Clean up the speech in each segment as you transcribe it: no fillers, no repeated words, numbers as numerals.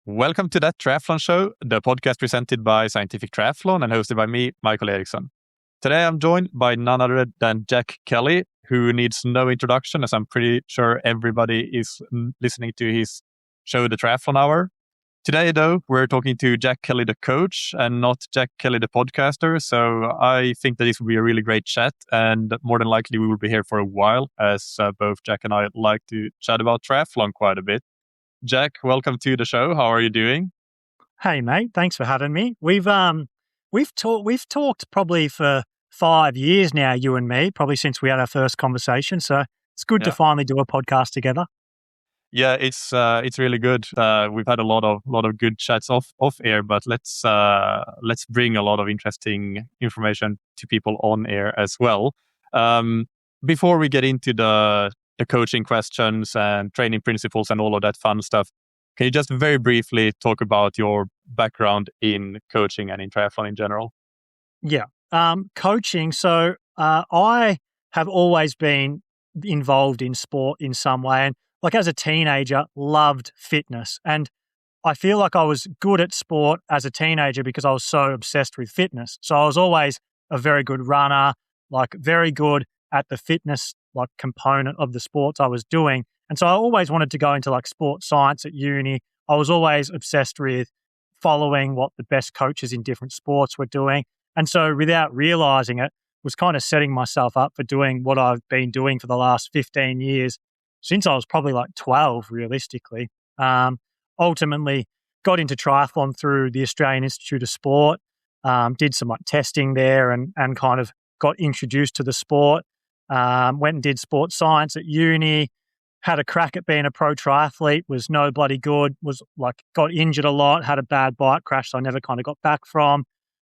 Welcome to That Triathlon Show, the podcast presented by Scientific Triathlon and hosted by me, Michael Eriksson. Today I'm joined by none other than Jack Kelly, who needs no introduction, as I'm pretty sure everybody is listening to his show, The Triathlon Hour. Today, though, we're talking to Jack Kelly, the coach, and not Jack Kelly, the podcaster. So I think that this will be a really great chat, and more than likely we will be here for a while, as both Jack and I like to chat about triathlon quite a bit. Jack, welcome to the show. How are you doing? Hey, mate. Thanks for having me. We've talked probably for 5 years now, you and me, probably since we had our first conversation. So it's good to finally do a podcast together. Yeah, it's really good. We've had a lot of good chats off air, but let's bring a lot of interesting information to people on air as well. Before we get into the coaching questions and training principles and all of that fun stuff, can you just very briefly talk about your background in coaching and in triathlon in general? Yeah, coaching. So I have always been involved in sport in some way, and like as a teenager, loved fitness. And I feel like I was good at sport as a teenager because I was so obsessed with fitness. So I was always a very good runner, like very good at the fitness like component of the sports I was doing. And so I always wanted to go into like sports science at uni. I was always obsessed with following what the best coaches in different sports were doing. And so without realizing it, was kind of setting myself up for doing what I've been doing for the last 15 years, since I was probably like 12, realistically. Ultimately got into triathlon through the Australian Institute of Sport, did some like testing there and kind of got introduced to the sport. Went and did sports science at uni, had a crack at being a pro triathlete, was no bloody good, was like got injured a lot, had a bad bike crash, so I never kind of got back from.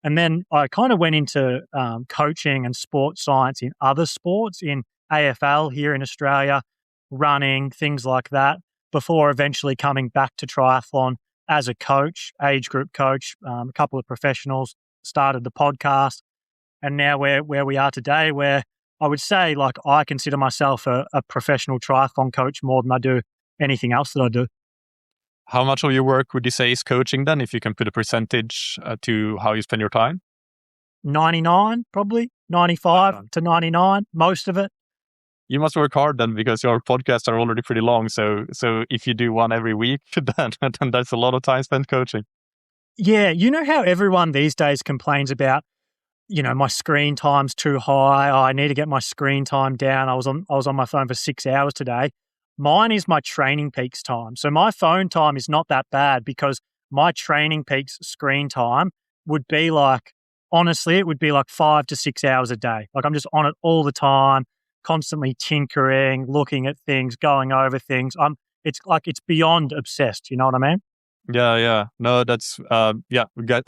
And then I kind of went into coaching and sports science in other sports, in AFL here in Australia, running, things like that, before eventually coming back to triathlon as a coach, age group coach, a couple of professionals, started the podcast. And now where we are today, where I would say like I consider myself a professional triathlon coach more than I do anything else that I do. How much of your work would you say is coaching then, if you can put a percentage to how you spend your time? 99, probably 95 to 99, most of it. You must work hard then, because your podcasts are already pretty long. So if you do one every week, then that's a lot of time spent coaching. Yeah, you know how everyone these days complains about, my screen time's too high. I need to get my screen time down. I was on my phone for 6 hours today. Mine is my training peaks time. So my phone time is not that bad, because my training peaks screen time would be like, honestly, it would be like 5 to 6 hours a day. Like I'm just on it all the time, constantly tinkering, looking at things, going over things. It's beyond obsessed. You know what I mean? Yeah. No, that's I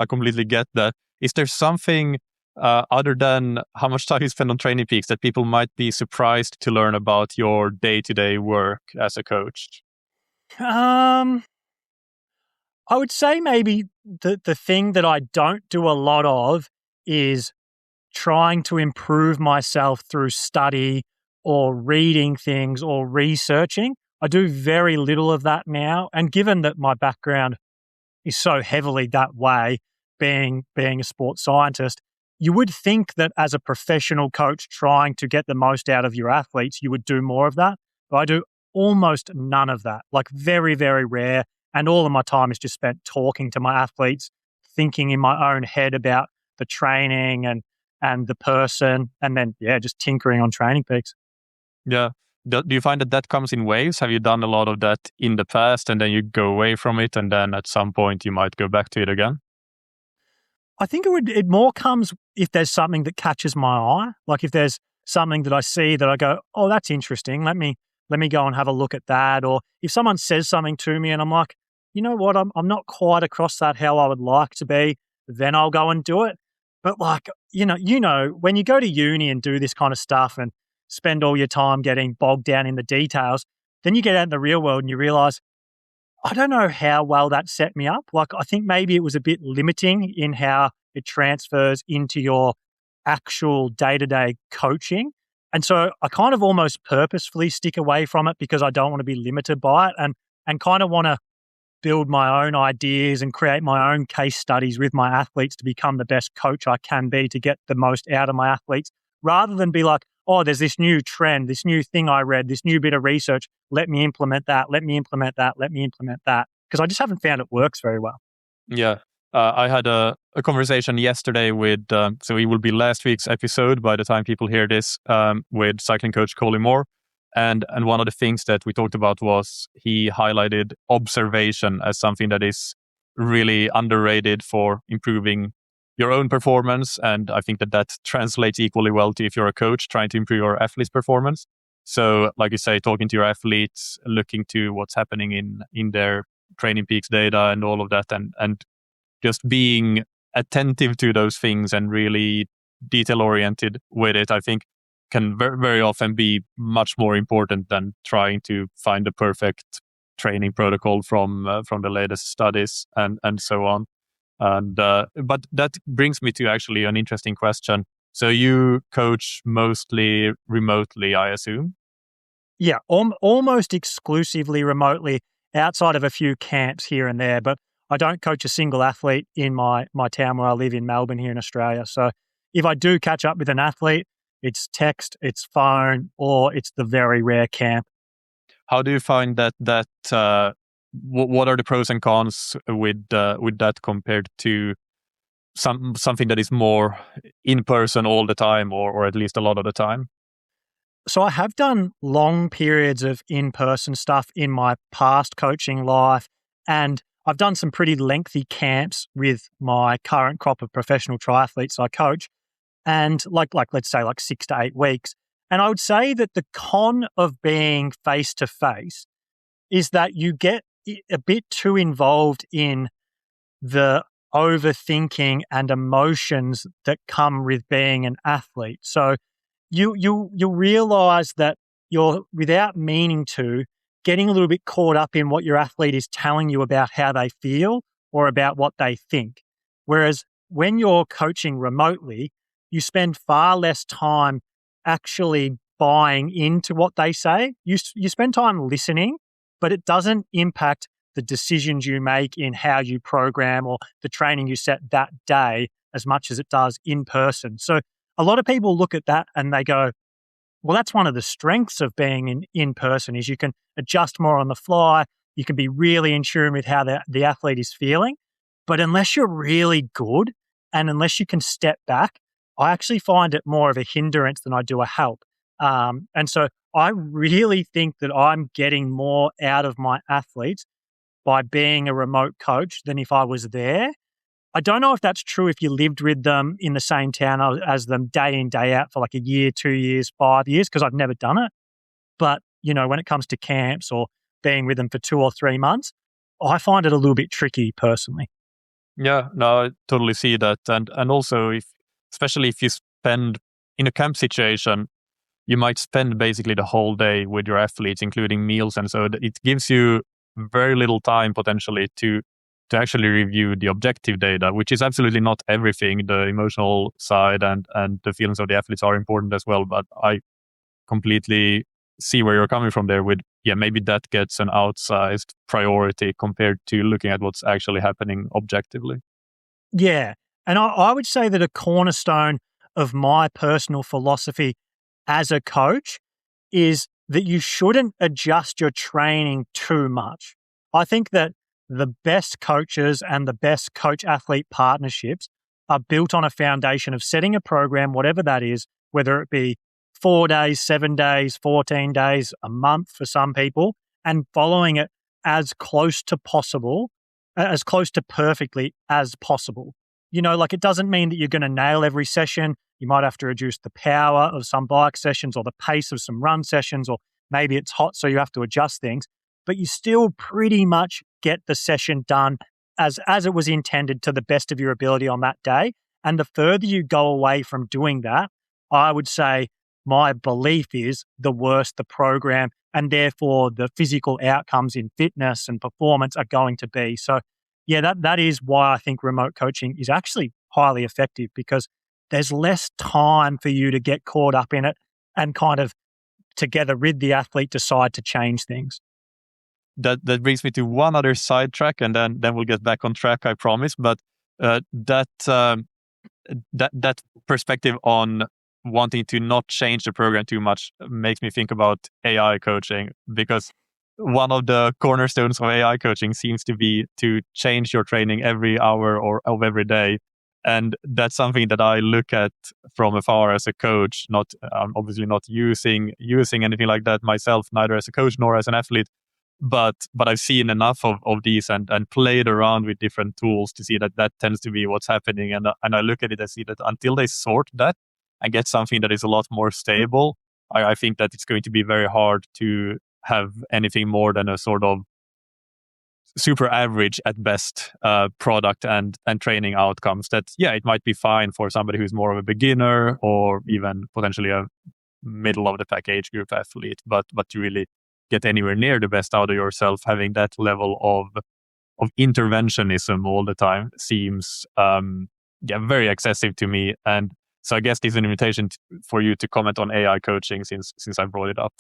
completely get that. Is there something other than how much time you spend on training peaks that people might be surprised to learn about your day-to-day work as a coach? I would say maybe the thing that I don't do a lot of is trying to improve myself through study or reading things or researching. I do very little of that now. And given that my background is so heavily that way, being a sports scientist, you would think that as a professional coach trying to get the most out of your athletes, you would do more of that. But I do almost none of that, like very, very rare. And all of my time is just spent talking to my athletes, thinking in my own head about the training and the person, and then, just tinkering on training peaks. Yeah. Do you find that comes in waves? Have you done a lot of that in the past and then you go away from it and then at some point you might go back to it again? I think it more comes if there's something that catches my eye. Like if there's something that I see that I go, oh, that's interesting. Let me go and have a look at that. Or if someone says something to me and I'm like, you know what, I'm not quite across that how I would like to be, then I'll go and do it. But like, when you go to uni and do this kind of stuff and spend all your time getting bogged down in the details, then you get out in the real world and you realize, I don't know how well that set me up. Like, I think maybe it was a bit limiting in how it transfers into your actual day-to-day coaching. And so I kind of almost purposefully stick away from it because I don't want to be limited by it and kind of want to build my own ideas and create my own case studies with my athletes to become the best coach I can be to get the most out of my athletes, rather than be like, oh, there's this new trend, this new thing I read, this new bit of research. Let me implement that. Let me implement that. Let me implement that. Because I just haven't found it works very well. Yeah. I had a conversation yesterday with, so it will be last week's episode by the time people hear this, with cycling coach Colin Moore. And one of the things that we talked about was he highlighted observation as something that is really underrated for improving your own performance. And I think that translates equally well to if you're a coach trying to improve your athlete's performance. So like you say, talking to your athletes, looking to what's happening in their training peaks data and all of that, and just being attentive to those things and really detail oriented with it, I think can very often be much more important than trying to find the perfect training protocol from the latest studies and so on. And but that brings me to actually an interesting question. So you coach mostly remotely, I assume? Yeah, almost exclusively remotely, outside of a few camps here and there. But I don't coach a single athlete in my town where I live in Melbourne here in Australia. So if I do catch up with an athlete, it's text, it's phone, or it's the very rare camp. How do you find that what are the pros and cons with that compared to something that is more in person all the time, or at least a lot of the time? So I have done long periods of in-person stuff in my past coaching life, and I've done some pretty lengthy camps with my current crop of professional triathletes I coach, and like let's say like 6 to 8 weeks. And I would say that the con of being face-to-face is that you get a bit too involved in the overthinking and emotions that come with being an athlete. So you realize that you're, without meaning to, getting a little bit caught up in what your athlete is telling you about how they feel or about what they think. Whereas when you're coaching remotely, you spend far less time actually buying into what they say. You spend time listening, but it doesn't impact the decisions you make in how you program or the training you set that day as much as it does in person. So a lot of people look at that and they go, well, that's one of the strengths of being in person is you can adjust more on the fly. You can be really in tune with how the athlete is feeling. But unless you're really good and unless you can step back, I actually find it more of a hindrance than I do a help. And so I really think that I'm getting more out of my athletes by being a remote coach than if I was there. I don't know if that's true if you lived with them in the same town as them day in, day out for like a year, 2 years, 5 years, because I've never done it. But, you know, when it comes to camps or being with them for 2 or 3 months, I find it a little bit tricky personally. Yeah, no, I totally see that. And also, especially if you spend in a camp situation, you might spend basically the whole day with your athletes, including meals. And so it gives you very little time potentially to actually review the objective data, which is absolutely not everything. The emotional side and the feelings of the athletes are important as well. But I completely see where you're coming from there with, yeah, maybe that gets an outsized priority compared to looking at what's actually happening objectively. Yeah. And I would say that a cornerstone of my personal philosophy as a coach is that you shouldn't adjust your training too much. I think that the best coaches and the best coach-athlete partnerships are built on a foundation of setting a program, whatever that is, whether it be 4 days, 7 days, 14 days, a month for some people, and following it as close to possible, as close to perfectly as possible. You know, like it doesn't mean that you're going to nail every session. You might have to reduce the power of some bike sessions or the pace of some run sessions, or maybe it's hot, so you have to adjust things. But you still pretty much get the session done as it was intended to the best of your ability on that day. And the further you go away from doing that, I would say my belief is the worse the program and therefore the physical outcomes in fitness and performance are going to be. So yeah, that is why I think remote coaching is actually highly effective, because there's less time for you to get caught up in it and kind of together with the athlete decide to change things. that brings me to one other sidetrack, and then we'll get back on track, I promise. But that perspective on wanting to not change the program too much makes me think about AI coaching, because one of the cornerstones of AI coaching seems to be to change your training every hour or of every day. And that's something that I look at from afar as a coach, not obviously not using anything like that myself, neither as a coach nor as an athlete. But I've seen enough of these and played around with different tools to see that tends to be what's happening. And I look at it and see that until they sort that and get something that is a lot more stable, I think that it's going to be very hard to have anything more than a sort of super average at best product and training outcomes. That, yeah, it might be fine for somebody who's more of a beginner or even potentially a middle of the pack age group athlete, but to really get anywhere near the best out of yourself, having that level of interventionism all the time seems very excessive to me. And so I guess this is an invitation for you to comment on AI coaching since I brought it up.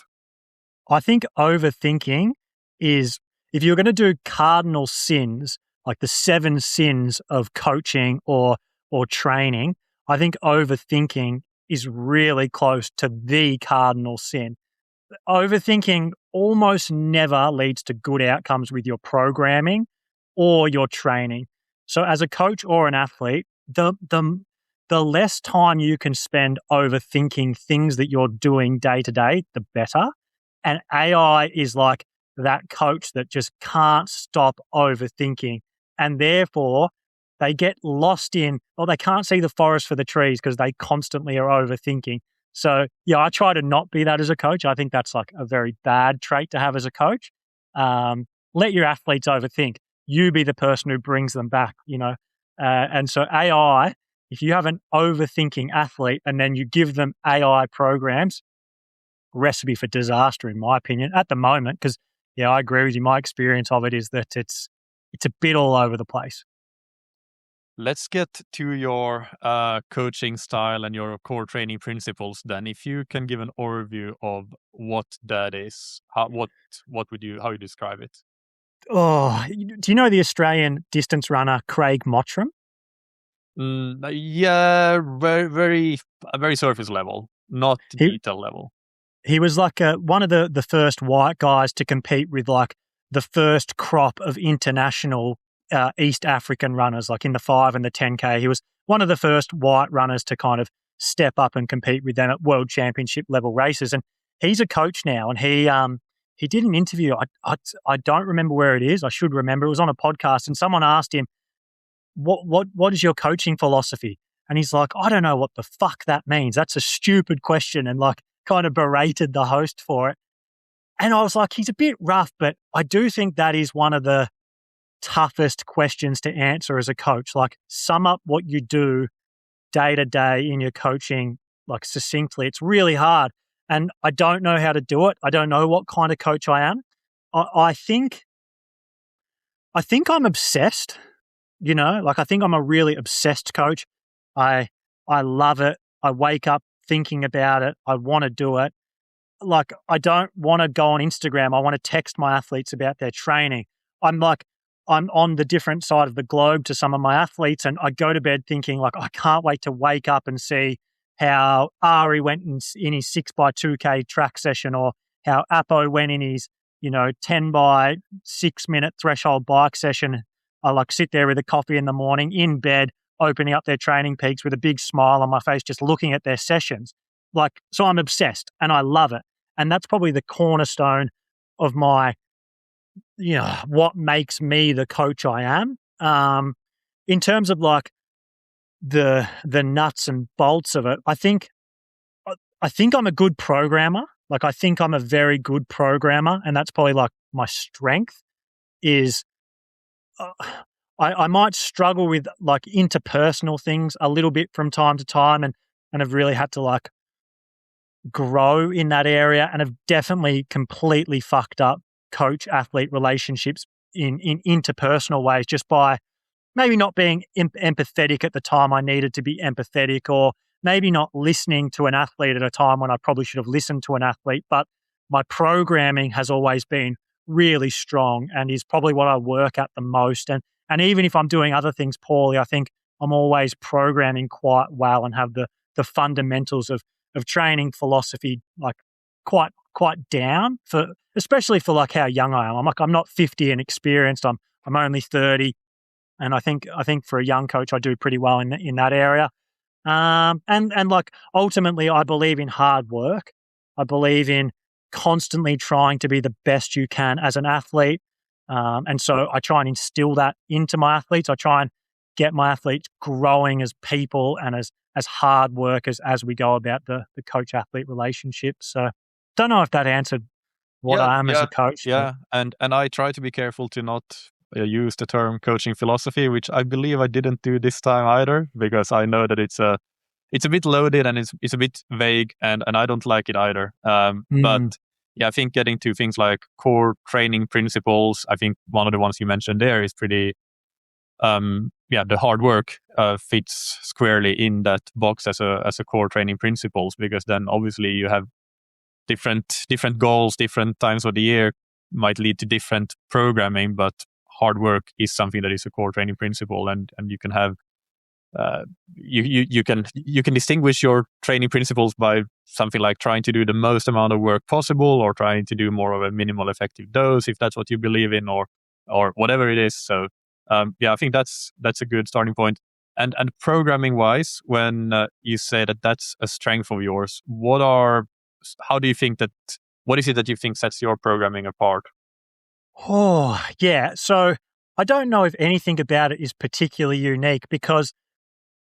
I think overthinking is, if you're going to do cardinal sins, like the 7 sins of coaching or training, I think overthinking is really close to the cardinal sin. Overthinking almost never leads to good outcomes with your programming or your training. So as a coach or an athlete, the less time you can spend overthinking things that you're doing day to day, the better. And AI is like that coach that just can't stop overthinking. And therefore, they get lost in, or they can't see the forest for the trees because they constantly are overthinking. So, yeah, I try to not be that as a coach. I think that's like a very bad trait to have as a coach. Let your athletes overthink. You be the person who brings them back, And so AI, if you have an overthinking athlete and then you give them AI programs, recipe for disaster, in my opinion, at the moment, because, yeah, I agree with you. My experience of it is that it's a bit all over the place. Let's get to your coaching style and your core training principles then. If you can give an overview of what that is, how you describe it? Oh, do you know the Australian distance runner Craig Mottram? Yeah, very, very surface level, not detail level. He was like one of the first white guys to compete with like the first crop of international East African runners, like in the 5 and the 10K. He was one of the first white runners to kind of step up and compete with them at world championship level races. And he's a coach now. And he did an interview. I don't remember where it is. I should remember. It was on a podcast, and someone asked him, what is your coaching philosophy? And he's like, I don't know what the fuck that means. That's a stupid question. And like kind of berated the host for it. And I was like, he's a bit rough, but I do think that is one of the toughest questions to answer as a coach. Like, sum up what you do day to day in your coaching, like succinctly. It's really hard. And I don't know how to do it. I don't know what kind of coach I am. I think I'm obsessed, like I think I'm a really obsessed coach. I love it. I wake up thinking about it. I want to do it. Like, I don't want to go on Instagram. I want to text my athletes about their training. I'm on the different side of the globe to some of my athletes, and I go to bed thinking like, I can't wait to wake up and see how Ari went in his 6x2K track session, or how Appo went in his 10x6 minute threshold bike session. I like sit there with a coffee in the morning in bed, opening up their training peaks with a big smile on my face, just looking at their sessions. Like, so I'm obsessed and I love it. And that's probably the cornerstone of my, what makes me the coach I am. In terms of like the nuts and bolts of it, I think I'm a good programmer. Like, I think I'm a very good programmer, and that's probably like my strength is I might struggle with like interpersonal things a little bit from time to time, and have really had to like grow in that area, and have definitely completely fucked up coach-athlete relationships in interpersonal ways, just by maybe not being empathetic at the time I needed to be empathetic, or maybe not listening to an athlete at a time when I probably should have listened to an athlete. But my programming has always been really strong and is probably what I work at the most. And even if I'm doing other things poorly, I think I'm always programming quite well and have the fundamentals of training philosophy like quite down, for especially for like how young I am. I'm not 50 and experienced. I'm only 30, and I think for a young coach I do pretty well in that area. And like ultimately I believe in hard work. I believe in constantly trying to be the best you can as an athlete. And so I try and instill that into my athletes. I try and get my athletes growing as people and as hard workers as we go about the coach-athlete relationship. So don't know if that answered what I am as a coach. Yeah, and I try to be careful to not use the term coaching philosophy, which I believe I didn't do this time either, because I know that it's a bit loaded and it's a bit vague, and I don't like it either. But yeah, I think getting to things like core training principles, I think one of the ones you mentioned there is pretty, the hard work fits squarely in that box as a core training principles, because then obviously you have different goals, different times of the year might lead to different programming, but hard work is something that is a core training principle, and you can have you can distinguish your training principles by something like trying to do the most amount of work possible, or trying to do more of a minimal effective dose if that's what you believe in, or whatever it is. So I think that's a good starting point. And programming wise, when you say that that's a strength of yours, how do you think that? What is it that you think sets your programming apart? Oh, yeah. So I don't know if anything about it is particularly unique, because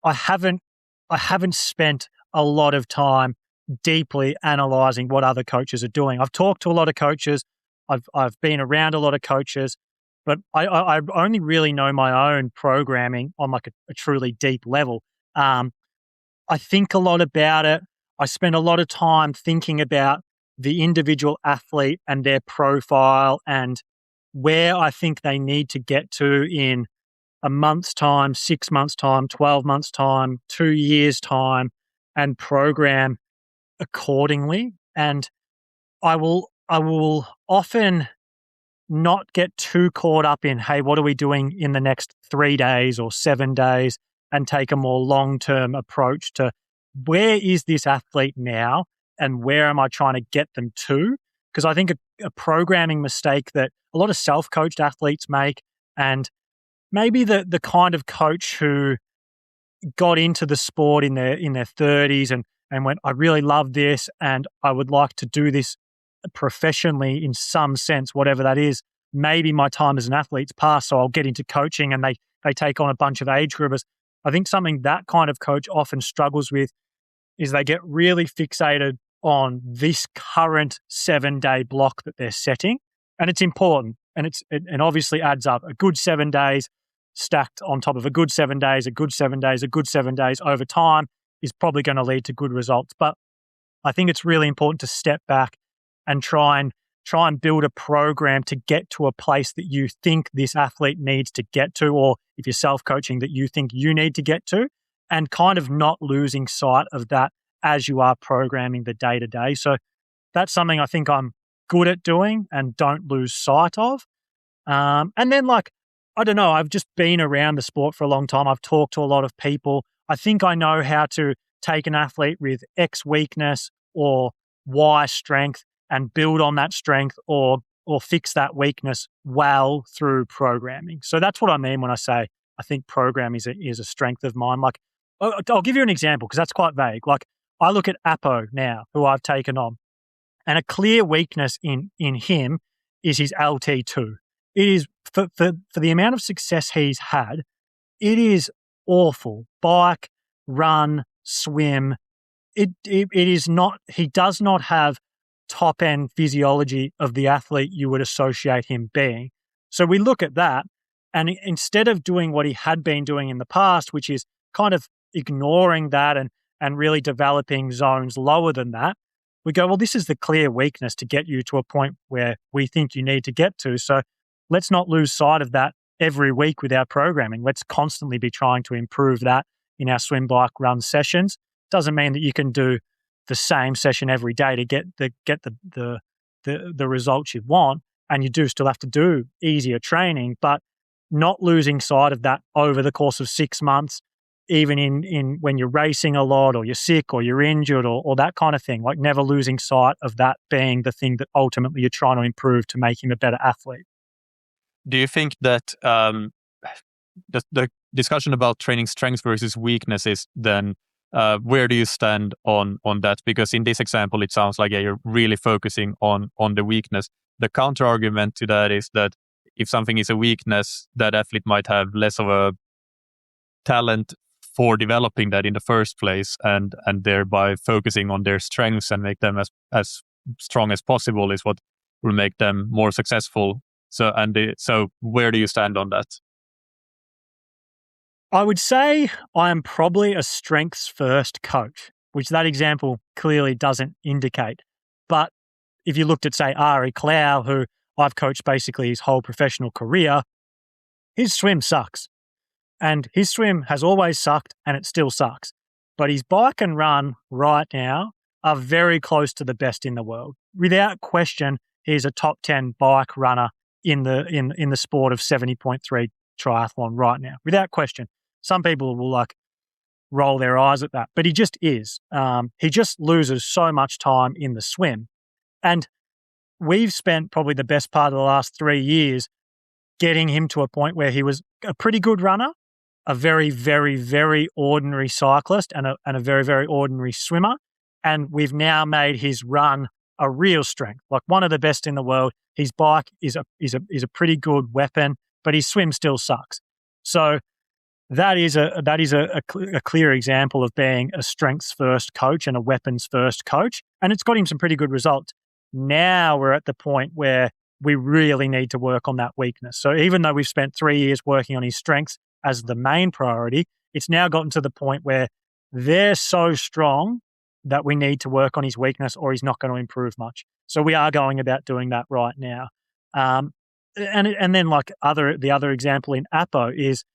I haven't spent a lot of time deeply analyzing what other coaches are doing. I've talked to a lot of coaches. I've been around a lot of coaches, but I only really know my own programming on like a truly deep level. I think a lot about it. I spend a lot of time thinking about the individual athlete and their profile and where I think they need to get to in a month's time, 6 months' time, 12 months' time, 2 years' time, and program accordingly. And I will often not get too caught up in, hey, what are we doing in the next 3 days or 7 days, and take a more long-term approach to where is this athlete now and where am I trying to get them to? Because I think a programming mistake that a lot of self-coached athletes make, and maybe the kind of coach who got into the sport in their 30s and went, I really love this and I would like to do this professionally in some sense, whatever that is. Maybe my time as an athlete's passed, so I'll get into coaching, and they take on a bunch of age groupers. I think something that kind of coach often struggles with is they get really fixated on this current 7-day block that they're setting. And it's important. And it obviously adds up. A good 7 days stacked on top of a good 7 days, a good 7 days, a good 7 days over time is probably going to lead to good results. But I think it's really important to step back and try and build a program to get to a place that you think this athlete needs to get to, or if you're self-coaching, that you think you need to get to, and kind of not losing sight of that as you are programming the day-to-day. So that's something I think I'm good at doing and don't lose sight of. And then I don't know, I've just been around the sport for a long time. I've talked to a lot of people. I think I know how to take an athlete with X weakness or Y strength and build on that strength or fix that weakness well through programming. So that's what I mean when I say I think programming is a strength of mine. Like, I'll give you an example because that's quite vague. Like, I look at Appo now, who I've taken on, and a clear weakness in him is his LT2. It is, for the amount of success he's had, it is awful. Bike, run, swim. It is not, he does not have top end physiology of the athlete you would associate him being. So we look at that, and instead of doing what he had been doing in the past, which is kind of ignoring that and really developing zones lower than that, we go, well, this is the clear weakness to get you to a point where we think you need to get to. So let's not lose sight of that every week with our programming. Let's constantly be trying to improve that in our swim, bike, run sessions. Doesn't mean that you can do the same session every day to get the results you want. and you do still have to do easier training, but not losing sight of that over the course of 6 months, even in when you're racing a lot or you're sick or you're injured or that kind of thing, like never losing sight of that being the thing that ultimately you're trying to improve to make him a better athlete. Do you think that the discussion about training strengths versus weaknesses, then where do you stand on that? Because in this example, it sounds like you're really focusing on the weakness. The counter argument to that is that if something is a weakness, that athlete might have less of a talent for developing that in the first place, and thereby focusing on their strengths and make them as strong as possible is what will make them more successful. So where do you stand on that? I would say I am probably a strengths first coach, which that example clearly doesn't indicate. But if you looked at, say, Ari Klau, who I've coached basically his whole professional career, his swim sucks. And his swim has always sucked and it still sucks. But his bike and run right now are very close to the best in the world. Without question, he's a top 10 bike runner in the sport of 70.3 triathlon right now, without question. Some people will like roll their eyes at that, but he just is. He just loses so much time in the swim. And we've spent probably the best part of the last 3 years getting him to a point where he was a pretty good runner, a very, very, very ordinary cyclist and a very, very ordinary swimmer. And we've now made his run a real strength, like one of the best in the world. His bike is a pretty good weapon, but his swim still sucks. So that is a clear example of being a strengths first coach and a weapons first coach. And it's got him some pretty good results. Now we're at the point where we really need to work on that weakness. So even though we've spent 3 years working on his strengths as the main priority, it's now gotten to the point where they're so strong that we need to work on his weakness or he's not going to improve much. So we are going about doing that right now. And then like the other example in Appo is,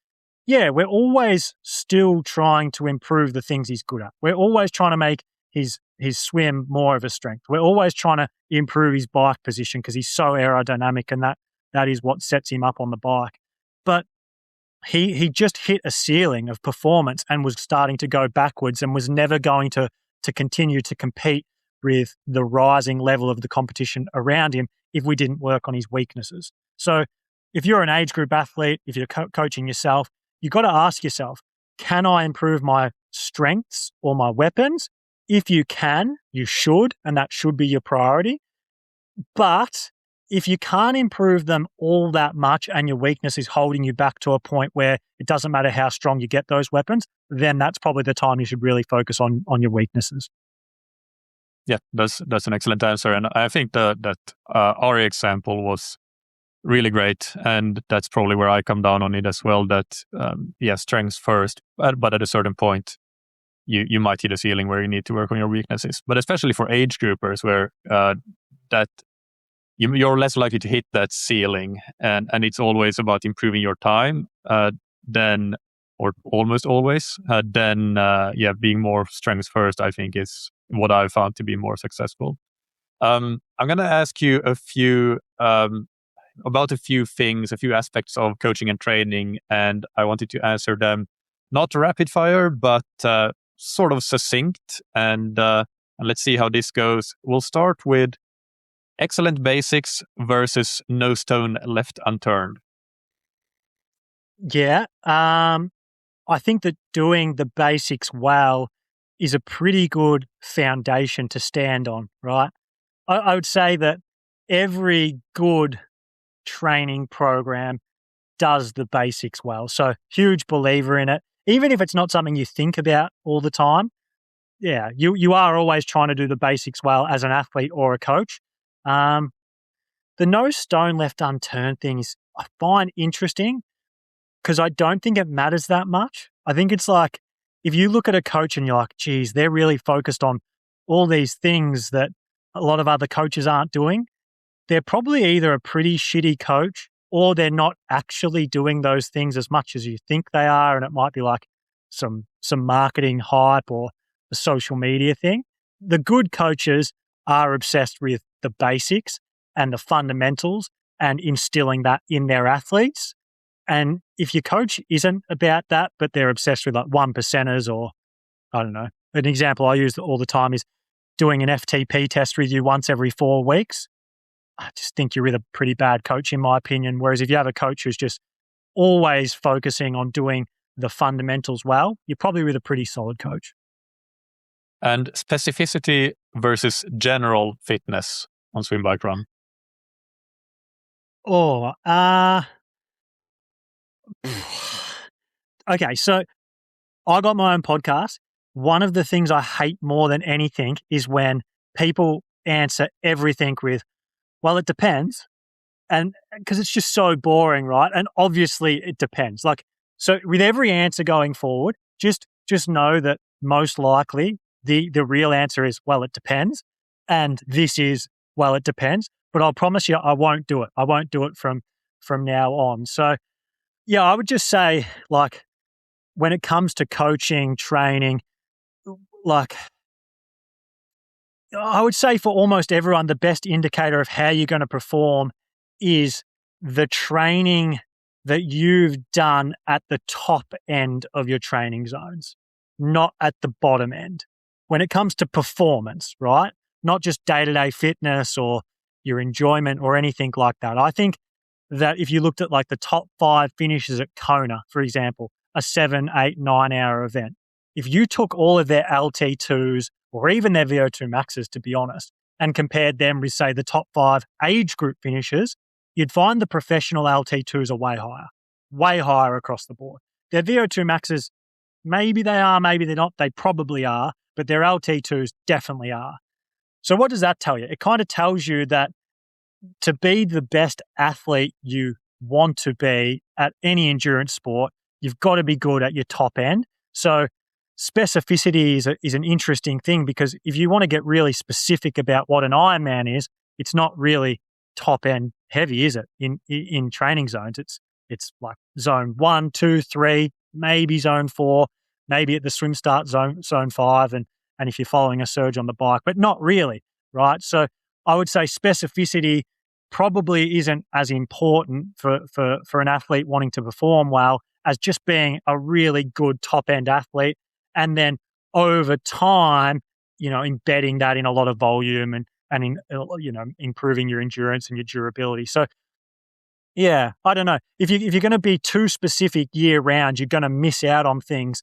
we're always still trying to improve the things he's good at. We're always trying to make his swim more of a strength. We're always trying to improve his bike position because he's so aerodynamic, and that is what sets him up on the bike. But he just hit a ceiling of performance and was starting to go backwards and was never going to continue to compete with the rising level of the competition around him if we didn't work on his weaknesses. So if you're an age group athlete, if you're coaching yourself, you've got to ask yourself, can I improve my strengths or my weapons? If you can, you should, and that should be your priority. But if you can't improve them all that much and your weakness is holding you back to a point where it doesn't matter how strong you get those weapons, then that's probably the time you should really focus on your weaknesses. Yeah, that's an excellent answer. And I think that Ari example was really great. And that's probably where I come down on it as well, that strengths first, but at a certain point, you might hit a ceiling where you need to work on your weaknesses. But especially for age groupers where that you're less likely to hit that ceiling, and it's always about improving your time, then, or almost always, being more strengths first, I think, is what I've found to be more successful. I'm going to ask you about a few things, a few aspects of coaching and training, and I wanted to answer them not rapid fire, but sort of succinct, and let's see how this goes. We'll start with excellent basics versus no stone left unturned. Yeah. I think that doing the basics well is a pretty good foundation to stand on, right? I would say that every good training program does the basics well. So huge believer in it. Even if it's not something you think about all the time, you are always trying to do the basics well as an athlete or a coach. The no stone left unturned things I find interesting because I don't think it matters that much. I think it's like if you look at a coach and you're like, geez, they're really focused on all these things that a lot of other coaches aren't doing, they're probably either a pretty shitty coach or they're not actually doing those things as much as you think they are. And it might be like some marketing hype or a social media thing. The good coaches are obsessed with the basics and the fundamentals and instilling that in their athletes. And if your coach isn't about that, but they're obsessed with like 1%ers, or I don't know, an example I use all the time is doing an FTP test with you once every 4 weeks. I just think you're with a pretty bad coach, in my opinion. Whereas if you have a coach who's just always focusing on doing the fundamentals well, you're probably with a pretty solid coach. And specificity versus general fitness on swim, bike, run. Okay, so I got my own podcast. One of the things I hate more than anything is when people answer everything with, well, it depends. And because it's just so boring, right? And obviously it depends. Like, so with every answer going forward, just know that most likely the real answer is, well, it depends. And this is, well, it depends. But I'll promise you I won't do it. I won't do it from now on. So yeah, I would just say, like, when it comes to coaching, training, like, I would say for almost everyone, the best indicator of how you're going to perform is the training that you've done at the top end of your training zones, not at the bottom end. When it comes to performance, right? Not just day-to-day fitness or your enjoyment or anything like that. I think that if you looked at like the top 5 finishes at Kona, for example, a 7, 8, 9 hour event, if you took all of their LT2s or even their VO2 maxes, to be honest, and compared them with, say, the top 5 age group finishes, you'd find the professional LT2s are way higher across the board. Their VO2 maxes, maybe they are, maybe they're not, they probably are, but their LT2s definitely are. So what does that tell you? It kind of tells you that to be the best athlete you want to be at any endurance sport, you've got to be good at your top end. So specificity is an interesting thing, because if you want to get really specific about what an Ironman is, it's not really top end heavy, is it? In training zones, it's like zone 1, 2, 3, maybe zone 4, maybe at the swim start zone 5, and if you're following a surge on the bike, but not really, right? So I would say specificity probably isn't as important for an athlete wanting to perform well as just being a really good top end athlete, and then over time, embedding that in a lot of volume and in, improving your endurance and your durability. So yeah, I don't know. If you're going to be too specific year round, you're going to miss out on things.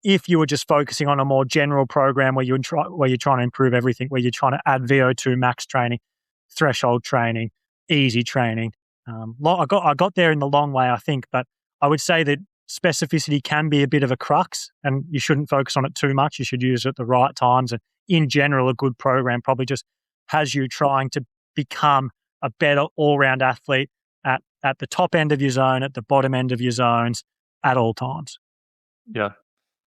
If you were just focusing on a more general program where you're trying to improve everything, where you're trying to add VO2 max training, threshold training, easy training. I got there in the long way, I think, but I would say that specificity can be a bit of a crux, and you shouldn't focus on it too much. You should use it at the right times. And in general, a good program probably just has you trying to become a better all-round athlete at the top end of your zone, at the bottom end of your zones, at all times. Yeah.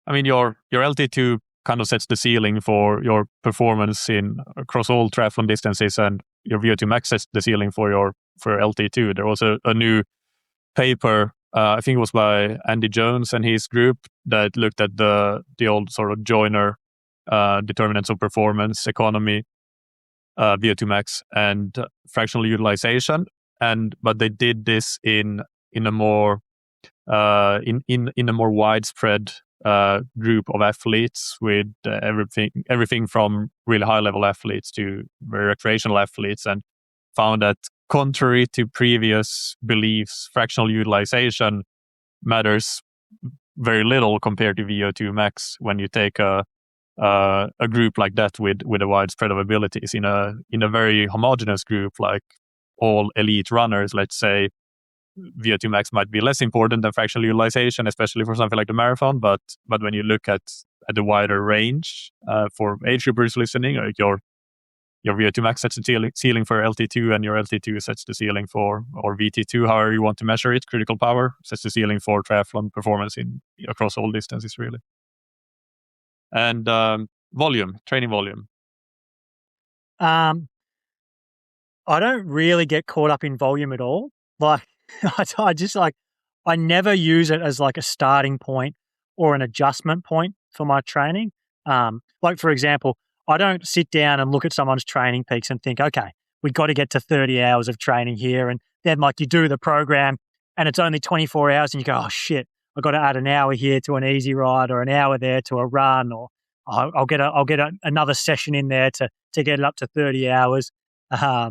I mean, your LT2 kind of sets the ceiling for your performance across all triathlon distances, and your VO2 max sets the ceiling for LT2. There was a new paper, I think it was by Andy Jones and his group, that looked at the old sort of Joyner determinants of performance, economy, VO2 max, and fractional utilization. But they did this in a more widespread group of athletes, with everything from really high level athletes to very recreational athletes, and found that contrary to previous beliefs, fractional utilization matters very little compared to VO2 max when you take a group like that with a wide spread of abilities. In a very homogeneous group, like all elite runners, let's say, VO2 max might be less important than fractional utilization, especially for something like the marathon. But when you look at the wider range, for age groupers listening, like your VO2 max sets the ceiling for LT2, and your LT2 sets the ceiling for, or VT2, however you want to measure it, critical power, sets the ceiling for triathlon performance across all distances, really. And training volume. I don't really get caught up in volume at all. Like, I never use it as like a starting point or an adjustment point for my training. Like, for example, I don't sit down and look at someone's training peaks and think, okay, we've got to get to 30 hours of training here, and then like you do the program and it's only 24 hours and you go, oh shit, I've got to add an hour here to an easy ride or an hour there to a run, or I'll get another session in there to get it up to 30 hours. I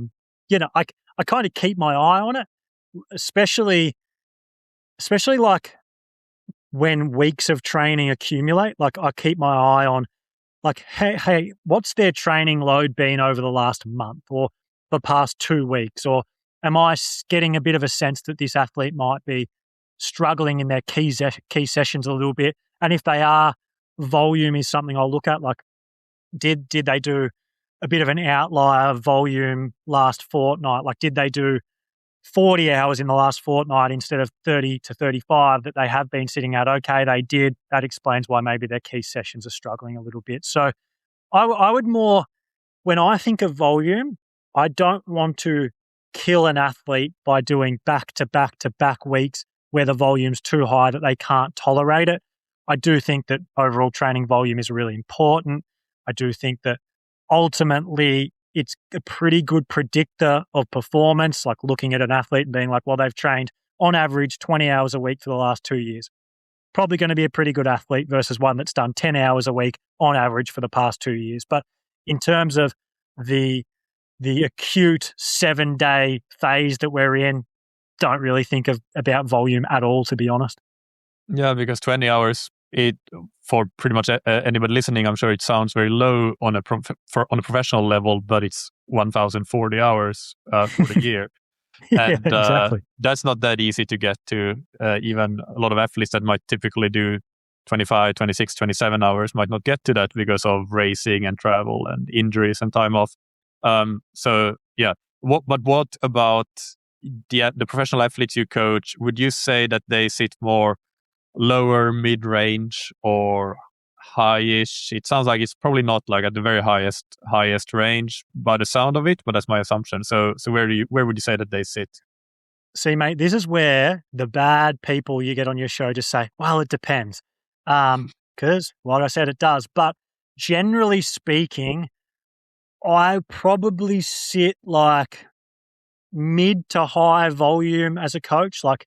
kind of keep my eye on it, especially like when weeks of training accumulate. Like I keep my eye on like, hey, what's their training load been over the last month or the past 2 weeks? Or am I getting a bit of a sense that this athlete might be struggling in their key sessions a little bit? And if they are, volume is something I'll look at. Like, did they do a bit of an outlier volume last fortnight? Like, did they do 40 hours in the last fortnight instead of 30 to 35 that they have been sitting at? Okay, they did. That explains why maybe their key sessions are struggling a little bit. So I would more, when I think of volume, I don't want to kill an athlete by doing back-to-back-to-back weeks where the volume's too high that they can't tolerate it. I do think that overall training volume is really important. I do think that ultimately it's a pretty good predictor of performance, like looking at an athlete and being like, well, they've trained on average 20 hours a week for the last 2 years. Probably going to be a pretty good athlete versus one that's done 10 hours a week on average for the past 2 years. But in terms of the acute 7-day phase that we're in, don't really think about volume at all, to be honest. Yeah, because 20 hours, for pretty much anybody listening, I'm sure it sounds very low on a professional level, but it's 1,040 hours for the year. And exactly. That's not that easy to get to. Even a lot of athletes that might typically do 25, 26, 27 hours might not get to that because of racing and travel and injuries and time off. So yeah, what about the professional athletes you coach? Would you say that they sit more lower, mid-range, or high-ish? It sounds like it's probably not like at the very highest range by the sound of it, but that's my assumption. So where would you say that they sit? See, mate, this is where the bad people you get on your show just say, well, it depends. Because, like I said, it does. But generally speaking, I probably sit like mid to high volume as a coach. Like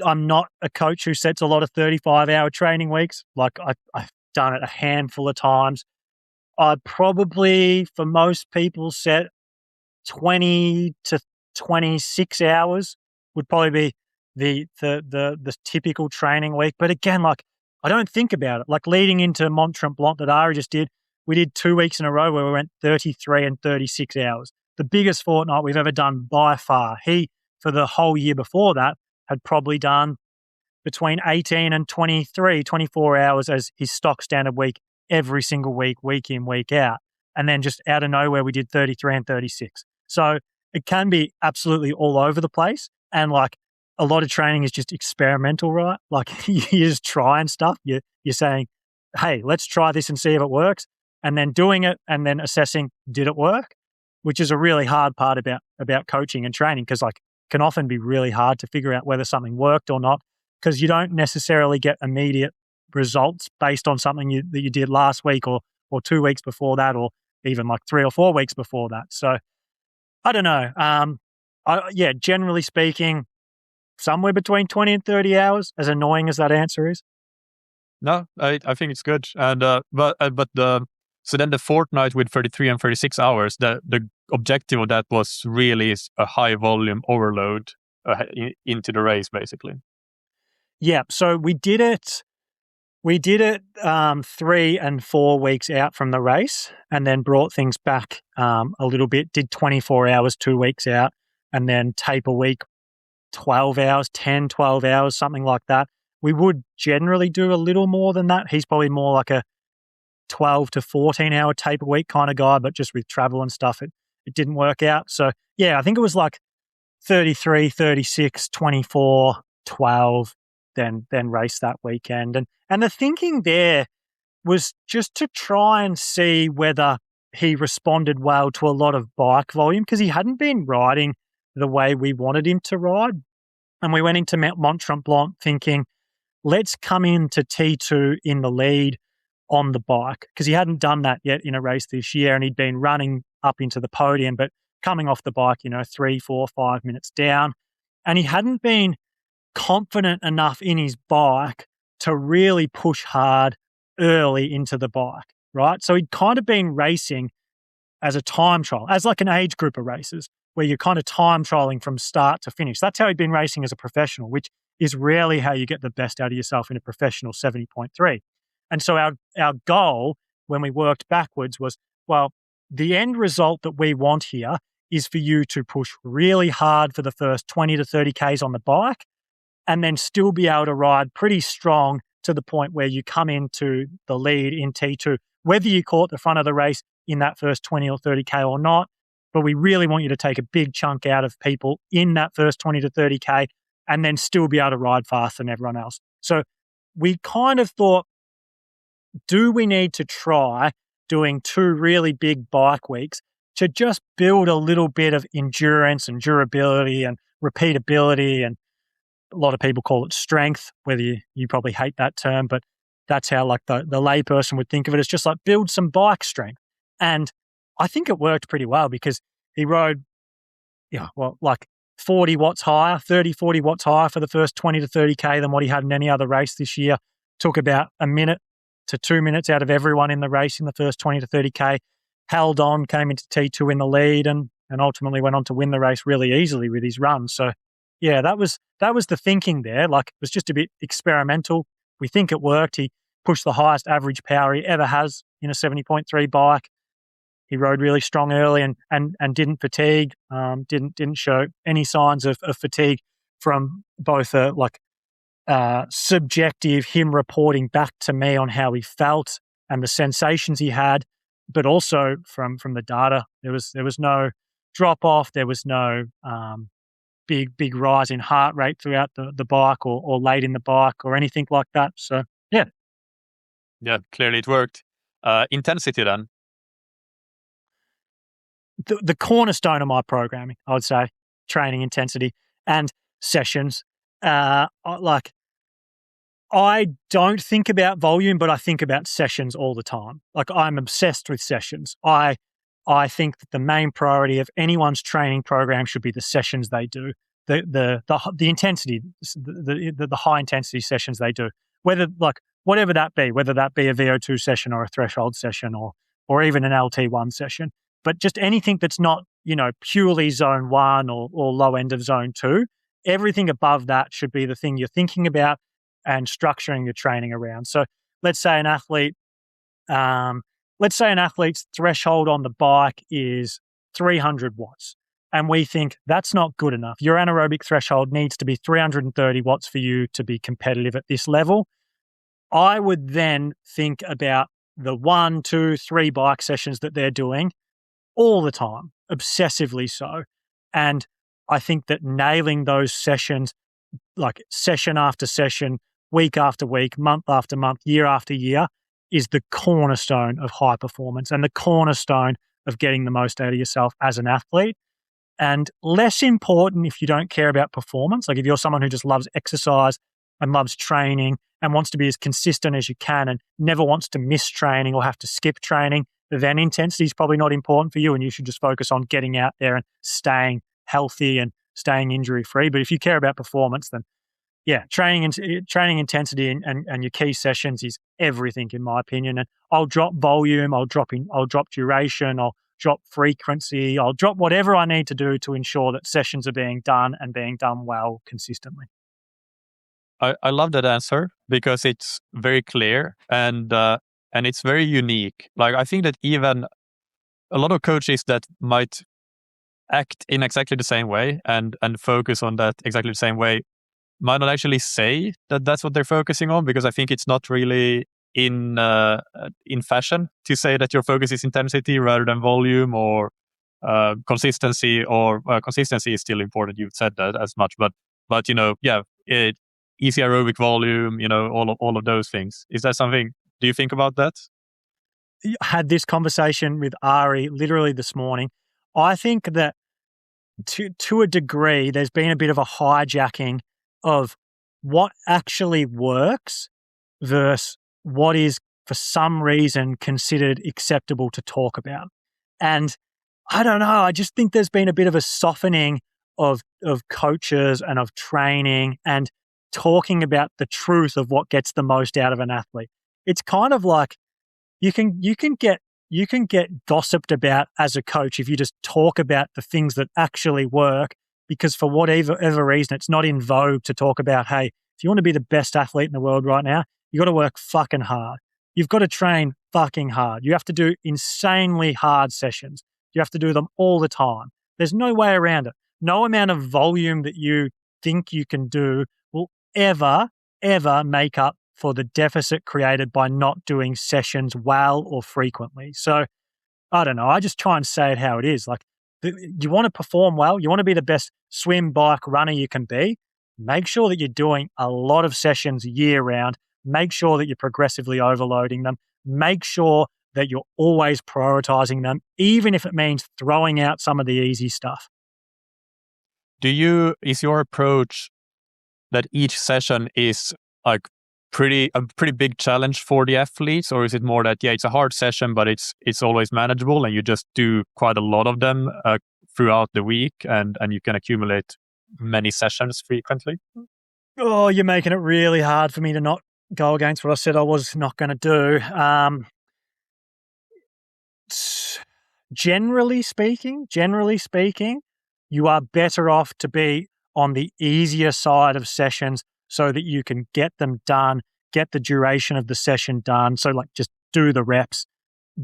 I'm not a coach who sets a lot of 35-hour training weeks. Like I've done it a handful of times. I'd probably, for most people, set 20 to 26 hours would probably be the typical training week. But again, like I don't think about it. Like leading into Mont Tremblant that Ari just did, we did 2 weeks in a row where we went 33 and 36 hours. The biggest fortnight we've ever done by far. He, for the whole year before that, had probably done between 18 and 23, 24 hours as his stock standard week every single week, week in, week out. And then just out of nowhere, we did 33 and 36. So it can be absolutely all over the place. And like a lot of training is just experimental, right? Like you're just trying stuff. You're saying, hey, let's try this and see if it works. And then doing it and then assessing, did it work? Which is a really hard part about coaching and training, because like can often be really hard to figure out whether something worked or not, because you don't necessarily get immediate results based on something that you did last week or 2 weeks before that, or even like 3 or 4 weeks before that. So I don't know. Generally speaking, somewhere between 20 and 30 hours, as annoying as that answer is. No, I think it's good. And so then the fortnight with 33 and 36 hours, the objective of that was really a high volume overload into the race, basically. Yeah. So we did it 3 and 4 weeks out from the race, and then brought things back a little bit, did 24 hours 2 weeks out, and then tape a week, 12 hours, 10, 12 hours, something like that. We would generally do a little more than that. He's probably more like a 12 to 14 hour tape a week kind of guy, but just with travel and stuff, it didn't work out. So yeah, I think it was like 33, 36, 24, 12, then race that weekend. And the thinking there was just to try and see whether he responded well to a lot of bike volume, because he hadn't been riding the way we wanted him to ride. And we went into Mont Tremblant thinking, let's come into T2 in the lead on the bike, because he hadn't done that yet in a race this year, and he'd been running up into the podium, but coming off the bike, 3, 4, 5 minutes down. And he hadn't been confident enough in his bike to really push hard early into the bike, right? So he'd kind of been racing as a time trial, as like an age group of races where you're kind of time trialing from start to finish. That's how he'd been racing as a professional, which is rarely how you get the best out of yourself in a professional 70.3. And so our goal when we worked backwards was, well, the end result that we want here is for you to push really hard for the first 20 to 30 Ks on the bike and then still be able to ride pretty strong to the point where you come into the lead in T2, whether you caught the front of the race in that first 20 or 30K or not. But we really want you to take a big chunk out of people in that first 20 to 30K and then still be able to ride faster than everyone else. So we kind of thought, do we need to try doing 2 really big bike weeks to just build a little bit of endurance and durability and repeatability? And a lot of people call it strength, whether you probably hate that term, but that's how like the layperson would think of it. It's just like build some bike strength. And I think it worked pretty well because he rode, like 40 watts higher, 30, 40 watts higher for the first 20 to 30K than what he had in any other race this year. Took about a minute to 2 minutes out of everyone in the race in the first 20 to 30K. Held on, came into T2 in the lead and ultimately went on to win the race really easily with his run. So yeah, that was the thinking there. Like it was just a bit experimental. We think it worked. He pushed the highest average power he ever has in a 70.3 bike. He rode really strong early and didn't fatigue. Didn't show any signs of fatigue from both subjective him reporting back to me on how he felt and the sensations he had, but also from the data. There was no drop off. There was no big rise in heart rate throughout the bike or late in the bike or anything like that. So yeah. Yeah, clearly it worked. Intensity then? The cornerstone of my programming, I would say, training intensity and sessions. I don't think about volume, but I think about sessions all the time. Like I'm obsessed with sessions. I think that the main priority of anyone's training program should be the sessions they do, the intensity, the high intensity sessions they do. Whatever that be, whether that be a VO2 session or a threshold session or even an LT1 session. But just anything that's not, purely zone 1 or low end of zone 2, everything above that should be the thing you're thinking about and structuring your training around. So let's say an athlete's threshold on the bike is 300 watts. And we think that's not good enough. Your anaerobic threshold needs to be 330 watts for you to be competitive at this level. I would then think about the 1, 2, 3 bike sessions that they're doing all the time, obsessively so. And I think that nailing those sessions, like session after session, week after week, month after month, year after year, is the cornerstone of high performance and the cornerstone of getting the most out of yourself as an athlete. And less important if you don't care about performance. Like if you're someone who just loves exercise and loves training and wants to be as consistent as you can and never wants to miss training or have to skip training, then intensity is probably not important for you and you should just focus on getting out there and staying healthy and staying injury-free. But if you care about performance, then yeah, training intensity and your key sessions is everything in my opinion. And I'll drop volume, I'll drop duration, I'll drop frequency, I'll drop whatever I need to do to ensure that sessions are being done and being done well consistently. I love that answer because it's very clear and it's very unique. Like I think that even a lot of coaches that might act in exactly the same way and focus on that exactly the same way might not actually say that that's what they're focusing on, because I think it's not really in fashion to say that your focus is intensity rather than volume or consistency. Or consistency is still important. You've said that as much, but easy aerobic volume, all of those things. Is that something? Do you think about that? I had this conversation with Ari literally this morning. I think that to a degree, there's been a bit of a hijacking of what actually works versus what is, for some reason, considered acceptable to talk about. And I don't know. I just think there's been a bit of a softening of coaches and of training and talking about the truth of what gets the most out of an athlete. It's kind of like you can get gossiped about as a coach if you just talk about the things that actually work, because for whatever reason, it's not in vogue to talk about, hey, if you want to be the best athlete in the world right now, you got to work fucking hard. You've got to train fucking hard. You have to do insanely hard sessions. You have to do them all the time. There's no way around it. No amount of volume that you think you can do will ever make up for the deficit created by not doing sessions well or frequently. So I don't know. I just try and say it how it is. Like, you want to perform well, you want to be the best swim, bike, runner you can be, make sure that you're doing a lot of sessions year round. Make sure that you're progressively overloading them. Make sure that you're always prioritizing them, even if it means throwing out some of the easy stuff. Is your approach that each session is like a pretty big challenge for the athletes, or is it more that, yeah, it's a hard session, but it's always manageable and you just do quite a lot of them throughout the week and you can accumulate many sessions frequently? Oh, you're making it really hard for me to not go against what I said I was not going to do. Generally speaking, you are better off to be on the easier side of sessions so that you can get them done, get the duration of the session done. So like just do the reps,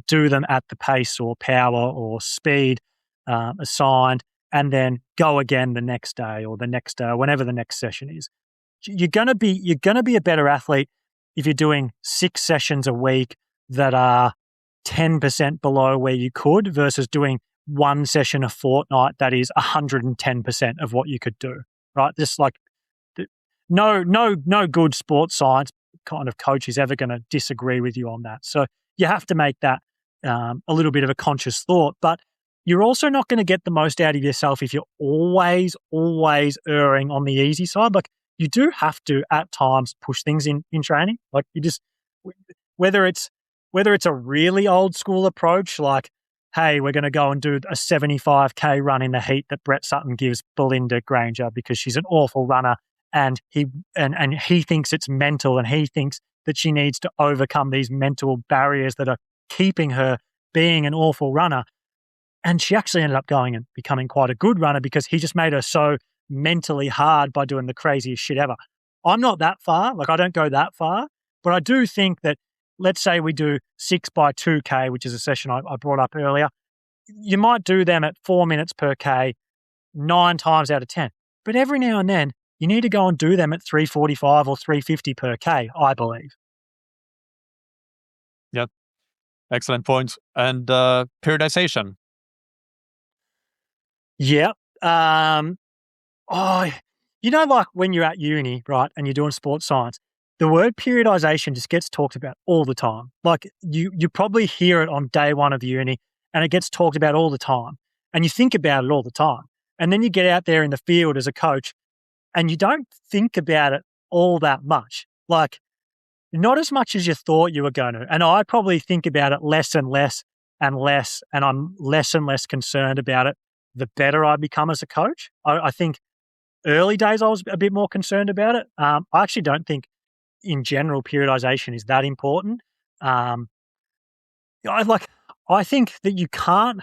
do them at the pace or power or speed assigned, and then go again the next day or the next day, or whenever the next session is. You're gonna be a better athlete if you're doing 6 sessions a week that are 10% below where you could versus doing 1 session a fortnight that is 110% of what you could do, right? Just like no good sports science kind of coach is ever going to disagree with you on that. So you have to make that a little bit of a conscious thought, but you're also not going to get the most out of yourself if you're always erring on the easy side. Like, you do have to at times push things in training. Like, you just, whether it's a really old school approach, like, hey, we're going to go and do a 75K run in the heat that Brett Sutton gives Belinda Granger because she's an awful runner and he thinks it's mental and he thinks that she needs to overcome these mental barriers that are keeping her being an awful runner. And she actually ended up going and becoming quite a good runner because he just made her so mentally hard by doing the craziest shit ever. I'm not that far. Like, I don't go that far, but I do think that, let's say we do 6x2K, which is a session I brought up earlier. You might do them at 4 minutes per K 9 times out of 10. But every now and then, you need to go and do them at 3:45 or 3:50 per K, I believe. Yeah, excellent points. And periodization. Yeah. Like when you're at uni, right, and you're doing sports science, the word periodization just gets talked about all the time. Like, you probably hear it on day one of uni and it gets talked about all the time. And you think about it all the time. And then you get out there in the field as a coach and you don't think about it all that much. Like, not as much as you thought you were going to. And I probably think about it less and less and less, and I'm less and less concerned about it the better I become as a coach. I think early days I was a bit more concerned about it. I actually don't think in general periodization is that important. I think that you can't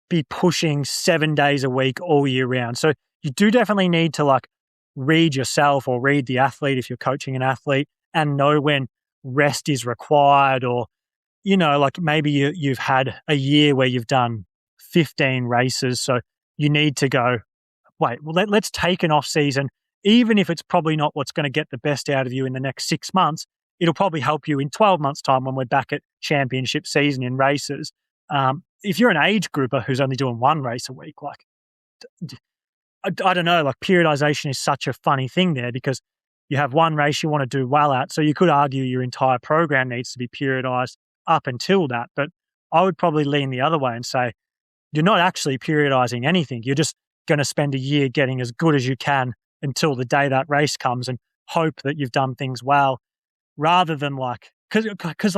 be pushing 7 days a week all year round. So you do definitely need to read yourself or read the athlete if you're coaching an athlete and know when rest is required, or, maybe you've had a year where you've done 15 races. So you need to go, let's take an off season. Even if it's probably not what's going to get the best out of you in the next 6 months, it'll probably help you in 12 months' time when we're back at championship season in races. If you're an age grouper who's only doing 1 race a week, I don't know, periodization is such a funny thing there because you have 1 race you want to do well at. So you could argue your entire program needs to be periodized up until that. But I would probably lean the other way and say, you're not actually periodizing anything. You're just going to spend a year getting as good as you can until the day that race comes and hope that you've done things well, rather than because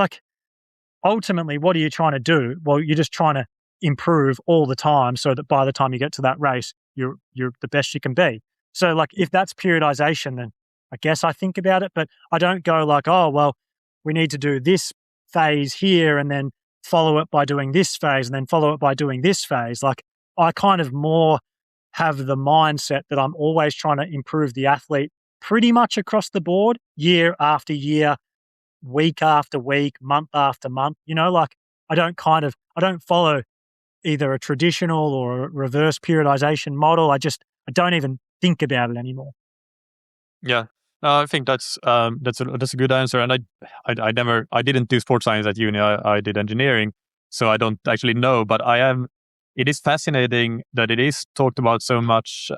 ultimately, what are you trying to do? Well, you're just trying to improve all the time so that by the time you get to that race, you're the best you can be. So like if that's periodization, then I guess I think about it, but I don't go like, oh, well, we need to do this phase here and then follow it by doing this phase and then follow it by doing this phase. Like I kind of more have the mindset that I'm always trying to improve the athlete pretty much across the board, year after year, week after week, month after month. Like I don't follow either a traditional or a reverse periodization model. I don't even think about it anymore. Yeah. No, I think that's a good answer. And I didn't do sports science at uni. I did engineering, so I don't actually know. But it is fascinating that it is talked about so much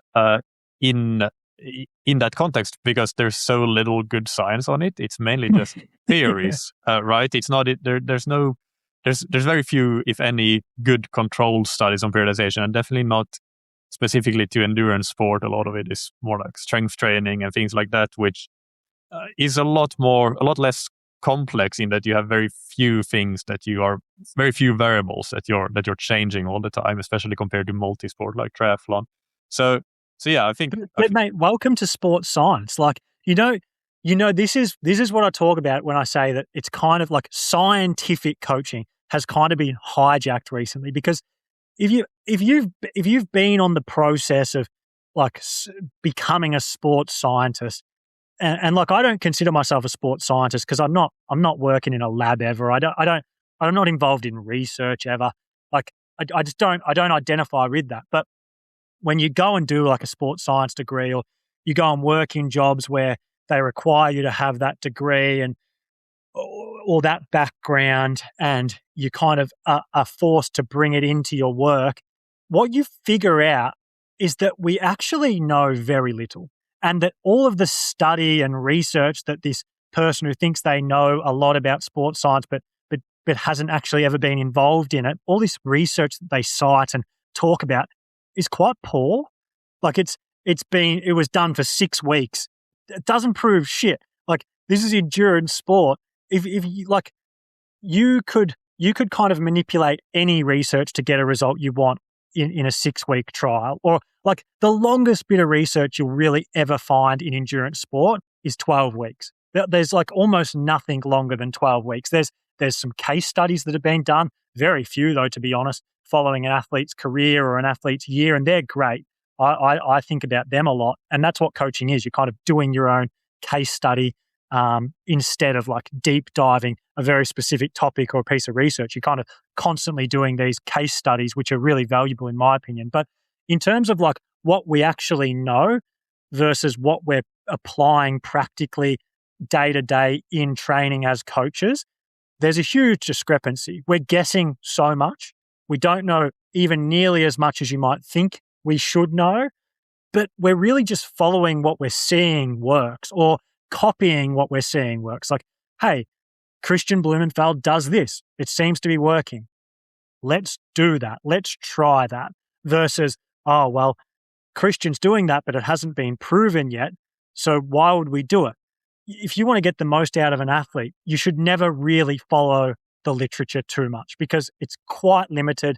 in that context, because there's so little good science on it. It's mainly just theories, right? It's not there's very few, if any, good controlled studies on periodization, and definitely not specifically to endurance sport. A lot of it is more like strength training and things like that, which is a lot less complex in that you have very few variables that you're changing all the time, especially compared to multi-sport like triathlon. So yeah, I think. But mate, welcome to sports science. Like this is what I talk about when I say that it's kind of like scientific coaching has kind of been hijacked recently, because if you've been on the process of like becoming a sports scientist, and like I don't consider myself a sports scientist because I'm not working in a lab ever. I'm not involved in research ever. Like I just don't identify with that. But when you go and do like a sports science degree, or you go and work in jobs where they require you to have that degree and or that background, and you kind of are forced to bring it into your work, what you figure out is that we actually know very little, and that all of the study and research that this person who thinks they know a lot about sports science but hasn't actually ever been involved in it, all this research that they cite and talk about is quite poor. Like it was done for 6 weeks. It doesn't prove shit. Like this is endurance sport. If you like, you could kind of manipulate any research to get a result you want in a 6-week trial, or like the longest bit of research you'll really ever find in endurance sport is 12 weeks. There's like almost nothing longer than 12 weeks. There's some case studies that have been done, very few though, to be honest, following an athlete's career or an athlete's year, and they're great. I think about them a lot, and that's what coaching is. You're kind of doing your own case study instead of like deep diving a very specific topic or a piece of research. You're kind of constantly doing these case studies, which are really valuable in my opinion. But in terms of like what we actually know versus what we're applying practically day to day in training as coaches, there's a huge discrepancy. We're guessing so much. We don't know even nearly as much as you might think we should know, but we're really just following what we're seeing works, or copying what we're seeing works. Like, hey, Christian Blumenfeld does this. It seems to be working. Let's do that. Let's try that. Versus, oh, well, Christian's doing that, but it hasn't been proven yet. So why would we do it? If you want to get the most out of an athlete, you should never really follow the literature too much, because it's quite limited.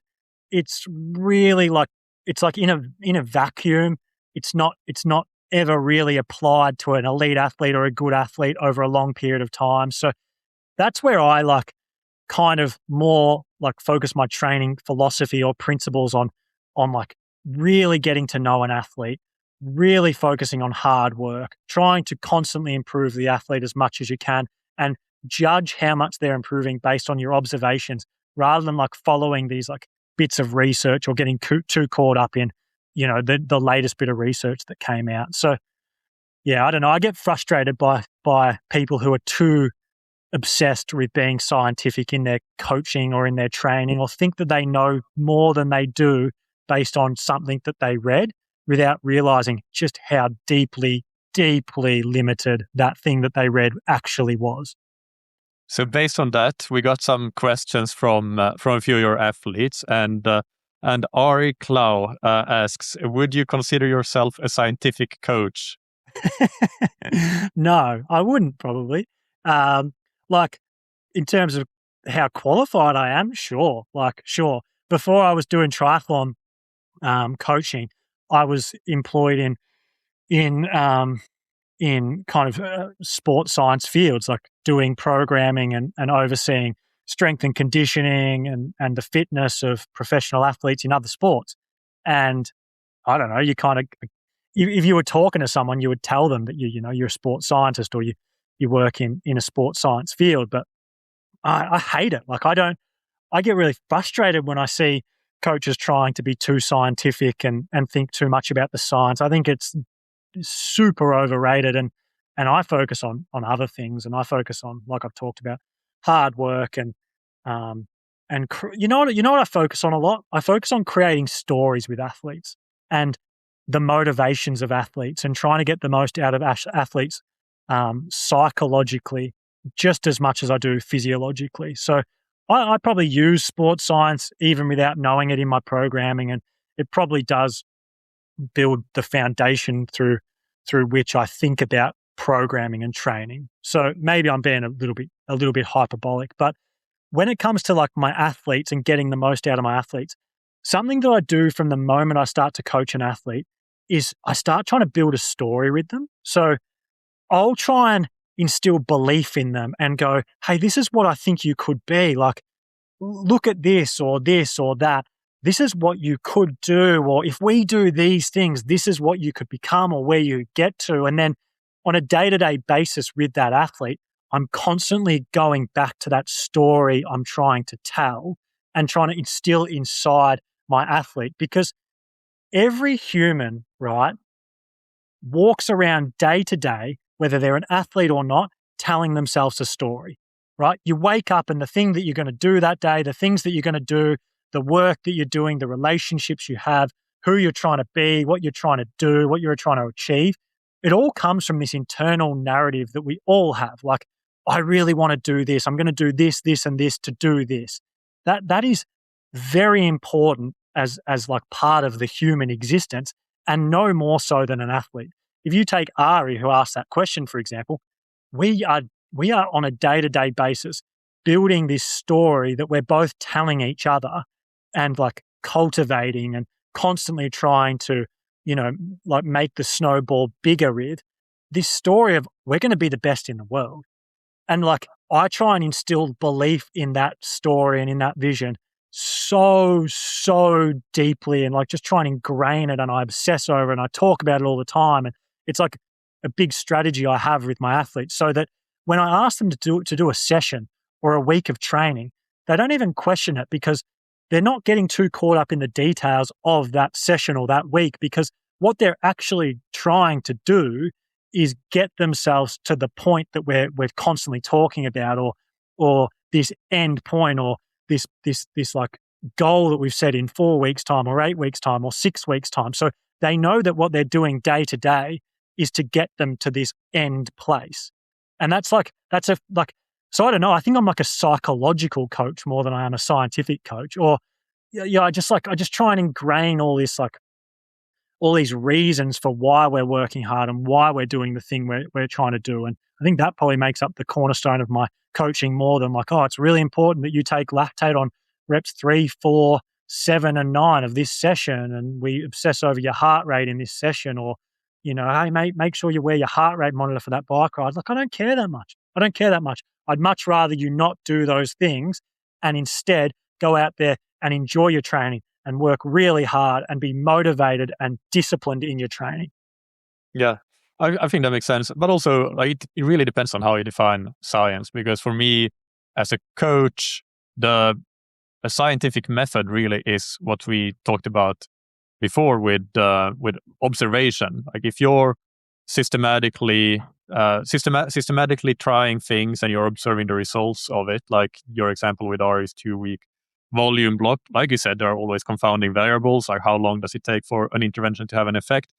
It's really like, it's like in a vacuum. It's not ever really applied to an elite athlete or a good athlete over a long period of time. So that's where I like kind of more like focus my training philosophy or principles on like really getting to know an athlete, really focusing on hard work, trying to constantly improve the athlete as much as you can, and judge how much they're improving based on your observations, rather than like following these like bits of research or getting too caught up in, the latest bit of research that came out. So yeah, I don't know. I get frustrated by people who are too obsessed with being scientific in their coaching or in their training, or think that they know more than they do based on something that they read, without realizing just how deeply, deeply limited that thing that they read actually was. So based on that, we got some questions from a few of your athletes, and Ari Klau asks, would you consider yourself a scientific coach? No, I wouldn't probably. Like in terms of how qualified I am, sure. before I was doing triathlon coaching, I was employed in kind of sports science fields, like doing programming and overseeing strength and conditioning and the fitness of professional athletes in other sports. And I don't know, you kind of, if you were talking to someone, you would tell them that you're a sports scientist or you work in a sports science field. But I hate it. Like I get really frustrated when I see coaches trying to be too scientific and think too much about the science. I think it's super overrated, and I focus on other things, and I focus on, like I've talked about, hard work and you know what I focus on a lot? I focus on creating stories with athletes and the motivations of athletes and trying to get the most out of athletes psychologically just as much as I do physiologically. So I probably use sports science even without knowing it in my programming, and it probably does build the foundation through which I think about programming and training. So maybe I'm being a little bit hyperbolic, but when it comes to like my athletes and getting the most out of my athletes, something that I do from the moment I start to coach an athlete is I start trying to build a story with them. So I'll try and instill belief in them and go, hey, this is what I think you could be. Like, look at this or that. This is what you could do. Or if we do these things, this is what you could become or where you get to. And then on a day-to-day basis with that athlete, I'm constantly going back to that story I'm trying to tell and trying to instill inside my athlete, because every human, right, walks around day to day, whether they're an athlete or not, telling themselves a story, right? You wake up and the thing that you're going to do that day, the things that you're going to do, the work that you're doing, the relationships you have, who you're trying to be, what you're trying to do, what you're trying to achieve, it all comes from this internal narrative that we all have. Like, I really want to do this. I'm going to do this, this, and this to do this. That is very important as like part of the human existence, and no more so than an athlete. If you take Ari, who asked that question, for example, we are on a day-to-day basis building this story that we're both telling each other and like cultivating and constantly trying to, like make the snowball bigger with this story of we're going to be the best in the world. And like, I try and instill belief in that story and in that vision so deeply, and like just try and ingrain it, and I obsess over it and I talk about it all the time. And it's like a big strategy I have with my athletes, so that when I ask them to do a session or a week of training, they don't even question it, because they're not getting too caught up in the details of that session or that week, because what they're actually trying to do is get themselves to the point that we're constantly talking about, or this end point, or this like goal that we've set in 4 weeks' time or 8 weeks' time or 6 weeks' time. So they know that what they're doing day to day is to get them to this end place. And so I don't know, I think I'm like a psychological coach more than I am a scientific coach. Or I just try and ingrain all these reasons for why we're working hard and why we're doing the thing we're trying to do. And I think that probably makes up the cornerstone of my coaching more than like, oh, it's really important that you take lactate on reps 3, 4, 7, and 9 of this session, and we obsess over your heart rate in this session, or, hey, mate, make sure you wear your heart rate monitor for that bike ride. Like, I don't care that much. I'd much rather you not do those things and instead go out there and enjoy your training and work really hard and be motivated and disciplined in your training. Yeah, I think that makes sense. But also, like, it really depends on how you define science. Because for me, as a coach, a scientific method really is what we talked about before with observation. Like, if you're systematically trying things and you're observing the results of it, like your example with Ari's 2-week volume block, like you said, there are always confounding variables, like how long does it take for an intervention to have an effect.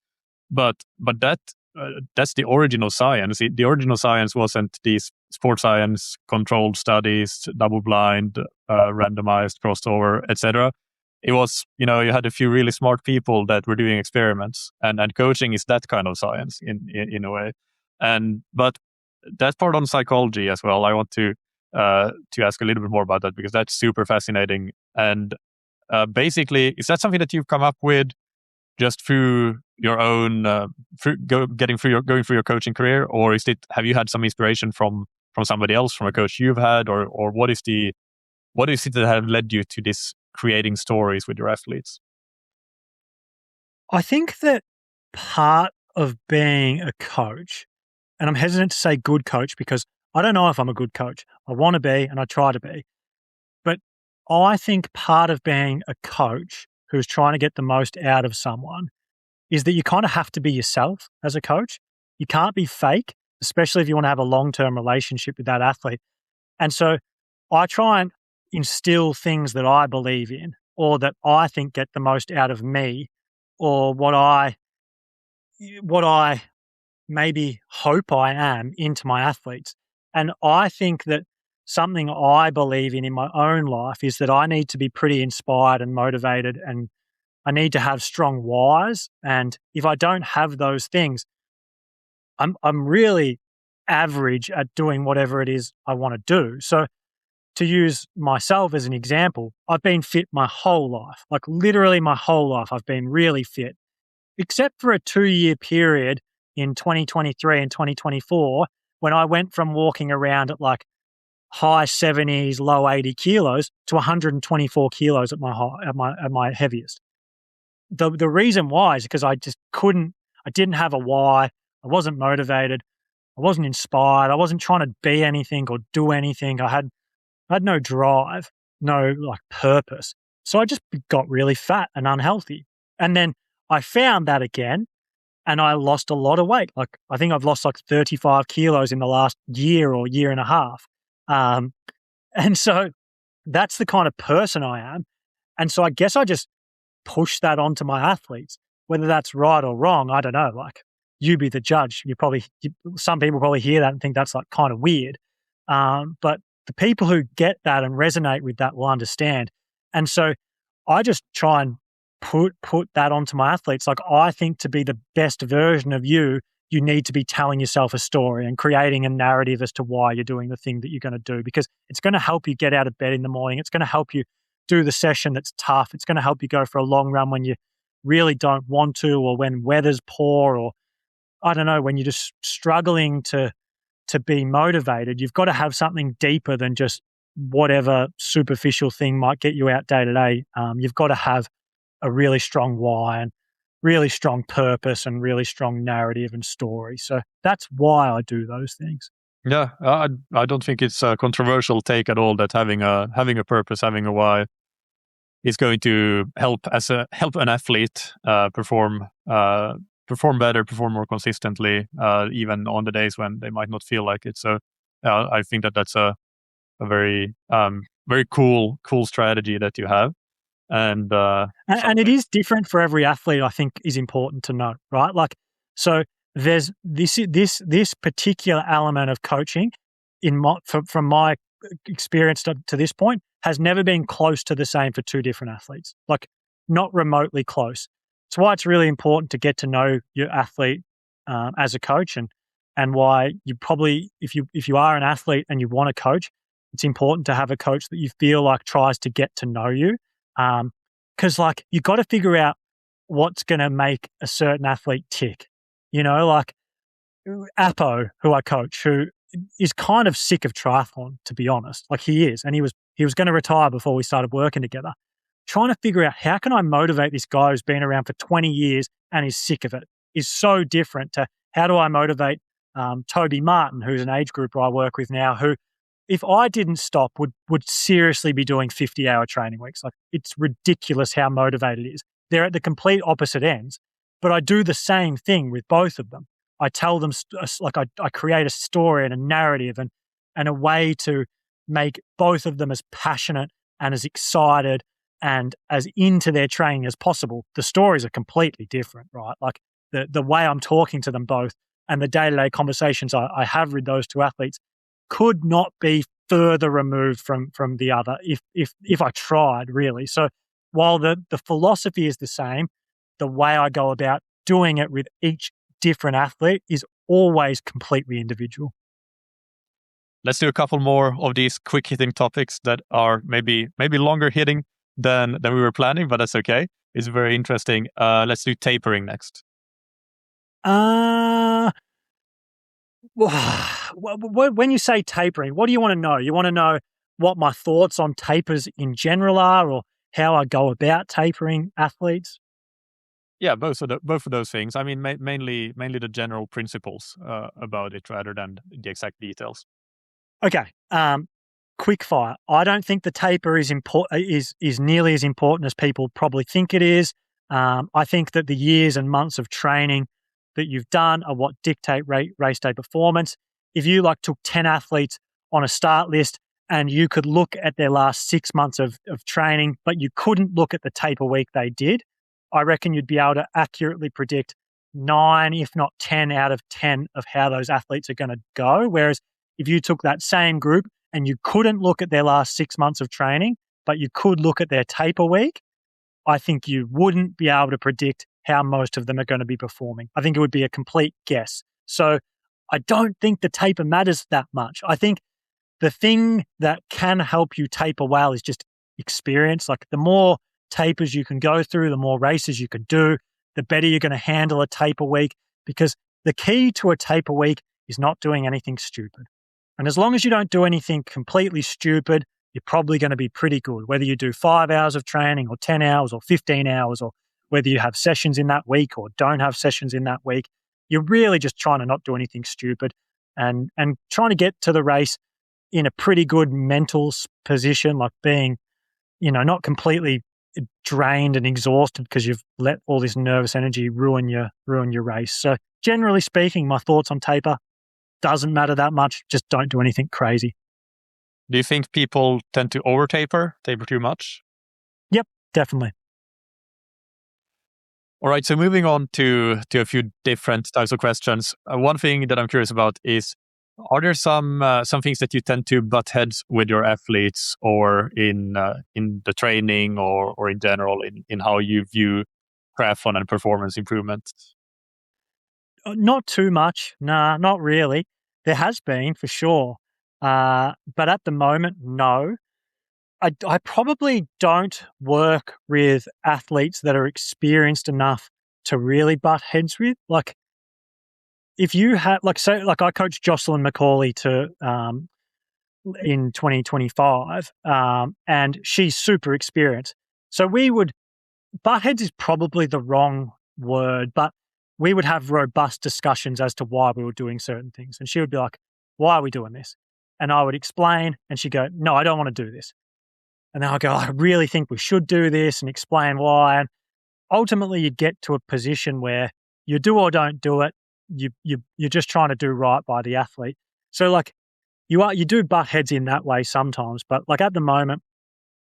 But that's the original science. The original science wasn't these sports science controlled studies, double-blind, randomized, crossover, etc. It was, you had a few really smart people that were doing experiments, and coaching is that kind of science in a way. But that part on psychology as well, I want to ask a little bit more about that, because that's super fascinating. And basically, is that something that you've come up with just through your own going through your coaching career, or have you had some inspiration from somebody else, from a coach you've had, or what is it that have led you to this creating stories with your athletes? I think that part of being a coach, and I'm hesitant to say good coach because I don't know if I'm a good coach. I want to be and I try to be. But I think part of being a coach who's trying to get the most out of someone is that you kind of have to be yourself as a coach. You can't be fake, especially if you want to have a long-term relationship with that athlete. And so I try and instill things that I believe in or that I think get the most out of me, or what I maybe hope I am into my athletes. And I think that something I believe in my own life is that I need to be pretty inspired and motivated, and I need to have strong whys. And if I don't have those things, I'm really average at doing whatever it is I want to do. So to use myself as an example, I've been fit my whole life, like literally my whole life. I've been really fit, except for a 2-year period in 2023 and 2024 when I went from walking around at like high 70s, low 80 kilos to 124 kilos at my heaviest. The reason why is because I didn't have a why. I wasn't motivated. I wasn't inspired. I wasn't trying to be anything or do anything. I had no drive, no like purpose. So I just got really fat and unhealthy. And then I found that again, and I lost a lot of weight. Like I think I've lost like 35 kilos in the last year or year and a half. And so that's the kind of person I am. And so I guess I just push that onto my athletes. Whether that's right or wrong, I don't know. Like, you be the judge. Some people probably hear that and think that's like kind of weird. But the people who get that and resonate with that will understand. And so I just try and put that onto my athletes. Like, I think to be the best version of you, you need to be telling yourself a story and creating a narrative as to why you're doing the thing that you're going to do, because it's going to help you get out of bed in the morning. It's going to help you do the session that's tough. It's going to help you go for a long run when you really don't want to, or when weather's poor, or I don't know, when you're just struggling to be motivated. You've got to have something deeper than just whatever superficial thing might get you out day to day. You've got to have a really strong why and really strong purpose and really strong narrative and story. So that's why I do those things. Yeah, I don't think it's a controversial take at all that having a purpose, having a why is going to help an athlete perform better, perform more consistently, even on the days when they might not feel like it. So I think that's a very very cool strategy that you have. And it is different for every athlete, I think, is important to know, right? Like, so there's this particular element of coaching from my experience to this point has never been close to the same for two different athletes, like not remotely close. It's why it's really important to get to know your athlete as a coach, and why you probably, if you are an athlete and you want to coach, it's important to have a coach that you feel like tries to get to know you. Because like, you got to figure out what's going to make a certain athlete tick. You know, like Appo, who I coach, who is kind of sick of triathlon, to be honest. Like, he is, and he was going to retire before we started working together. Trying to figure out, how can I motivate this guy who's been around for 20 years and is sick of it, is so different to how do I motivate Toby Martin, who's an age group I work with now, who, if I didn't stop, would seriously be doing 50-hour training weeks. Like, it's ridiculous how motivated he is. They're at the complete opposite ends, but I do the same thing with both of them. I tell them, I create a story and a narrative and a way to make both of them as passionate and as excited and as into their training as possible. The stories are completely different, right? Like, the way I'm talking to them both and the day-to-day conversations I have with those two athletes could not be further removed from the other if I tried, really. So while the philosophy is the same, the way I go about doing it with each different athlete is always completely individual. Let's do a couple more of these quick hitting topics that are maybe longer hitting, than we were planning, but that's okay. It's very interesting. Let's do tapering next. When you say tapering, what do you want to know? You want to know what my thoughts on tapers in general are, or how I go about tapering athletes? Yeah, both of those things. I mean, mainly the general principles about it rather than the exact details. Okay. Quick fire. I don't think the taper is nearly as important as people probably think it is. I think that the years and months of training that you've done are what dictate race day performance. If you took 10 athletes on a start list and you could look at their last 6 months of training, but you couldn't look at the taper week they did, I reckon you'd be able to accurately predict 9, if not 10 out of 10 of how those athletes are going to go. Whereas if you took that same group and you couldn't look at their last 6 months of training, but you could look at their taper week, I think you wouldn't be able to predict how most of them are going to be performing. I think it would be a complete guess. So I don't think the taper matters that much. I think the thing that can help you taper well is just experience. The more tapers you can go through, the more races you can do, the better you're going to handle a taper week, because the key to a taper week is not doing anything stupid. And as long as you don't do anything completely stupid, you're probably going to be pretty good, whether you do 5 hours of training or 10 hours or 15 hours, or whether you have sessions in that week or don't have sessions in that week. You're really just trying to not do anything stupid and trying to get to the race in a pretty good mental position, being, not completely drained and exhausted because you've let all this nervous energy ruin your race. So generally speaking, my thoughts on taper, doesn't matter that much. Just don't do anything crazy. Do you think people tend to taper too much? Yep, definitely. All right, so moving on to a few different types of questions. One thing that I'm curious about is, are there some things that you tend to butt heads with your athletes, or in the training, or in general in how you view triathlon and performance improvement? Not too much. Nah, not really. There has been, for sure. But at the moment, no. I probably don't work with athletes that are experienced enough to really butt heads with. If you had, I coached Jocelyn McCauley in 2025, and she's super experienced. So butt heads is probably the wrong word, but we would have robust discussions as to why we were doing certain things. And she would be like, "Why are we doing this?" And I would explain, and she'd go, "No, I don't want to do this." And then I go, "I really think we should do this," and explain why. And ultimately, you get to a position where you do or don't do it. You're just trying to do right by the athlete. So you do butt heads in that way sometimes, but at the moment,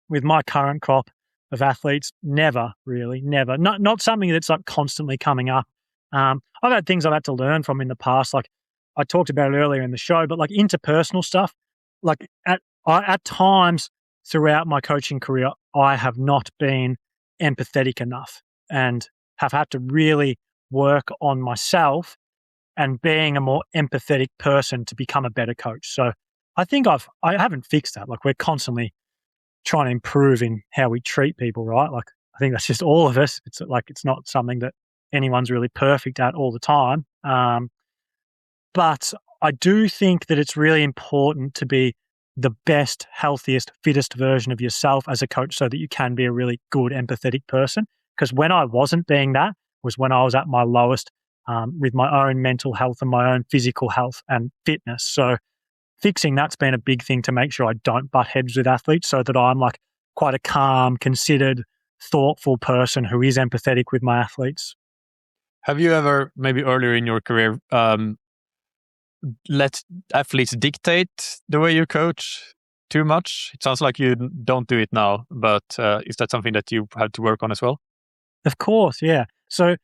with my current crop of athletes, never really, never. Not something that's constantly coming up. I've had things I've had to learn from in the past, like I talked about it earlier in the show, but interpersonal stuff. At times throughout my coaching career, I have not been empathetic enough and have had to really work on myself and being a more empathetic person to become a better coach. So I think I haven't fixed that. We're constantly trying to improve in how we treat people, right? I think that's just all of us. It's it's not something that anyone's really perfect at all the time. But I do think that it's really important to be the best, healthiest, fittest version of yourself as a coach so that you can be a really good, empathetic person. Because when I wasn't being that was when I was at my lowest with my own mental health and my own physical health and fitness. So fixing that's been a big thing to make sure I don't butt heads with athletes, so that I'm quite a calm, considered, thoughtful person who is empathetic with my athletes. Have you ever, maybe earlier in your career, let athletes dictate the way you coach too much? It sounds like you don't do it now, but is that something that you had to work on as well? Of course, yeah. So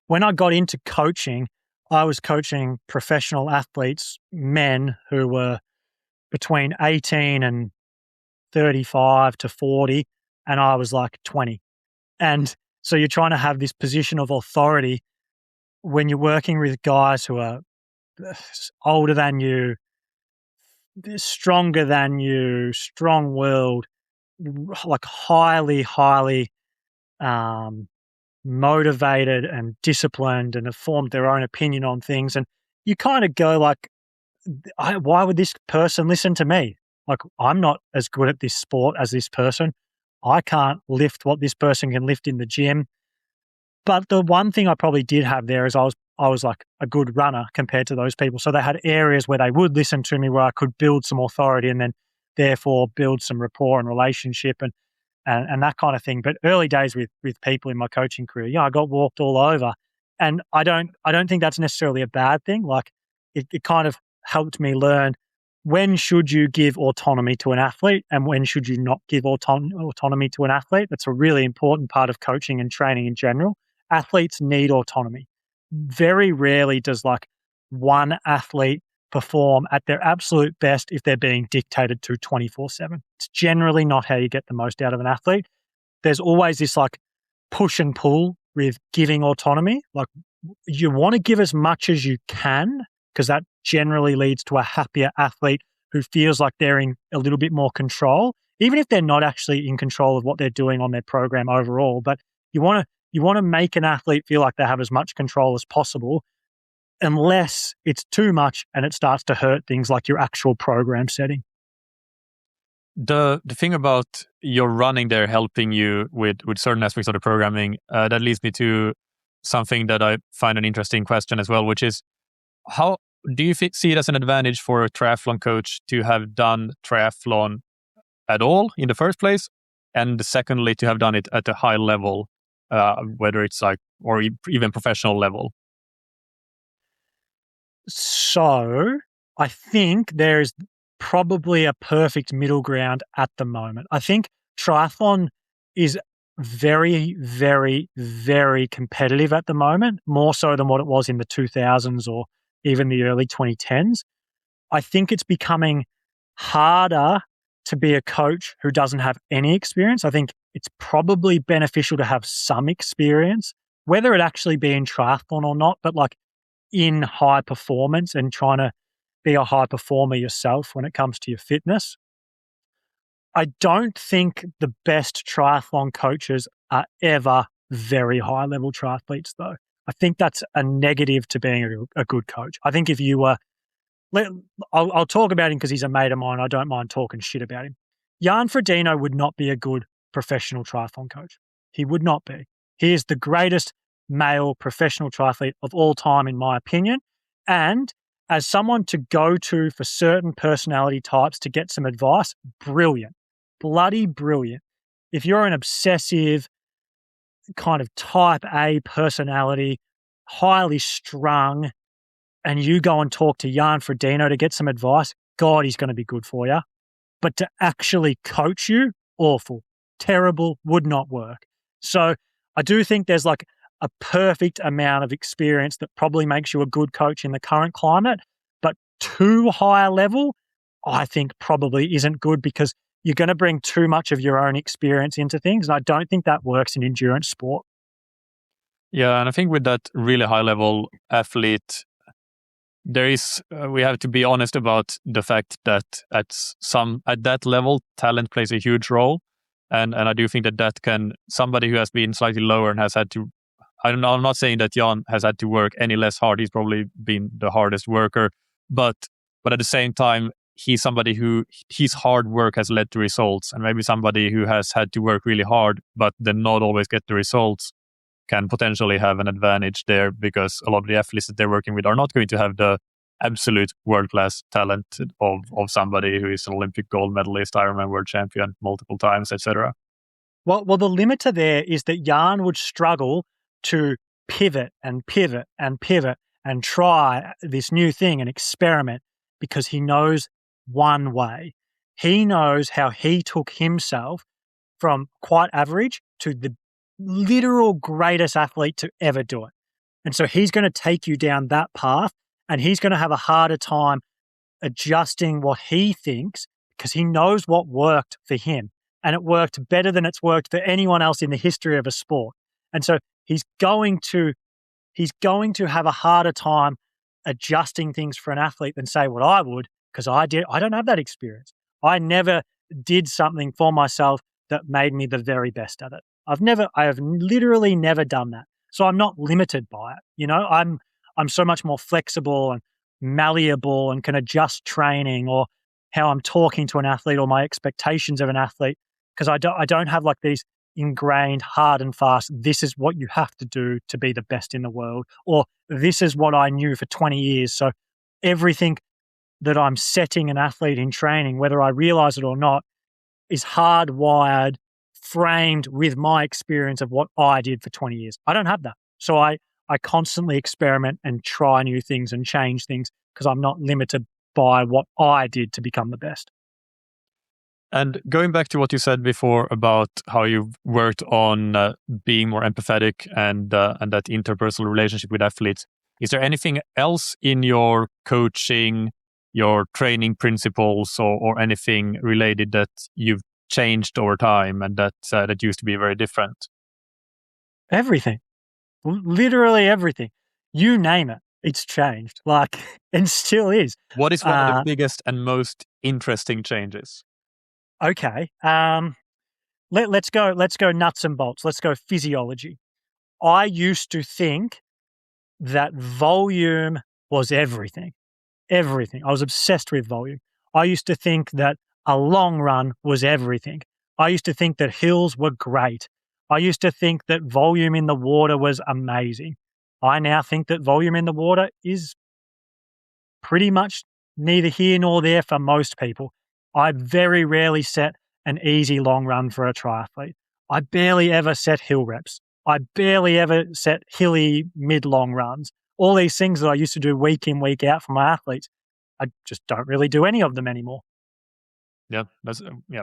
when I got into coaching, I was coaching professional athletes, men who were between 18 and 35 to 40, and I was 20. And so you're trying to have this position of authority when you're working with guys who are older than you, stronger than you, strong-willed, like highly motivated and disciplined and have formed their own opinion on things. And you kind of go like, why would this person listen to me? Like, I'm not as good at this sport as this person. I can't lift what this person can lift in the gym. But the one thing I probably did have there is I was like a good runner compared to those people. So they had areas where they would listen to me, where I could build some authority and then therefore build some rapport and relationship and that kind of thing. But early days with people in my coaching career, I got walked all over. And I don't think that's necessarily a bad thing. Like it kind of helped me learn when should you give autonomy to an athlete and when should you not give autonomy to an athlete. That's a really important part of coaching and training in general. Athletes need autonomy. Very rarely does like one athlete perform at their absolute best if they're being dictated to 24/7. It's generally not how you get the most out of an athlete. There's always this like push and pull with giving autonomy. Like you want to give as much as you can because that generally leads to a happier athlete who feels like they're in a little bit more control, even if they're not actually in control of what they're doing on their program overall. But you want to make an athlete feel like they have as much control as possible, unless it's too much and it starts to hurt things like your actual program setting. The thing about your running there helping you with certain aspects of the programming, that leads me to something that I find an interesting question as well, which is how do you see it as an advantage for a triathlon coach to have done triathlon at all in the first place? And secondly, to have done it at a high level, whether it's like, or even professional level? So I think there's probably a perfect middle ground at the moment. I think triathlon is very, very, very competitive at the moment, more so than what it was in the 2000s or even the early 2010s. I think it's becoming harder to be a coach who doesn't have any experience. I think it's probably beneficial to have some experience, whether it actually be in triathlon or not, but like in high performance and trying to be a high performer yourself when it comes to your fitness. I don't think the best triathlon coaches are ever very high level triathletes though. I think that's a negative to being a good coach. I think if you were, I'll talk about him because he's a mate of mine. I don't mind talking shit about him. Jan Frodeno would not be a good professional triathlon coach. He would not be. He is the greatest male professional triathlete of all time, in my opinion. And as someone to go to for certain personality types to get some advice, brilliant, bloody brilliant. If you're an obsessive kind of type A personality, highly strung, and you go and talk to Jan Frodeno to get some advice, God, he's going to be good for you. But to actually coach you, awful, terrible, would not work. So I do think there's like a perfect amount of experience that probably makes you a good coach in the current climate, but too high a level, I think probably isn't good because you're going to bring too much of your own experience into things. And I don't think that works in endurance sport. Yeah, and I think with that really high level athlete, there is we have to be honest about the fact that at that level, talent plays a huge role, and I do think that can, somebody who has been slightly lower and has had to, I don't know, I'm not saying that Jan has had to work any less hard. He's probably been the hardest worker, but at the same time, he's somebody who his hard work has led to results, and maybe somebody who has had to work really hard but then not always get the results can potentially have an advantage there, because a lot of the athletes that they're working with are not going to have the absolute world-class talent of somebody who is an Olympic gold medalist, Ironman world champion multiple times, etc. Well, the limiter there is that Jan would struggle to pivot and pivot and pivot and try this new thing and experiment because he knows one way. He knows how he took himself from quite average to the literal greatest athlete to ever do it. And so he's going to take you down that path, and he's going to have a harder time adjusting what he thinks because he knows what worked for him, and it worked better than it's worked for anyone else in the history of a sport. And so he's going to have a harder time adjusting things for an athlete than say what I would, because I don't have that experience. I never did something for myself that made me the very best at it. I have literally never done that. So I'm not limited by it. I'm so much more flexible and malleable and can adjust training or how I'm talking to an athlete or my expectations of an athlete, because I don't have like these ingrained hard and fast, this is what you have to do to be the best in the world, or this is what I knew for 20 years. So everything that I'm setting an athlete in training, whether I realize it or not, is hardwired, framed with my experience of what I did for 20 years. I don't have that. So I constantly experiment and try new things and change things because I'm not limited by what I did to become the best. And going back to what you said before about how you've worked on being more empathetic and that interpersonal relationship with athletes, is there anything else in your coaching, your training principles, or anything related that you've changed over time and that used to be very different? Everything, literally everything. You name it, it's changed. And still is. What is one of the biggest and most interesting changes? Okay. Let's go nuts and bolts. Let's go physiology. I used to think that volume was everything. Everything. I was obsessed with volume. I used to think that a long run was everything. I used to think that hills were great. I used to think that volume in the water was amazing. I now think that volume in the water is pretty much neither here nor there for most people. I very rarely set an easy long run for a triathlete. I barely ever set hill reps. I barely ever set hilly mid-long runs. All these things that I used to do week in, week out for my athletes, I just don't really do any of them anymore. Yeah,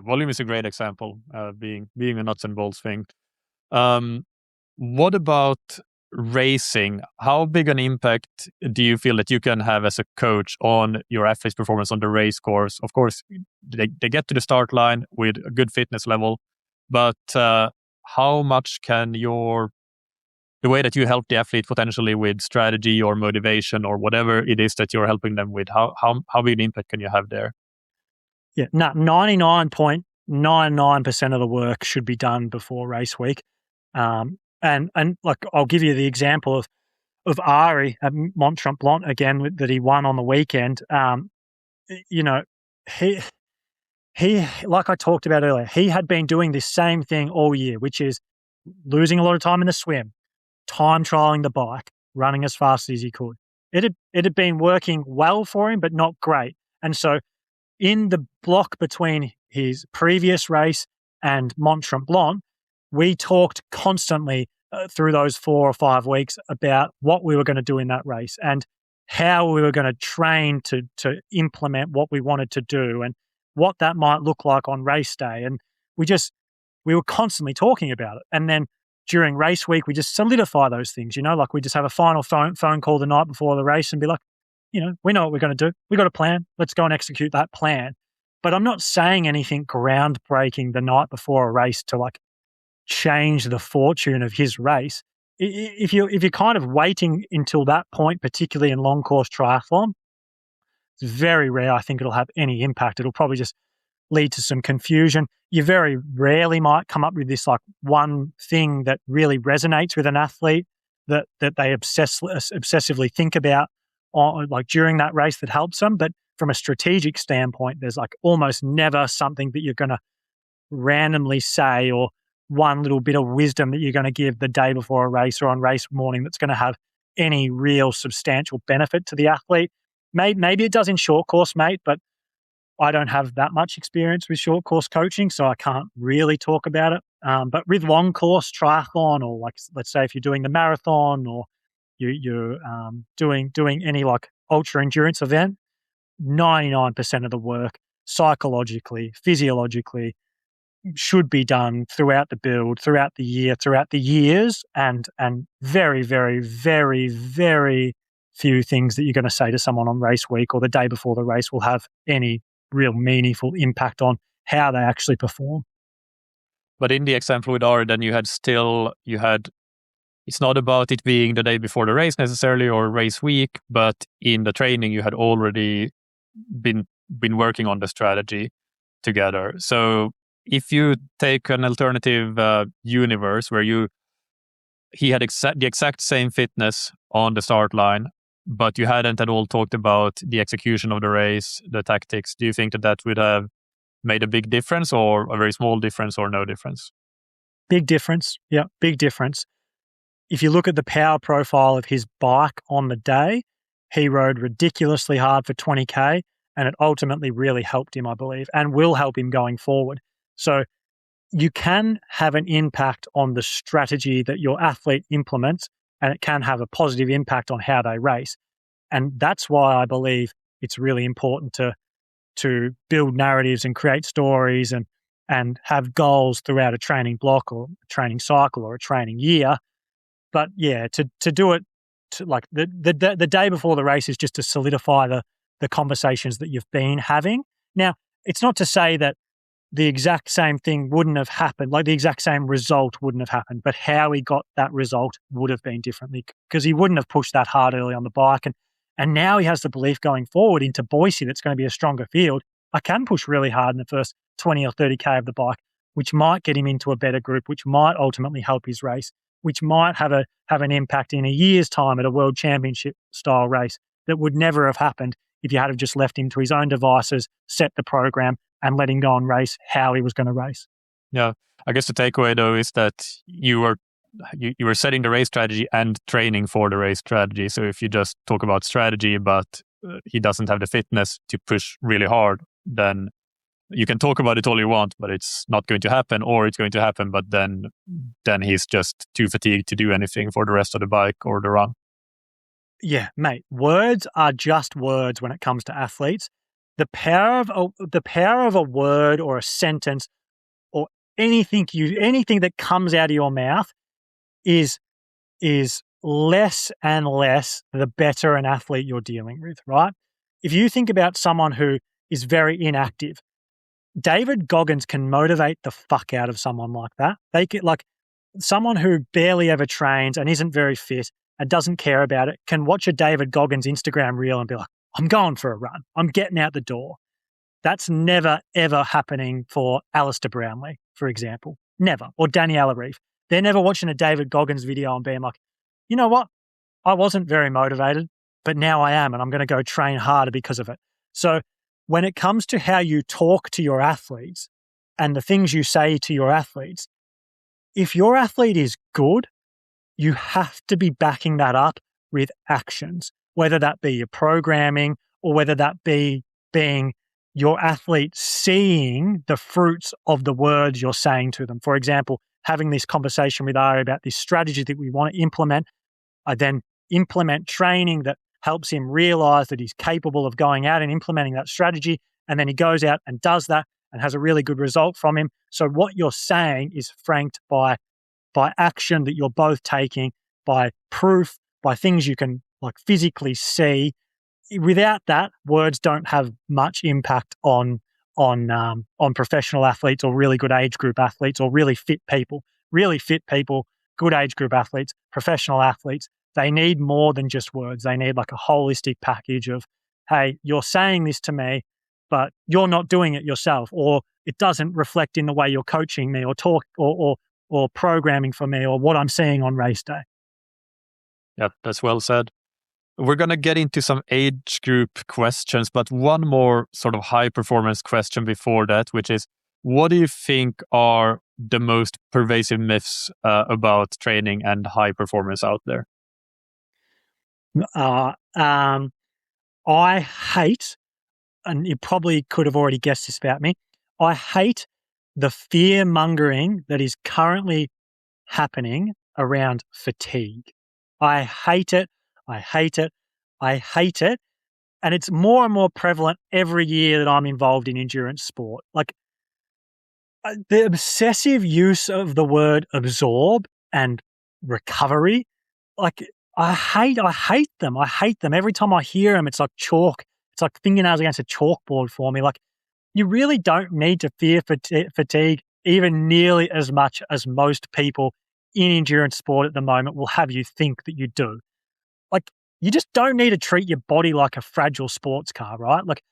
volume is a great example, being a nuts and bolts thing. What about racing? How big an impact do you feel that you can have as a coach on your athlete's performance on the race course? Of course, they get to the start line with a good fitness level, but how much can the way that you help the athlete potentially with strategy or motivation or whatever it is that you're helping them with, how big an impact can you have there? Yeah, 99.99% of the work should be done before race week. And like, I'll give you the example of Ari at Mont Tremblant again, that he won on the weekend. He, like I talked about earlier, he had been doing this same thing all year, which is losing a lot of time in the swim, time trialing the bike, running as fast as he could. It had been working well for him, but not great. And so in the block between his previous race and Mont Tremblant, we talked constantly through those 4 or 5 weeks about what we were going to do in that race and how we were going to train to implement what we wanted to do and what that might look like on race day. And we were constantly talking about it. And then during race week, we just solidify those things, like we just have a final phone call the night before the race and be like, we know what we're going to do. We got a plan. Let's go and execute that plan. But I'm not saying anything groundbreaking the night before a race to change the fortune of his race. If you're kind of waiting until that point, particularly in long course triathlon, it's very rare I think it'll have any impact. It'll probably just lead to some confusion. You very rarely might come up with this one thing that really resonates with an athlete that they obsessively think about during that race that helps them. But from a strategic standpoint, there's almost never something that you're going to randomly say or one little bit of wisdom that you're going to give the day before a race or on race morning that's going to have any real substantial benefit to the athlete. Maybe it does in short course, mate, but I don't have that much experience with short course coaching, so I can't really talk about it. But with long course triathlon, or let's say if you're doing the marathon or you're doing any ultra endurance event, 99% of the work psychologically, physiologically, should be done throughout the build, throughout the year, throughout the years, and very, very, very, very few things that you're going to say to someone on race week or the day before the race will have any real meaningful impact on how they actually perform. But in the example with Ari, then you had it's not about it being the day before the race necessarily or race week, but in the training you had already been working on the strategy together. So if you take an alternative universe where he had the exact same fitness on the start line, but you hadn't at all talked about the execution of the race, the tactics, do you think that would have made a big difference, or a very small difference, or no difference? Big difference. Yeah, big difference. If you look at the power profile of his bike on the day, he rode ridiculously hard for 20K, and it ultimately really helped him, I believe, and will help him going forward. So you can have an impact on the strategy that your athlete implements, and it can have a positive impact on how they race. And that's why I believe it's really important to build narratives and create stories and have goals throughout a training block or a training cycle or a training year. But yeah, to do it like the day before the race is just to solidify the conversations that you've been having. Now, it's not to say that the exact same thing wouldn't have happened, like the exact same result wouldn't have happened, but how he got that result would have been differently, because he wouldn't have pushed that hard early on the bike. And now he has the belief going forward into Boise that's going to be a stronger field. I can push really hard in the first 20 or 30K of the bike, which might get him into a better group, which might ultimately help his race, which might have an impact in a year's time at a world championship style race that would never have happened if you had have just left him to his own devices, set the program, and let him go and race how he was going to race. Yeah, I guess the takeaway though is that you were setting the race strategy and training for the race strategy. So if you just talk about strategy, but he doesn't have the fitness to push really hard, then you can talk about it all you want, but it's not going to happen, or it's going to happen, but then he's just too fatigued to do anything for the rest of the bike or the run. Yeah, mate, words are just words when it comes to athletes. The power of a word or a sentence or anything that comes out of your mouth is less and less the better an athlete you're dealing with, right? If you think about someone who is very inactive, David Goggins can motivate the fuck out of someone like that. They get like someone who barely ever trains and isn't very fit and doesn't care about it can watch a David Goggins Instagram reel and be like, I'm going for a run. I'm getting out the door. That's never, ever happening for Alistair Brownlee, for example. Never. Or Daniela Reef. They're never watching a David Goggins video and being like, you know what? I wasn't very motivated, but now I am, and I'm going to go train harder because of it. So when it comes to how you talk to your athletes and the things you say to your athletes, if your athlete is good, you have to be backing that up with actions, whether that be your programming or whether that be being your athlete seeing the fruits of the words you're saying to them. For example, having this conversation with Ari about this strategy that we want to implement. I then implement training that helps him realize that he's capable of going out and implementing that strategy. And then he goes out and does that and has a really good result from him. So what you're saying is franked by action that you're both taking, by proof, by things you can like physically see. Without that, words don't have much impact on professional athletes or really good age group athletes or really fit people. Really fit people, good age group athletes, professional athletes, they need more than just words. They need like a holistic package of, hey, you're saying this to me, but you're not doing it yourself, or it doesn't reflect in the way you're coaching me or talk or programming for me or what I'm seeing on race day. Yeah, that's well said. We're going to get into some age group questions, but one more sort of high performance question before that, which is, what do you think are the most pervasive myths about training and high performance out there? I hate, and you probably could have already guessed this about me, I hate the fear-mongering that is currently happening around fatigue. I hate it. I hate it. I hate it. And it's more and more prevalent every year that I'm involved in endurance sport. Like the obsessive use of the word absorb and recovery, like I hate them. I hate them. Every time I hear them, it's like chalk. It's like fingernails against a chalkboard for me. Like you really don't need to fear fatigue even nearly as much as most people in endurance sport at the moment will have you think that you do. Like you just don't need to treat your body like a fragile sports car, right? Like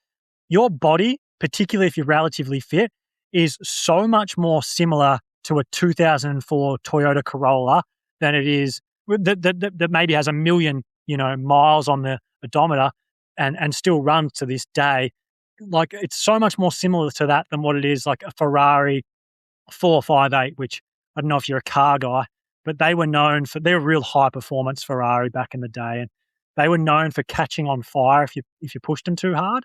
your body, particularly if you're relatively fit, is so much more similar to a 2004 Toyota Corolla than it is that maybe has 1 million, miles on the odometer and still runs to this day. Like, it's so much more similar to that than what it is like a Ferrari 458, which I don't know if you're a car guy, but they were known for, they're a real high performance Ferrari back in the day. And they were known for catching on fire if you pushed them too hard.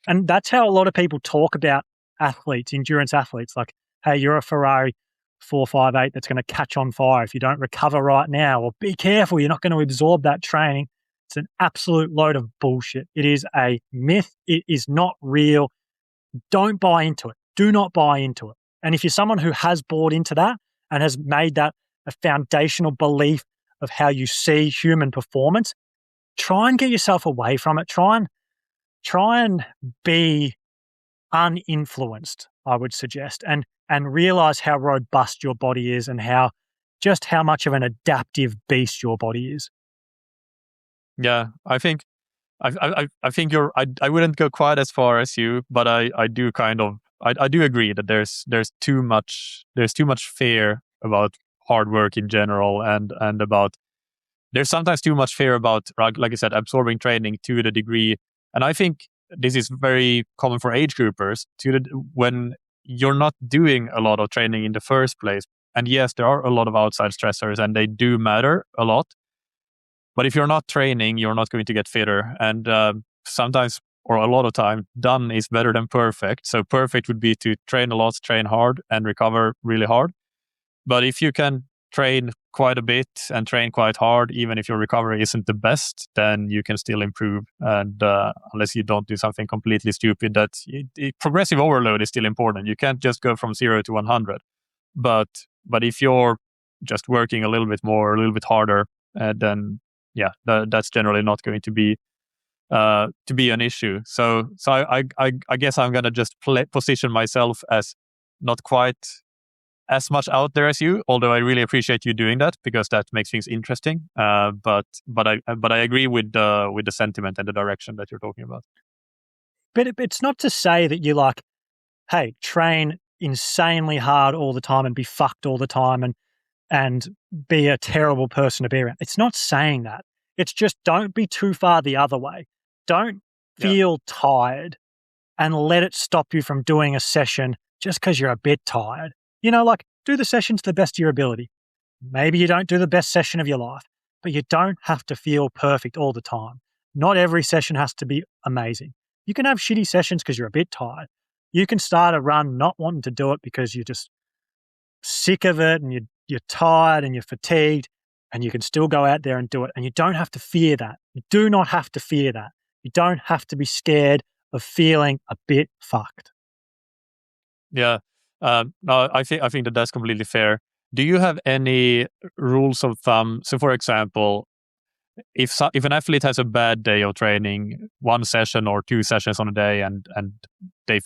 And that's how a lot of people talk about athletes, endurance athletes, like, hey, you're a Ferrari 458 that's going to catch on fire if you don't recover right now, or be careful, you're not going to absorb that training. It's an absolute load of bullshit. It is a myth. It is not real. Don't buy into it. Do not buy into it. And if you're someone who has bought into that and has made that a foundational belief of how you see human performance, try and get yourself away from it. Try and be uninfluenced, I would suggest, and realize how robust your body is and how much of an adaptive beast your body is. Yeah, I think I wouldn't go quite as far as you, but I do agree that there's too much fear about hard work in general, and about, there's sometimes too much fear about, like I said, absorbing training to the degree. And I think this is very common for age groupers when you're not doing a lot of training in the first place. And yes, there are a lot of outside stressors and they do matter a lot. But if you're not training, you're not going to get fitter. And sometimes, or a lot of time, done is better than perfect. So perfect would be to train a lot, train hard, and recover really hard. But if you can train quite a bit and train quite hard, even if your recovery isn't the best, then you can still improve. And unless you don't do something completely stupid, progressive overload is still important. You can't just go from 0 to 100. But if you're just working a little bit more, a little bit harder, then yeah, that's generally not going to be an issue. So I guess I'm gonna just position myself as not quite as much out there as you, although I really appreciate you doing that because that makes things interesting. But I agree with the sentiment and the direction that you're talking about. But it's not to say that you like, hey, train insanely hard all the time and be fucked all the time and be a terrible person to be around. It's not saying that. It's just, don't be too far the other way. Don't feel tired and let it stop you from doing a session just because you're a bit tired. Like, do the session to the best of your ability. Maybe you don't do the best session of your life, but you don't have to feel perfect all the time. Not every session has to be amazing. You can have shitty sessions because you're a bit tired. You can start a run not wanting to do it because you're just sick of it and you're tired and you're fatigued, and you can still go out there and do it. And you don't have to fear that. You do not have to fear that. You don't have to be scared of feeling a bit fucked. Yeah. No, I think that's completely fair. Do you have any rules of thumb? So, for example, if an athlete has a bad day of training, 1 session or 2 sessions on a day, and they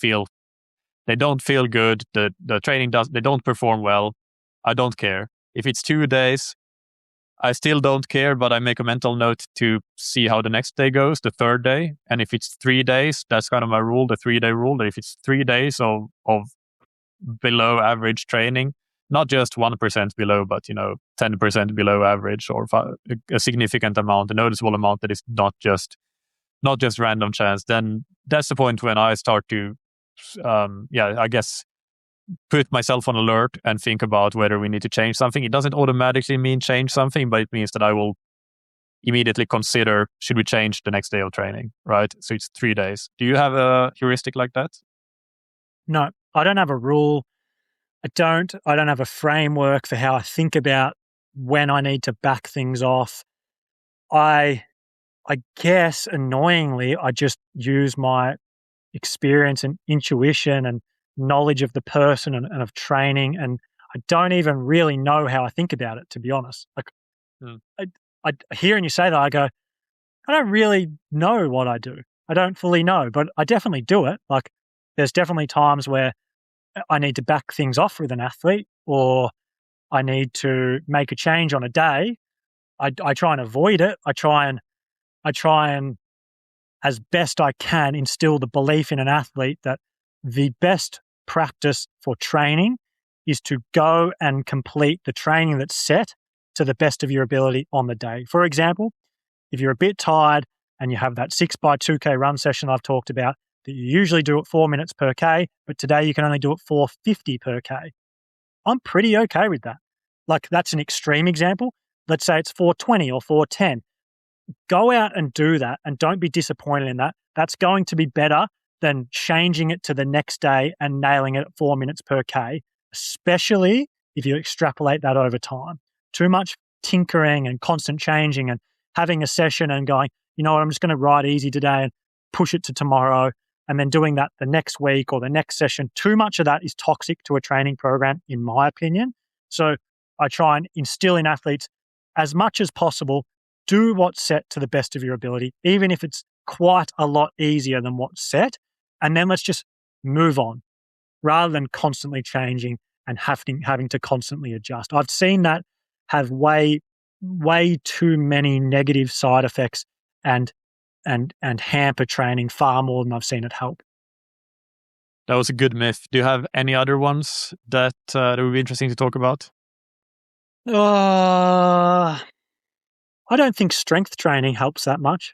don't feel good, the training they don't perform well, I don't care. If it's 2 days, I still don't care, but I make a mental note to see how the next day goes, the third day. And if it's 3 days, that's kind of my rule, the 3-day rule. That if it's 3 days of below average training, not just 1% below, but 10% below average, or a significant amount, a noticeable amount that is not just random chance, then that's the point when I start to I guess put myself on alert and think about whether we need to change something. It doesn't automatically mean change something, but it means that I will immediately consider, should we change the next day of training, right? So it's 3 days. Do you have a heuristic like that? No, I don't have a rule. I don't have a framework for how I think about when I need to back things off. I guess, annoyingly, I just use my experience and intuition and knowledge of the person and of training, and I don't even really know how I think about it, to be honest. Like, I hearing you say that, I go, I don't really know what I do. I don't fully know, but I definitely do it. Like, there's definitely times where I need to back things off with an athlete, or I need to make a change on a day. I try and avoid it. I try and as best I can instill the belief in an athlete that the best practice for training is to go and complete the training that's set to the best of your ability on the day. For example, if you're a bit tired and you have that 6x2K run session I've talked about that you usually do at 4 minutes per K, but today you can only do it 4:50 per K. I'm pretty okay with that. Like, that's an extreme example. Let's say it's 4:20 or 4:10. Go out and do that and don't be disappointed in that. That's going to be better than changing it to the next day and nailing it at 4 minutes per K, especially if you extrapolate that over time. Too much tinkering and constant changing and having a session and going, you know what, I'm just going to ride easy today and push it to tomorrow, and then doing that the next week or the next session. Too much of that is toxic to a training program, in my opinion. So I try and instill in athletes, as much as possible, do what's set to the best of your ability, even if it's quite a lot easier than what's set. And then let's just move on rather than constantly changing and having to constantly adjust. I've seen that have way too many negative side effects and hamper training far more than I've seen it help. That was a good myth. Do you have any other ones that would be interesting to talk about? I don't think strength training helps that much.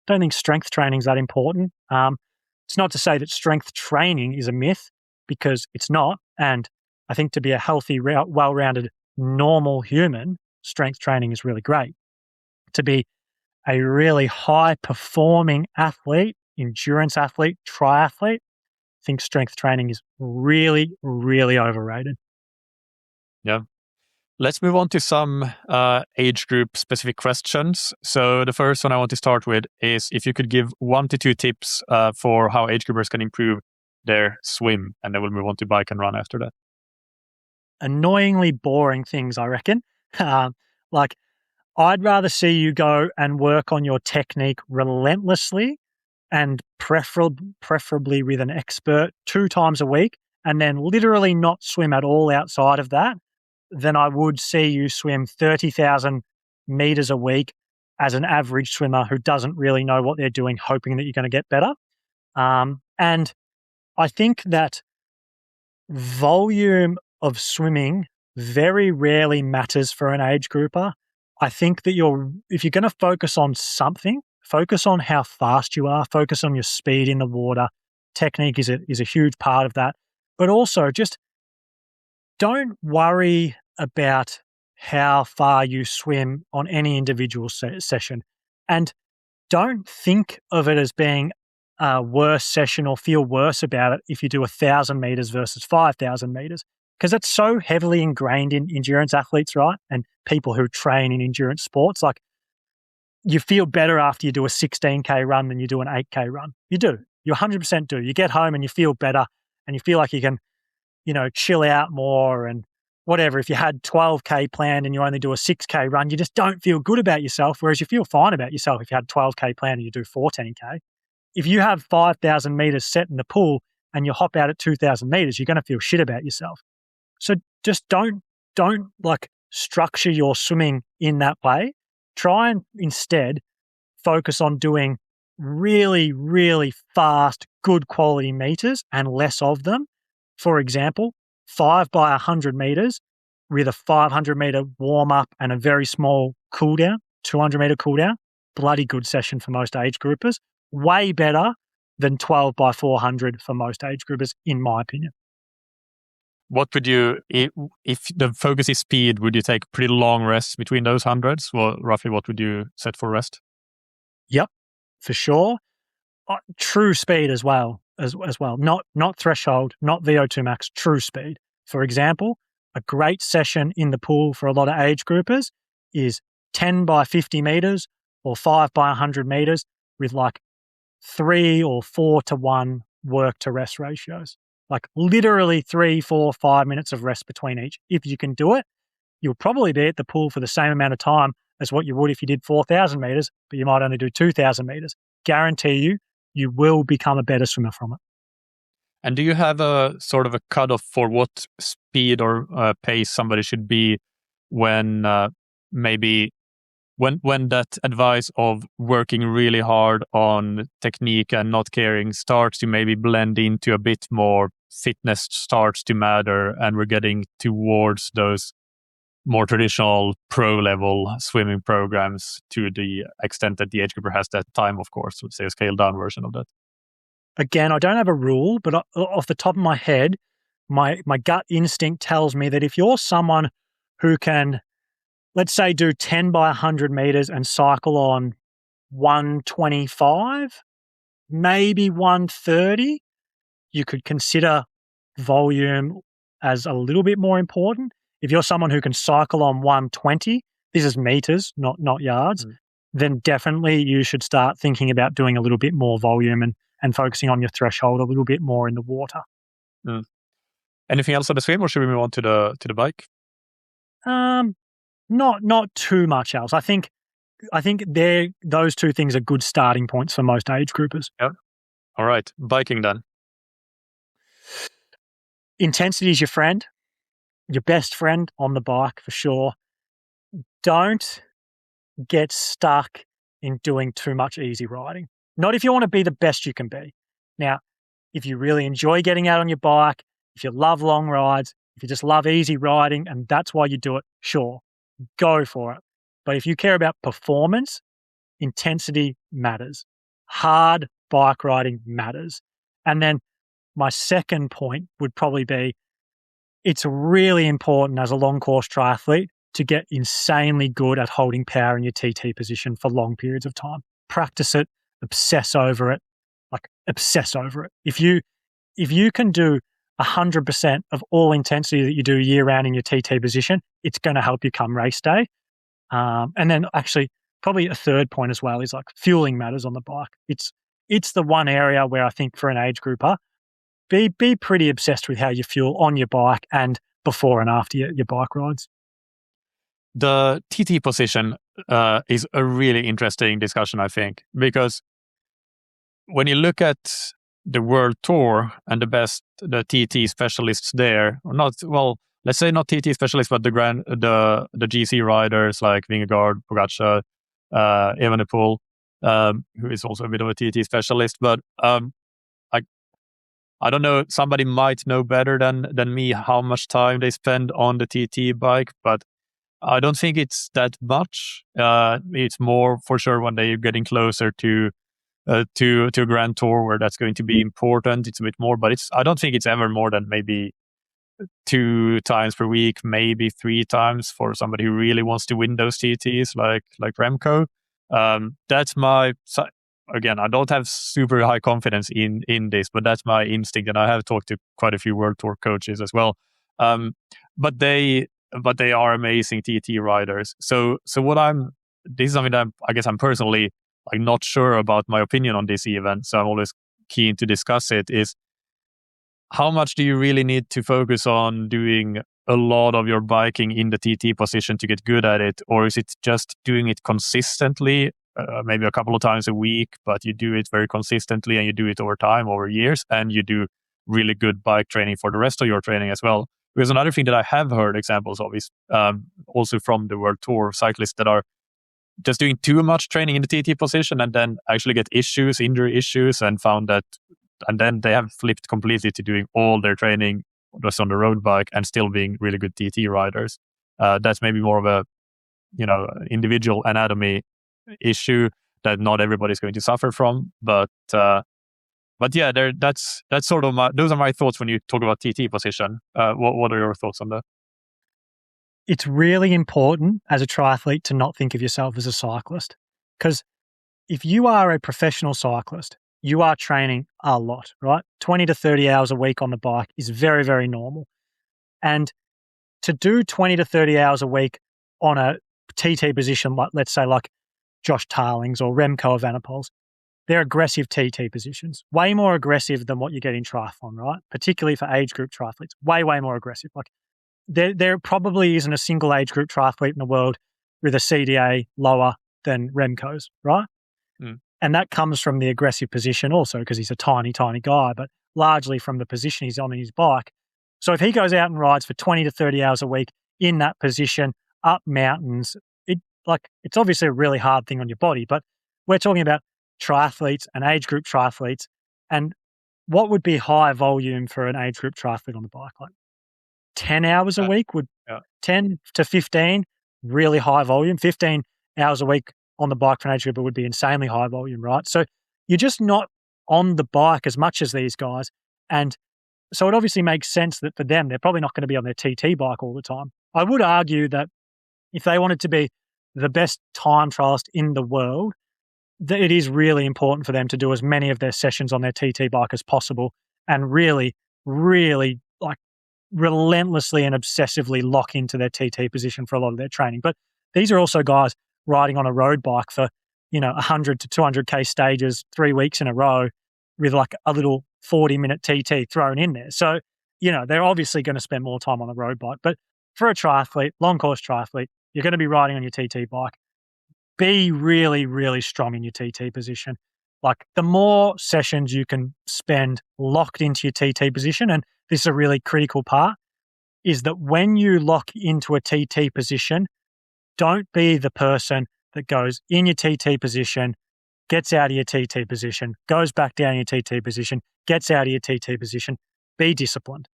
I don't think strength training is that important. It's not to say that strength training is a myth, because it's not. And I think to be a healthy, well-rounded, normal human, strength training is really great. To be a really high-performing athlete, endurance athlete, triathlete, I think strength training is really, really overrated. Yeah. Let's move on to some age group specific questions. So the first one I want to start with is if you could give 1 to 2 tips for how age groupers can improve their swim, and then we'll move on to bike and run after that. Annoyingly boring things, I reckon. Like, I'd rather see you go and work on your technique relentlessly and preferably with an expert 2 times a week, and then literally not swim at all outside of that, than I would see you swim 30,000 meters a week as an average swimmer who doesn't really know what they're doing, hoping that you're going to get better. And I think that volume of swimming very rarely matters for an age grouper. I think that if you're going to focus on something, focus on how fast you are, focus on your speed in the water. Technique is a huge part of that. But also just don't worry about how far you swim on any individual session. And don't think of it as being a worse session or feel worse about it if you do 1,000 meters versus 5,000 meters, because it's so heavily ingrained in endurance athletes, right? And people who train in endurance sports. Like, you feel better after you do a 16K run than you do an 8K run. You do. You 100% do. You get home and you feel better and you feel like you can, chill out more and whatever. If you had 12K planned and you only do a 6K run, you just don't feel good about yourself, whereas you feel fine about yourself if you had 12K planned and you do 14K. If you have 5,000 meters set in the pool and you hop out at 2,000 meters, you're going to feel shit about yourself. So just don't like structure your swimming in that way. Try and instead focus on doing really, really fast, good quality meters and less of them. For example, 5 by 100 meters with a 500 meter warm up and a very small cool down, 200 meter cool down. Bloody good session for most age groupers. Way better than 12 by 400 for most age groupers, in my opinion. What would you, if the focus is speed, would you take pretty long rests between those hundreds? Well, roughly what would you set for rest? Yep, for sure. True speed as well. Not threshold, not VO2 max, true speed. For example, a great session in the pool for a lot of age groupers is 10 by 50 meters or 5 by 100 meters with like 3 or 4 to 1 work to rest ratios. Like literally 3, 4, 5 minutes of rest between each. If you can do it, you'll probably be at the pool for the same amount of time as what you would if you did 4,000 meters, but you might only do 2,000 meters. Guarantee you will become a better swimmer from it. And do you have a sort of a cutoff for what speed or pace somebody should be when maybe when that advice of working really hard on technique and not caring starts to maybe blend into a bit more fitness starts to matter and we're getting towards those more traditional pro level swimming programs to the extent that the age grouper has that time, of course, would say a scaled down version of that. Again, I don't have a rule, but off the top of my head, my gut instinct tells me that if you're someone who can, let's say, do 10 by 100 meters and cycle on 125, maybe 130, you could consider volume as a little bit more important. If you're someone who can cycle on 120, this is meters, not yards, then definitely you should start thinking about doing a little bit more volume and focusing on your threshold a little bit more in the water. Anything else on the swim, or should we move on to the bike? Not too much else. I think those two things are good starting points for most age groupers. Yeah. All right. Biking then. Intensity is your friend, your best friend on the bike for sure. Don't get stuck in doing too much easy riding. Not if you want to be the best you can be. Now, if you really enjoy getting out on your bike, if you love long rides, if you just love easy riding and that's why you do it, sure, go for it. But if you care about performance, intensity matters. Hard bike riding matters. And then my second point would probably be it's really important as a long course triathlete to get insanely good at holding power in your TT position for long periods of time. Practice it, obsess over it. If you can do 100% of all intensity that you do year round in your TT position, it's going to help you come race day. And then actually probably a third point as well is like fueling matters on the bike. It's the one area where I think for an age grouper, be pretty obsessed with how you fuel on your bike and before and after your bike rides. The TT position is a really interesting discussion, I think, because when you look at the World Tour and the TT specialists there, or not, well, let's say not TT specialists, but the GC riders like Vingegaard, Pogacar, Evenepoel, who is also a bit of a TT specialist, but I don't know, somebody might know better than me how much time they spend on the TT bike, but I don't think it's that much. It's more for sure when they're getting closer to a Grand Tour where that's going to be important. It's a bit more, but I don't think it's ever more than maybe 2 times per week, maybe 3 times for somebody who really wants to win those TTs like Remco. That's my, again, I don't have super high confidence in this, but that's my instinct. And I have talked to quite a few World Tour coaches as well. But they are amazing TT riders. So this is something that I guess I'm personally like not sure about my opinion on this event. So I'm always keen to discuss it, is how much do you really need to focus on doing a lot of your biking in the TT position to get good at it? Or is it just doing it consistently, maybe a couple of times a week, but you do it very consistently and you do it over time, over years, and you do really good bike training for the rest of your training as well? Because another thing that I have heard examples of is also from the World Tour cyclists that are just doing too much training in the TT position and then actually get injury issues, and found that, and then they have flipped completely to doing all their training just on the road bike and still being really good TT riders. That's maybe more of a, individual anatomy issue that not everybody's going to suffer from. But yeah, that's sort of those are my thoughts when you talk about TT position. What are your thoughts on that? It's really important as a triathlete to not think of yourself as a cyclist, because if you are a professional cyclist, you are training a lot, right? 20 to 30 hours a week on the bike is very, very normal. And to do 20 to 30 hours a week on a TT position, like let's say like Josh Tarling's or Remco Evenepoel's, they're aggressive TT positions, way more aggressive than what you get in triathlon, right? Particularly for age group triathletes, way, way more aggressive. Like there probably isn't a single age group triathlete in the world with a CDA lower than Remco's, right? And that comes from the aggressive position also, because he's a tiny, tiny guy, but largely from the position he's on his bike. So if he goes out and rides for 20 to 30 hours a week in that position, up mountains, it's obviously a really hard thing on your body, but we're talking about triathletes and age group triathletes, and what would be high volume for an age group triathlete on the bike? Like 10 hours a week would 10 to 15, really high volume. 15 hours a week on the bike for an age group would be insanely high volume, right? So you're just not on the bike as much as these guys. And so it obviously makes sense that for them, they're probably not going to be on their TT bike all the time. I would argue that if they wanted to be the best time trialist in the world, that it is really important for them to do as many of their sessions on their TT bike as possible and really, really like relentlessly and obsessively lock into their TT position for a lot of their training. But these are also guys riding on a road bike for, 100 to 200K stages 3 weeks in a row with like a little 40-minute TT thrown in there. So, they're obviously going to spend more time on the road bike. But for a triathlete, long course triathlete, you're going to be riding on your TT bike. Be really, really strong in your TT position. Like the more sessions you can spend locked into your TT position, and this is a really critical part, is that when you lock into a TT position, don't be the person that goes in your TT position, gets out of your TT position, goes back down your TT position, gets out of your TT position. Be disciplined.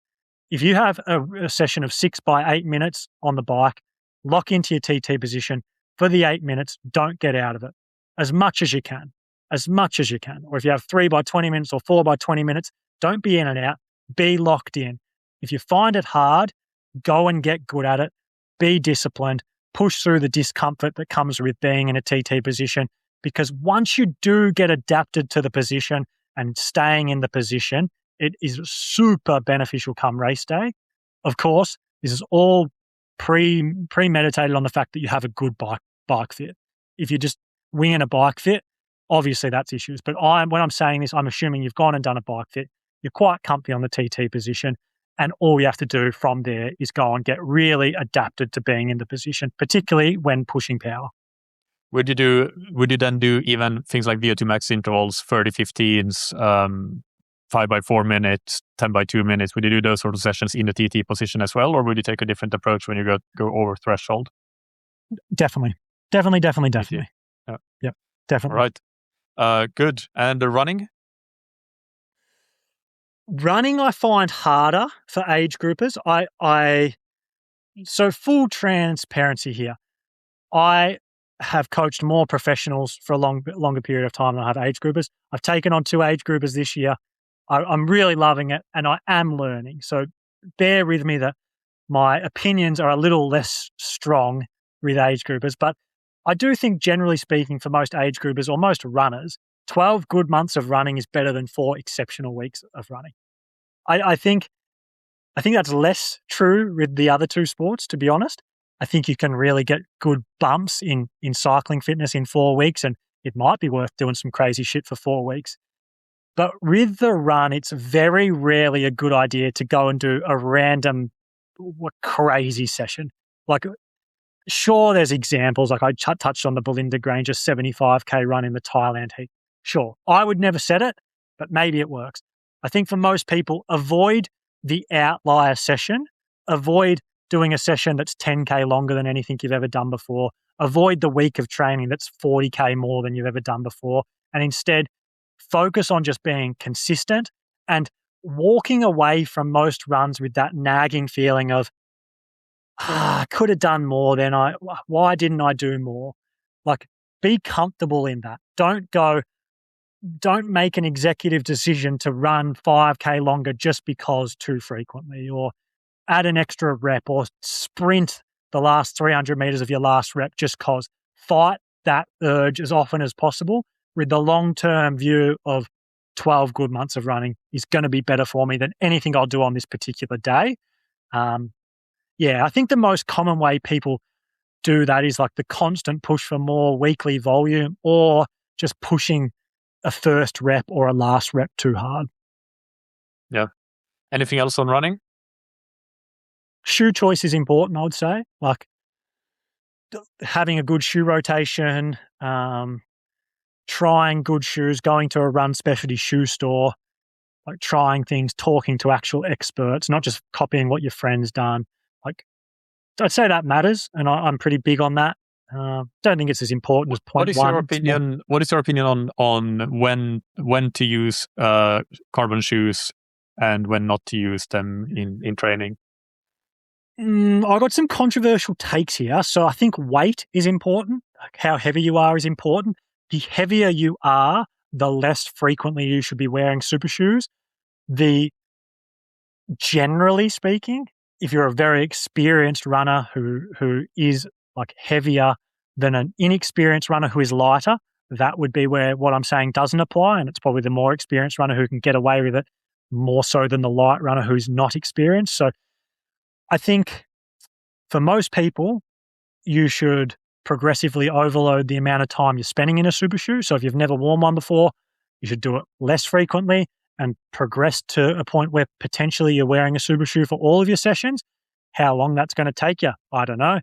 If you have a session of 6 by 8 minutes on the bike, lock into your TT position for the 8 minutes. Don't get out of it as much as you can. Or if you have 3 by 20 minutes or 4 by 20 minutes, don't be in and out. Be locked in. If you find it hard, go and get good at it. Be disciplined. Push through the discomfort that comes with being in a TT position, because once you do get adapted to the position and staying in the position, it is super beneficial come race day. Of course, this is all premeditated on the fact that you have a good bike fit. If you're just winging a bike fit, obviously that's issues. But when I'm saying this, I'm assuming you've gone and done a bike fit. You're quite comfy on the TT position. And all you have to do from there is go and get really adapted to being in the position, particularly when pushing power. Would you then do even things like VO2 max intervals, 30-15s, 5 by 4 minutes, 10 by 2 minutes? Would you do those sort of sessions in the TT position as well? Or would you take a different approach when you go over threshold? Definitely. Yeah. Yeah, definitely. All right. Good. And the running? Running, I find harder for age groupers. So full transparency here. I have coached more professionals for a longer period of time than I have age groupers. I've taken on 2 age groupers this year. I'm really loving it, and I am learning. So bear with me that my opinions are a little less strong with age groupers, but I do think, generally speaking, for most age groupers or most runners, 12 good months of running is better than 4 exceptional weeks of running. I think that's less true with the other 2 sports, to be honest. I think you can really get good bumps in cycling fitness in 4 weeks, and it might be worth doing some crazy shit for 4 weeks. But with the run, it's very rarely a good idea to go and do a random crazy session. Like, sure, there's examples. Like I touched on the Belinda Granger 75K run in the Thailand heat. Sure, I would never set it, but maybe it works. I think for most people, avoid the outlier session. Avoid doing a session that's 10K longer than anything you've ever done before. Avoid the week of training that's 40K more than you've ever done before. And instead, focus on just being consistent and walking away from most runs with that nagging feeling of, I could have done more than why didn't I do more? Like, be comfortable in that. Don't make an executive decision to run 5K longer just because too frequently, or add an extra rep, or sprint the last 300 meters of your last rep just cause. Fight that urge as often as possible with the long-term view of 12 good months of running is going to be better for me than anything I'll do on this particular day. I think the most common way people do that is like the constant push for more weekly volume, or just pushing a first rep or a last rep too hard. Yeah. Anything else on running? Shoe choice is important, I would say. Like having a good shoe rotation, trying good shoes, going to a run specialty shoe store, like trying things, talking to actual experts, not just copying what your friend's done. Like, I'd say that matters, and I'm pretty big on that. Don't think it's as important as point What is one. your opinion? What is your opinion on when to use carbon shoes and when not to use them in training? I got some controversial takes here. So I think weight is important. Like how heavy you are is important. The heavier you are, the less frequently you should be wearing super shoes. Generally speaking, if you're a very experienced runner who is like heavier than an inexperienced runner who is lighter, that would be where what I'm saying doesn't apply. And it's probably the more experienced runner who can get away with it more so than the light runner who's not experienced. So I think for most people, you should progressively overload the amount of time you're spending in a super shoe. So if you've never worn one before, you should do it less frequently and progress to a point where potentially you're wearing a super shoe for all of your sessions. How long that's going to take you, I don't know.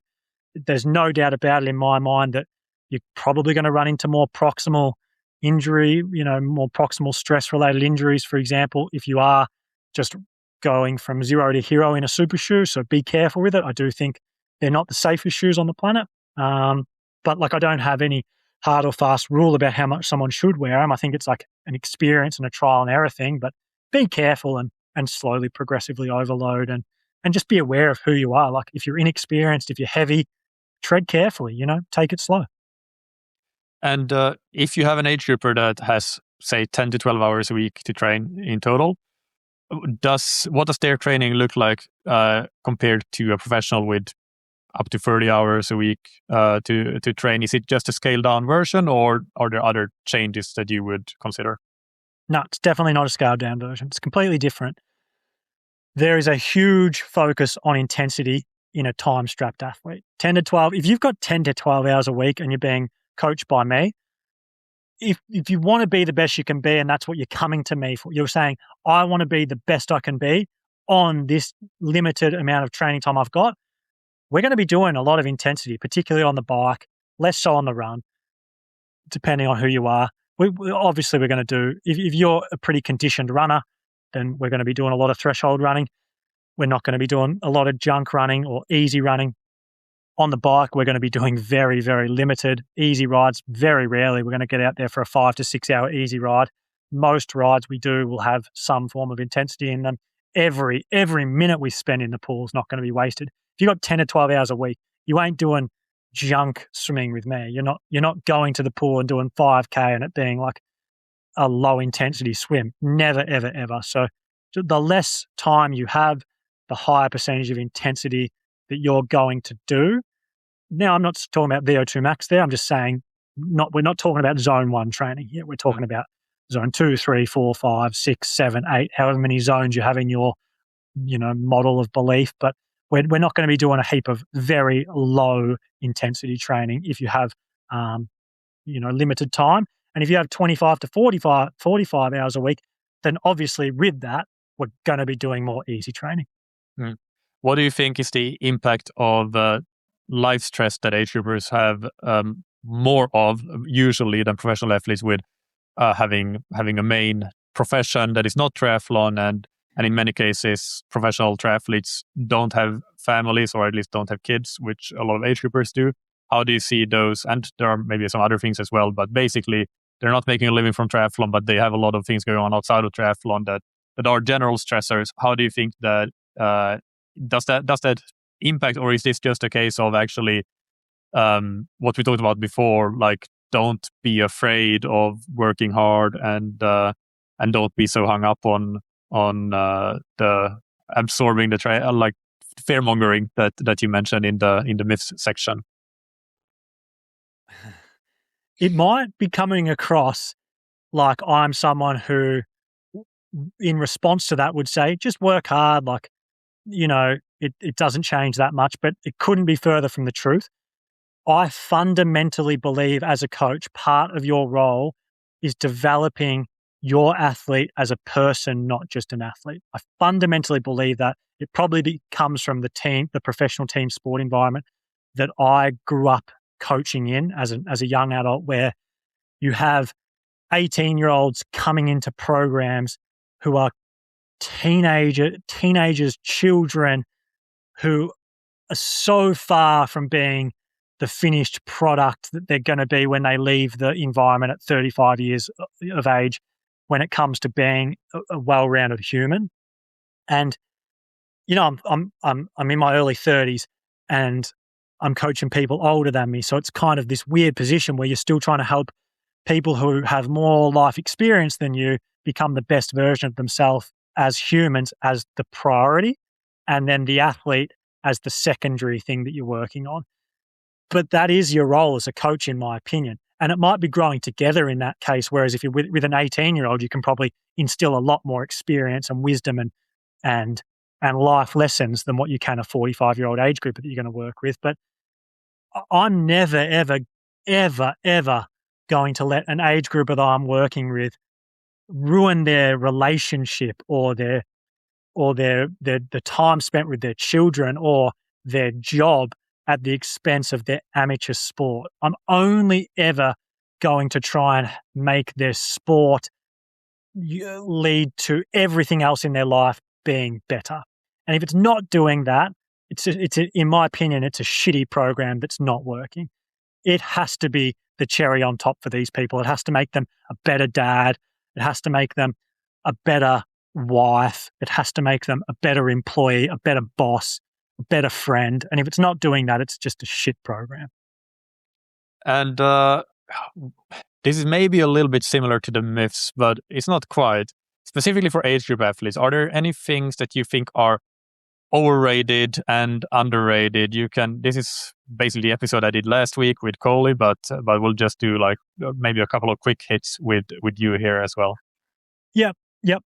There's no doubt about it in my mind that you're probably going to run into more proximal injury, more proximal stress-related injuries, for example, if you are just going from zero to hero in a super shoe. So be careful with it. I do think they're not the safest shoes on the planet. But I don't have any hard or fast rule about how much someone should wear them. I think it's like an experience and a trial and error thing, but be careful and slowly, progressively overload and just be aware of who you are. Like if you're inexperienced, if you're heavy, tread carefully, take it slow. And if you have an age grouper that has, say, 10 to 12 hours a week to train in total, what does their training look like compared to a professional with up to 30 hours a week to train? Is it just a scaled down version, or are there other changes that you would consider? No, it's definitely not a scaled down version. It's completely different. There is a huge focus on intensity in a time strapped athlete. 10 to 12, if you've got 10 to 12 hours a week and you're being coached by me, if you want to be the best you can be, and that's what you're coming to me for, you're saying, I want to be the best I can be on this limited amount of training time I've got, we're going to be doing a lot of intensity, particularly on the bike, less so on the run, depending on who you are. Obviously, we're going to do, if you're a pretty conditioned runner, then we're going to be doing a lot of threshold running. We're not going to be doing a lot of junk running or easy running. On the bike, we're going to be doing very, very limited easy rides. Very rarely we're going to get out there for a 5 to 6 hour easy ride. Most rides we do will have some form of intensity in them. Every minute we spend in the pool is not going to be wasted. If you've got 10 to 12 hours a week, you ain't doing junk swimming with me. You're not going to the pool and doing 5K and it being like a low intensity swim. Never, ever, ever. So the less time you have, the higher percentage of intensity that you're going to do. Now, I'm not talking about VO2 max there. I'm just saying we're not talking about zone 1 training here. We're talking about zone 2, 3, 4, 5, 6, 7, 8, however many zones you have in your model of belief. But we're not going to be doing a heap of very low intensity training if you have limited time. And if you have 25 to 45 hours a week, then obviously with that, we're going to be doing more easy training. What do you think is the impact of life stress that age groupers have more of usually than professional athletes with having a main profession that is not triathlon, and in many cases professional triathletes don't have families or at least don't have kids, which a lot of age groupers do. How do you see those? And there are maybe some other things as well, but basically they're not making a living from triathlon, but they have a lot of things going on outside of triathlon that are general stressors. How do you think that does that impact, or is this just a case of actually what we talked about before, like don't be afraid of working hard and don't be so hung up on the absorbing the like fear-mongering that you mentioned in the myths section? It might be coming across like I'm someone who, in response to that, would say, just work hard. Like, it doesn't change that much, but it couldn't be further from the truth. I fundamentally believe as a coach, part of your role is developing your athlete as a person, not just an athlete. I fundamentally believe that. It probably comes from the professional team sport environment that I grew up coaching in as a young adult, where you have 18-year-olds coming into programs who are teenagers, children who are so far from being the finished product that they're going to be when they leave the environment at 35 years of age when it comes to being a well-rounded human. And, you know, I'm in my early 30s and I'm coaching people older than me. So it's kind of this weird position where you're still trying to help people who have more life experience than you become the best version of themselves as humans as the priority, and then the athlete as the secondary thing that you're working on. But that is your role as a coach, in my opinion. And it might be growing together in that case, whereas if you're with an 18-year-old, you can probably instill a lot more experience and wisdom and life lessons than what you can a 45-year-old age group that you're going to work with. But I'm never, ever, ever, ever going to let an age group that I'm working with ruin their relationship or the time spent with their children or their job at the expense of their amateur sport. I'm only ever going to try and make their sport lead to everything else in their life being better. And if it's not doing that, in my opinion, it's a shitty program that's not working. It has to be the cherry on top for these people. It has to make them a better dad. It has to make them a better wife. It has to make them a better employee, a better boss, a better friend. And if it's not doing that, it's just a shit program. And this is maybe a little bit similar to the myths, but it's not quite. Specifically for age group athletes, are there any things that you think are overrated and underrated? This is basically the episode I did last week with Coley, but we'll just do like maybe a couple of quick hits with you here as well. Yep.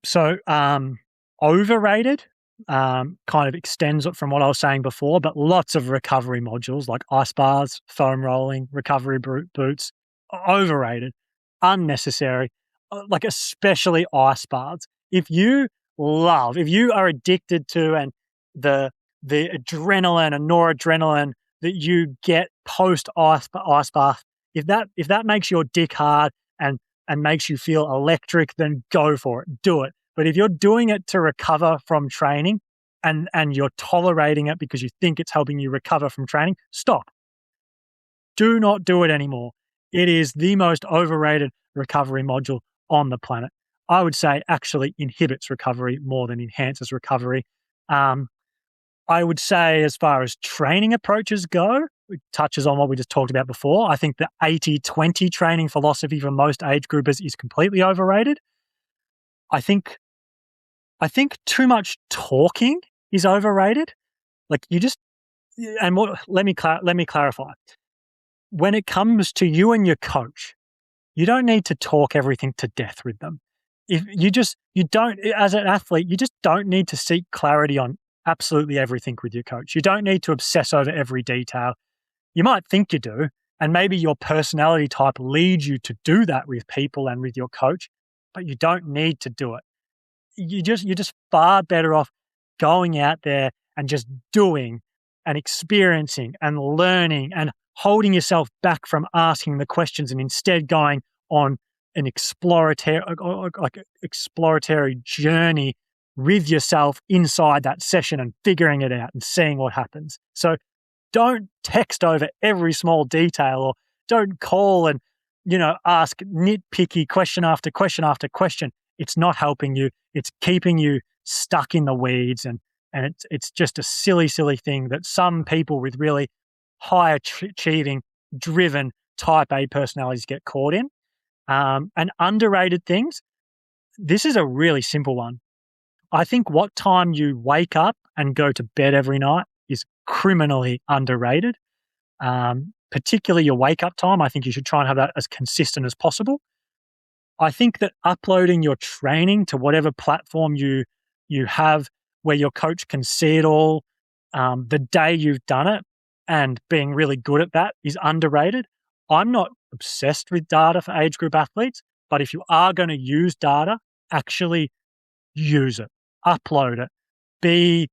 So overrated kind of extends it from what I was saying before, but lots of recovery modules like ice baths, foam rolling, recovery boots, overrated, unnecessary, like especially ice baths. If you are addicted to and the adrenaline and noradrenaline that you get post ice bath, if that makes your dick hard and makes you feel electric, then go for it, do it. But if you're doing it to recover from training and you're tolerating it because you think it's helping you recover from training, stop. Do not do it anymore. It is the most overrated recovery module on the planet. I would say actually inhibits recovery more than enhances recovery. I would say as far as training approaches go, it touches on what we just talked about before. I think the 80-20 training philosophy for most age groupers is completely overrated. I think too much talking is overrated. Like let me clarify. When it comes to you and your coach, you don't need to talk everything to death with them. As an athlete, you just don't need to seek clarity on absolutely everything with your coach. You don't need to obsess over every detail. You might think you do, and maybe your personality type leads you to do that with people and with your coach, but you don't need to do it. You're just far better off going out there and just doing and experiencing and learning and holding yourself back from asking the questions and instead going on an exploratory journey with yourself inside that session and figuring it out and seeing what happens. So don't text over every small detail, or don't call and, ask nitpicky question after question after question. It's not helping you. It's keeping you stuck in the weeds, and it's just a silly, silly thing that some people with really high achieving, driven type A personalities get caught in. And underrated things, this is a really simple one. I think what time you wake up and go to bed every night is criminally underrated. Particularly your wake up time. I think you should try and have that as consistent as possible. I think that uploading your training to whatever platform you have where your coach can see it all the day you've done it and being really good at that is underrated. I'm not obsessed with data for age group athletes, but if you are going to use data, actually use it, upload it.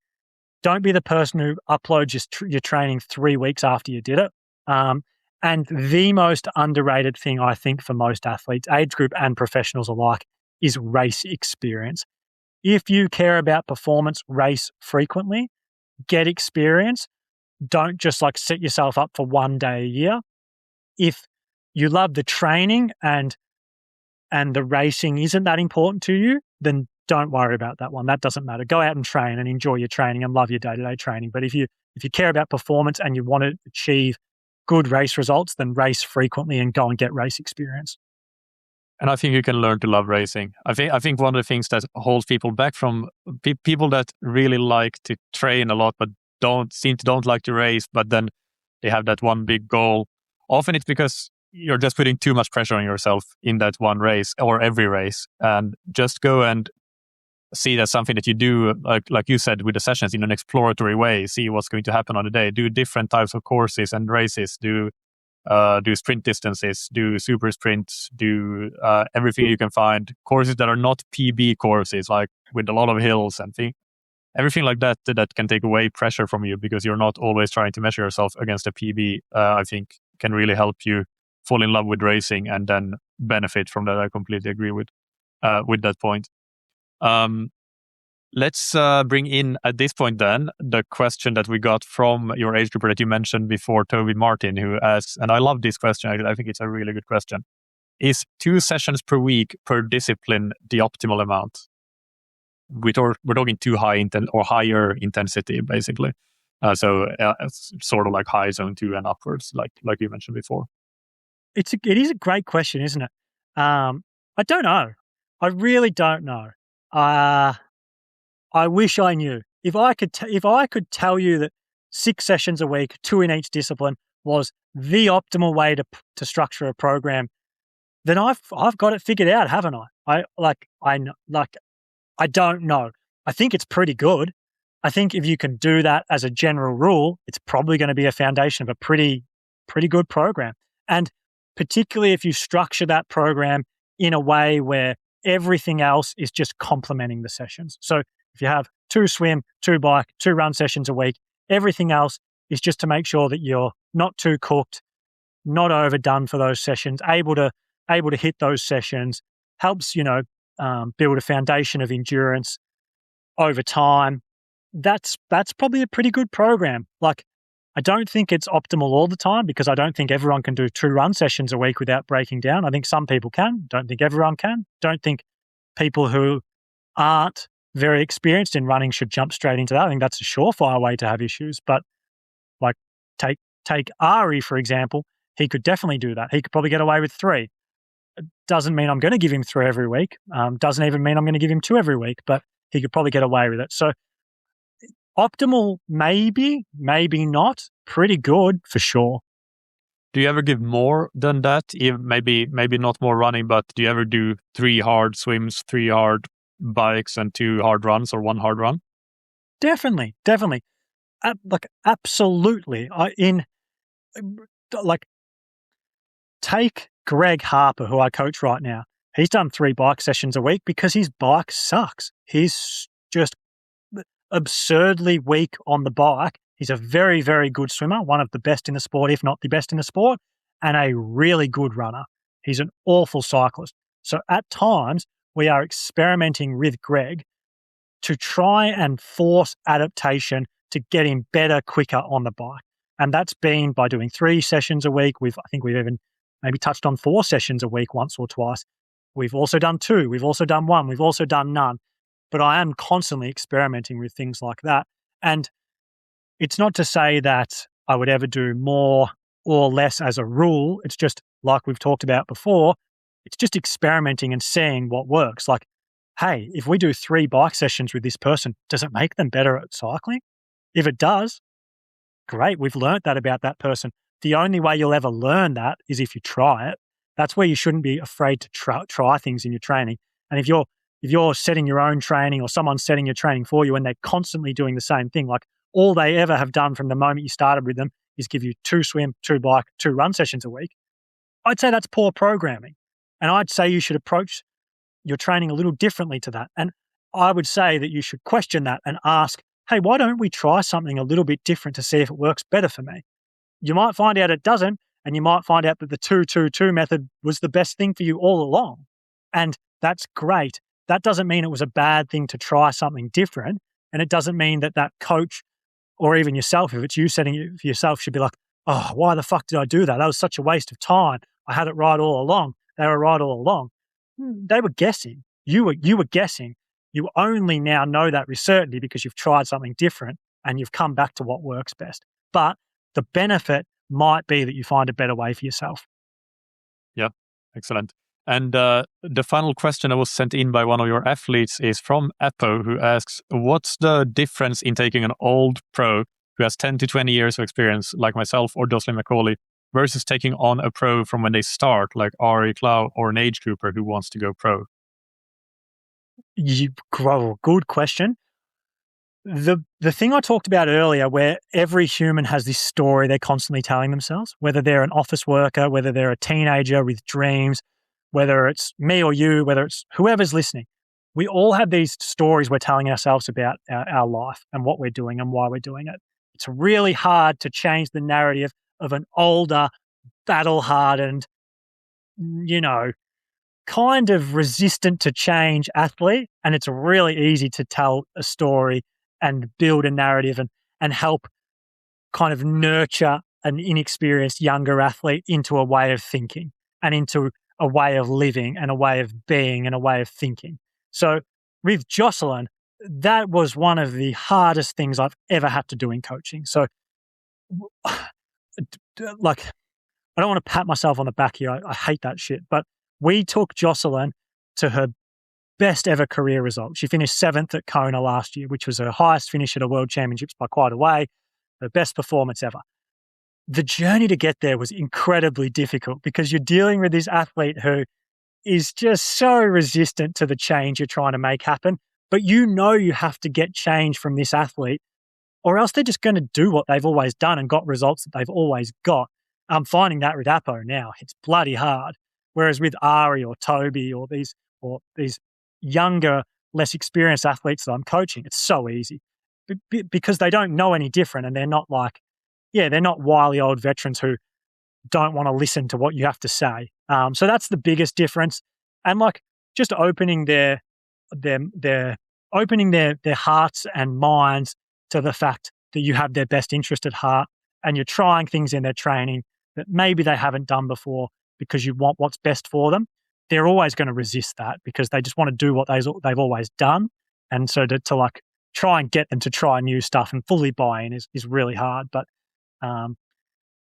Don't be the person who uploads your training 3 weeks after you did it. And the most underrated thing, I think, for most athletes, age group and professionals alike, is race experience. If you care about performance, race frequently, get experience. don't just like set yourself up for one day a year. If you love the training and the racing isn't that important to you, then don't worry about that one. That doesn't matter. Go out and train and enjoy your training and love your day-to-day training. But if you care about performance and you want to achieve good race results, then race frequently and go and get race experience. And I think you can learn to love racing. I think one of the things that holds people back from people that really like to train a lot but don't like to race, but then they have that one big goal. Often it's because you're just putting too much pressure on yourself in that one race or every race, and just go and see that something that you do, like you said, with the sessions in an exploratory way. See what's going to happen on the day. Do different types of courses and races. Do sprint distances. Do super sprints. Do everything you can find. Courses that are not PB courses, like with a lot of hills and things. Everything like that can take away pressure from you because you're not always trying to measure yourself against a PB. I think can really help you fall in love with racing and then benefit from that. I completely agree with that point. Let's bring in at this point then the question that we got from your age group that you mentioned before, Toby Martin, who asks, and I love this question. I think it's a really good question. Is 2 sessions per week per discipline the optimal amount? We're talking too high or higher intensity, basically. So it's sort of like high zone 2 and upwards, like you mentioned before. It is a great question, isn't it? I don't know. I really don't know. I wish I knew. If I could tell you that 6 sessions a week, 2 in each discipline, was the optimal way to structure a program, then I've got it figured out, haven't I? I don't know. I think it's pretty good. I think if you can do that as a general rule, it's probably going to be a foundation of a pretty good program. And particularly if you structure that program in a way where everything else is just complementing the sessions. So if you have 2 swim, 2 bike, 2 run sessions a week, everything else is just to make sure that you're not too cooked, not overdone for those sessions, able to hit those sessions, helps, build a foundation of endurance over time. That's probably a pretty good program. Like, I don't think it's optimal all the time because I don't think everyone can do 2 run sessions a week without breaking down. I think some people can. Don't think everyone can. Don't think people who aren't very experienced in running should jump straight into that. I think that's a surefire way to have issues. But like take Ari, for example, he could definitely do that. He could probably get away with 3. It doesn't mean I'm going to give him 3 every week. Doesn't even mean I'm going to give him 2 every week, but he could probably get away with it. So optimal, maybe not. Pretty good for sure. Do you ever give more than that? Maybe not more running, but do you ever do 3 hard swims, 3 hard bikes, and 2 hard runs, or 1 hard run? Definitely. Absolutely. Take Greg Harper, who I coach right now. He's done 3 bike sessions a week because his bike sucks. He's just absurdly weak on the bike. He's a very, very good swimmer, one of the best in the sport, if not the best in the sport, and a really good runner. He's an awful cyclist. So at times, we are experimenting with Greg to try and force adaptation to get him better, quicker on the bike. And that's been by doing 3 sessions a week. I think we've even maybe touched on 4 sessions a week once or twice. We've also done 2. We've also done 1. We've also done none. But I am constantly experimenting with things like that. And it's not to say that I would ever do more or less as a rule. It's just like we've talked about before. It's just experimenting and seeing what works. Like, hey, if we do 3 bike sessions with this person, does it make them better at cycling? If it does, great. We've learned that about that person. The only way you'll ever learn that is if you try it. That's where you shouldn't be afraid to try things in your training. And if you're setting your own training or someone's setting your training for you and they're constantly doing the same thing, like all they ever have done from the moment you started with them is give you 2 swim, 2 bike, 2 run sessions a week, I'd say that's poor programming. And I'd say you should approach your training a little differently to that. And I would say that you should question that and ask, hey, why don't we try something a little bit different to see if it works better for me? You might find out it doesn't, and you might find out that the 2-2-2 method was the best thing for you all along. And that's great. That doesn't mean it was a bad thing to try something different. And it doesn't mean that coach or even yourself, if it's you setting it for yourself, should be like, oh, why the fuck did I do that? That was such a waste of time. I had it right all along. They were right all along. They were guessing. You were guessing. You only now know that with certainty because you've tried something different and you've come back to what works best. But the benefit might be that you find a better way for yourself. Yeah, excellent. And the final question that was sent in by one of your athletes is from Appo, who asks, what's the difference in taking an old pro who has 10 to 20 years of experience, like myself or Jocelyn McCauley, versus taking on a pro from when they start, like Ari Klau or an age grouper who wants to go pro? Good question. The thing I talked about earlier, where every human has this story they're constantly telling themselves, whether they're an office worker, whether they're a teenager with dreams, whether it's me or you, whether it's whoever's listening, we all have these stories we're telling ourselves about our life and what we're doing and why we're doing it. It's really hard to change the narrative of an older, battle-hardened, kind of resistant to change athlete. And it's really easy to tell a story and build a narrative and help kind of nurture an inexperienced younger athlete into a way of thinking and into a way of living and a way of being and a way of thinking. So with Jocelyn, that was one of the hardest things I've ever had to do in coaching. So like, I don't want to pat myself on the back here. I hate that shit. But we took Jocelyn to her best ever career result. She finished 7th at Kona last year, which was her highest finish at a World Championships by quite a way, her best performance ever. The journey to get there was incredibly difficult because you're dealing with this athlete who is just so resistant to the change you're trying to make happen. But you have to get change from this athlete, or else they're just going to do what they've always done and got results that they've always got. I'm finding that with Appo now. It's bloody hard. Whereas with Ari or Toby or these younger, less experienced athletes that I'm coaching, it's so easy because they don't know any different, and they're not they're not wily old veterans who don't want to listen to what you have to say. So that's the biggest difference. And like just opening their hearts and minds to the fact that you have their best interest at heart and you're trying things in their training that maybe they haven't done before because you want what's best for them. They're always going to resist that because they just want to do what they've always done. And so to like try and get them to try new stuff and fully buy in is really hard. But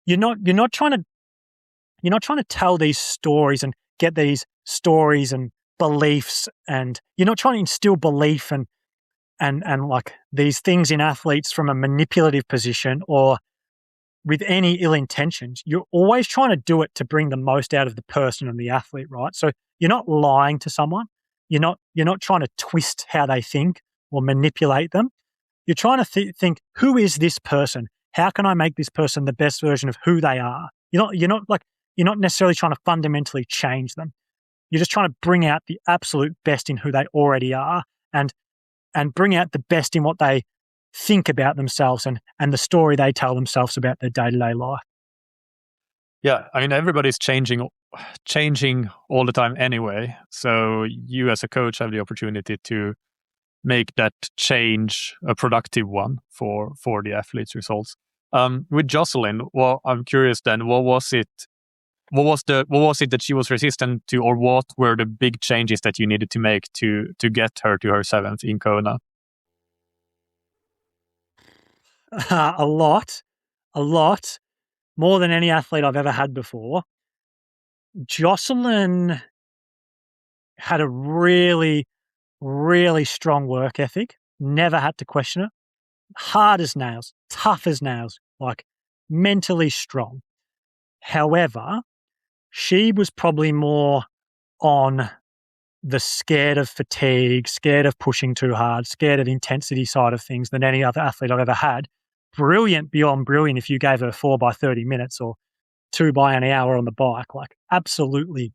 you're not trying to tell these stories and get these stories and beliefs, and you're not trying to instill belief and like these things in athletes from a manipulative position or with any ill intentions. You're always trying to do it to bring the most out of the person and the athlete, right? So you're not lying to someone. You're not trying to twist how they think or manipulate them. You're trying to think, who is this person? How can I make this person the best version of who they are? You're not necessarily trying to fundamentally change them. You're just trying to bring out the absolute best in who they already are and bring out the best in what they think about themselves and the story they tell themselves about their day-to-day life. Yeah, I mean, everybody's changing all the time anyway. So you as a coach have the opportunity to make that change a productive one for the athlete's results. With Jocelyn, well, I'm curious then, what was it that she was resistant to, or what were the big changes that you needed to make to get her to her 7th in Kona? A lot, more than any athlete I've ever had before. Jocelyn had a really, really strong work ethic. Never had to question it. Hard as nails, tough as nails, like mentally strong. However, she was probably more on the scared of fatigue, scared of pushing too hard, scared of intensity side of things than any other athlete I've ever had. Brilliant beyond brilliant if you gave her 4 by 30 minutes or 2 by an hour on the bike. Like absolutely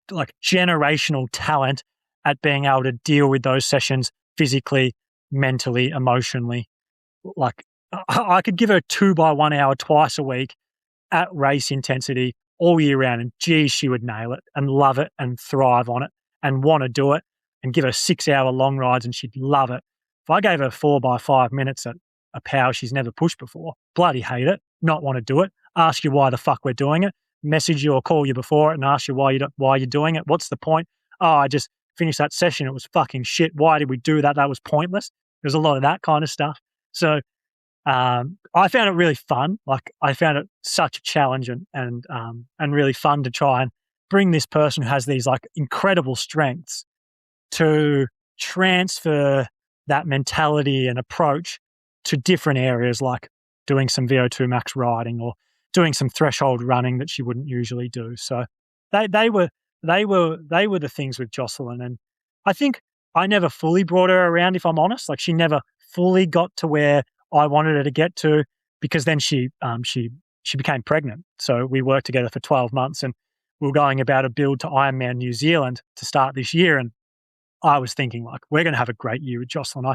like generational talent at being able to deal with those sessions physically, mentally, emotionally. Like I could give her 2 by 1 hour twice a week at race intensity all year round, and geez, she would nail it and love it and thrive on it and want to do it, and give her 6 hour long rides and she'd love it. If I gave her 4 by 5 minutes at a power she's never pushed before. Bloody hate it. Not want to do it. Ask you why the fuck we're doing it. Message you or call you before it and ask you why you're doing it. What's the point? Oh, I just finished that session. It was fucking shit. Why did we do that? That was pointless. There's a lot of that kind of stuff. So I found it really fun. Like, I found it such a challenge and really fun to try and bring this person who has these like incredible strengths to transfer that mentality and approach to different areas, like doing some VO2 max riding or doing some threshold running that she wouldn't usually do. So they were the things with Jocelyn. And I think I never fully brought her around, if I'm honest. Like, she never fully got to where I wanted her to get to, because then she became pregnant. So we worked together for 12 months and we were going about a build to Ironman New Zealand to start this year. And I was thinking, like, we're going to have a great year with Jocelyn.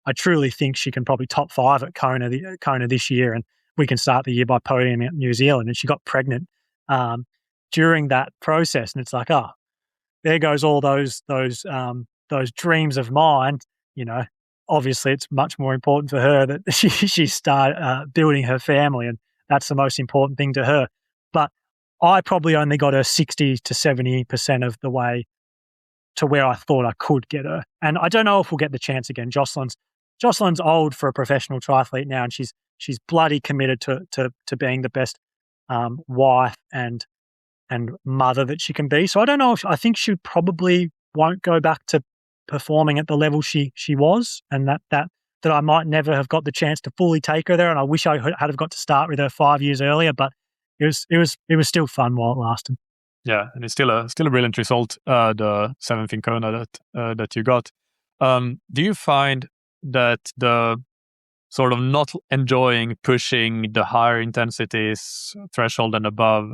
I truly think she can probably top 5 at Kona this year, and we can start the year by podiuming at New Zealand. And she got pregnant during that process, and it's like, oh, there goes all those dreams of mine. You know, obviously, it's much more important for her that she start building her family, and that's the most important thing to her. But I probably only got her 60 to 70% of the way to where I thought I could get her. And I don't know if we'll get the chance again. Jocelyn's old for a professional triathlete now, and she's bloody committed to being the best wife and mother that she can be. So I don't know I think she probably won't go back to performing at the level she was, and that I might never have got the chance to fully take her there. And I wish I had have got to start with her 5 years earlier, but it was still fun while it lasted. Yeah, and it's still a brilliant result, the 7th in Kona that you got. Do you find that the sort of not enjoying pushing the higher intensities, threshold and above,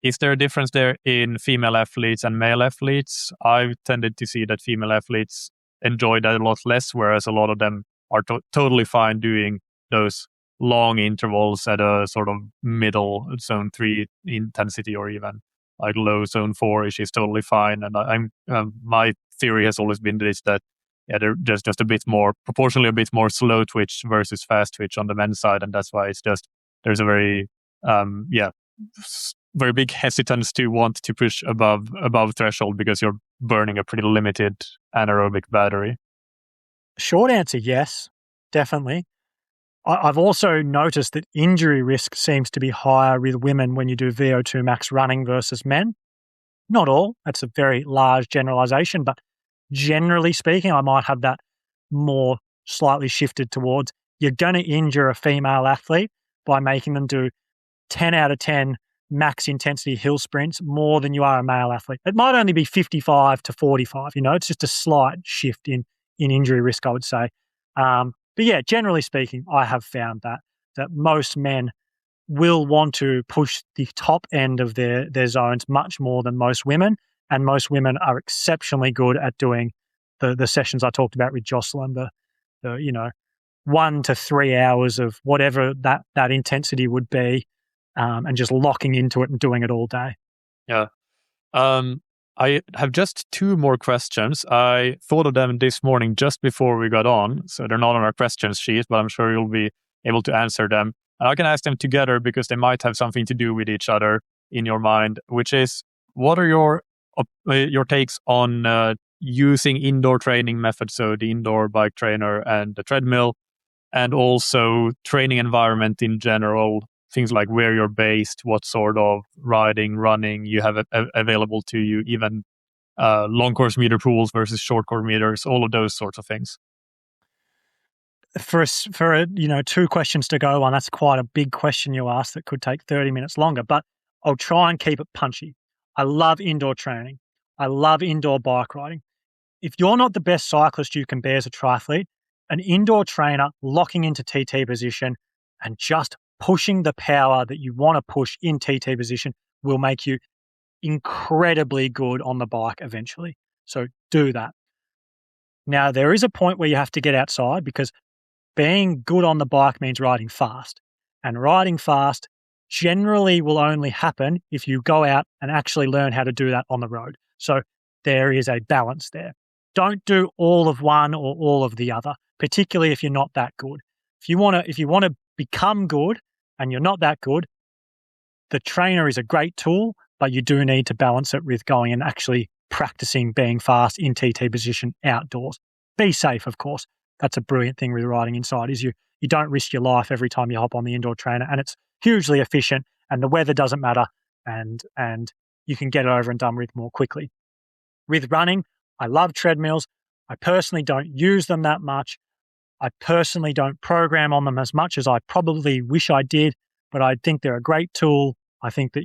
is there a difference there in female athletes and male athletes? I've tended to see that female athletes enjoy that a lot less, whereas a lot of them are totally fine doing those long intervals at a sort of middle zone 3 intensity, or even like low zone 4-ish is totally fine. And my theory has always been this, that they're just a bit more, proportionally a bit more slow twitch versus fast twitch on the men's side, and that's why it's just there's a very very big hesitance to want to push above threshold, because you're burning a pretty limited anaerobic battery. Short answer, yes, definitely. I've also noticed that injury risk seems to be higher with women when you do VO2 max running versus men. Not all, that's a very large generalization, but generally speaking, I might have that more slightly shifted towards you're going to injure a female athlete by making them do 10 out of 10 max intensity hill sprints more than you are a male athlete. It might only be 55 to 45, it's just a slight shift in injury risk, I would say. But yeah, generally speaking, I have found that most men will want to push the top end of their zones much more than most women, and most women are exceptionally good at doing the sessions I talked about with Jocelyn, the 1 to 3 hours of whatever that intensity would be, and just locking into it and doing it all day. Yeah. I have just 2 more questions. I thought of them this morning just before we got on, so they're not on our questions sheet, but I'm sure you'll be able to answer them. And I can ask them together because they might have something to do with each other in your mind, which is, what are your takes on using indoor training methods, so the indoor bike trainer and the treadmill, and also training environment in general, things like where you're based, what sort of riding, running you have available to you, even long course meter pools versus short course meters, all of those sorts of things. For 2 questions to go on, that's quite a big question you asked that could take 30 minutes longer, but I'll try and keep it punchy. I love indoor training. I love indoor bike riding. If you're not the best cyclist you can be as a triathlete, an indoor trainer locking into TT position and just pushing the power that you want to push in TT position will make you incredibly good on the bike eventually. So do that. Now, there is a point where you have to get outside, because being good on the bike means riding fast. And riding fast generally will only happen if you go out and actually learn how to do that on the road. So there is a balance there. Don't do all of one or all of the other, particularly if you're not that good. If you want to become good and you're not that good, the trainer is a great tool, but you do need to balance it with going and actually practicing being fast in TT position outdoors. Be safe, of course. That's a brilliant thing with riding inside is you don't risk your life every time you hop on the indoor trainer, and it's hugely efficient and the weather doesn't matter and you can get it over and done with more quickly. With running, I love treadmills. I personally don't use them that much. I personally don't program on them as much as I probably wish I did, but I think they're a great tool. I think that,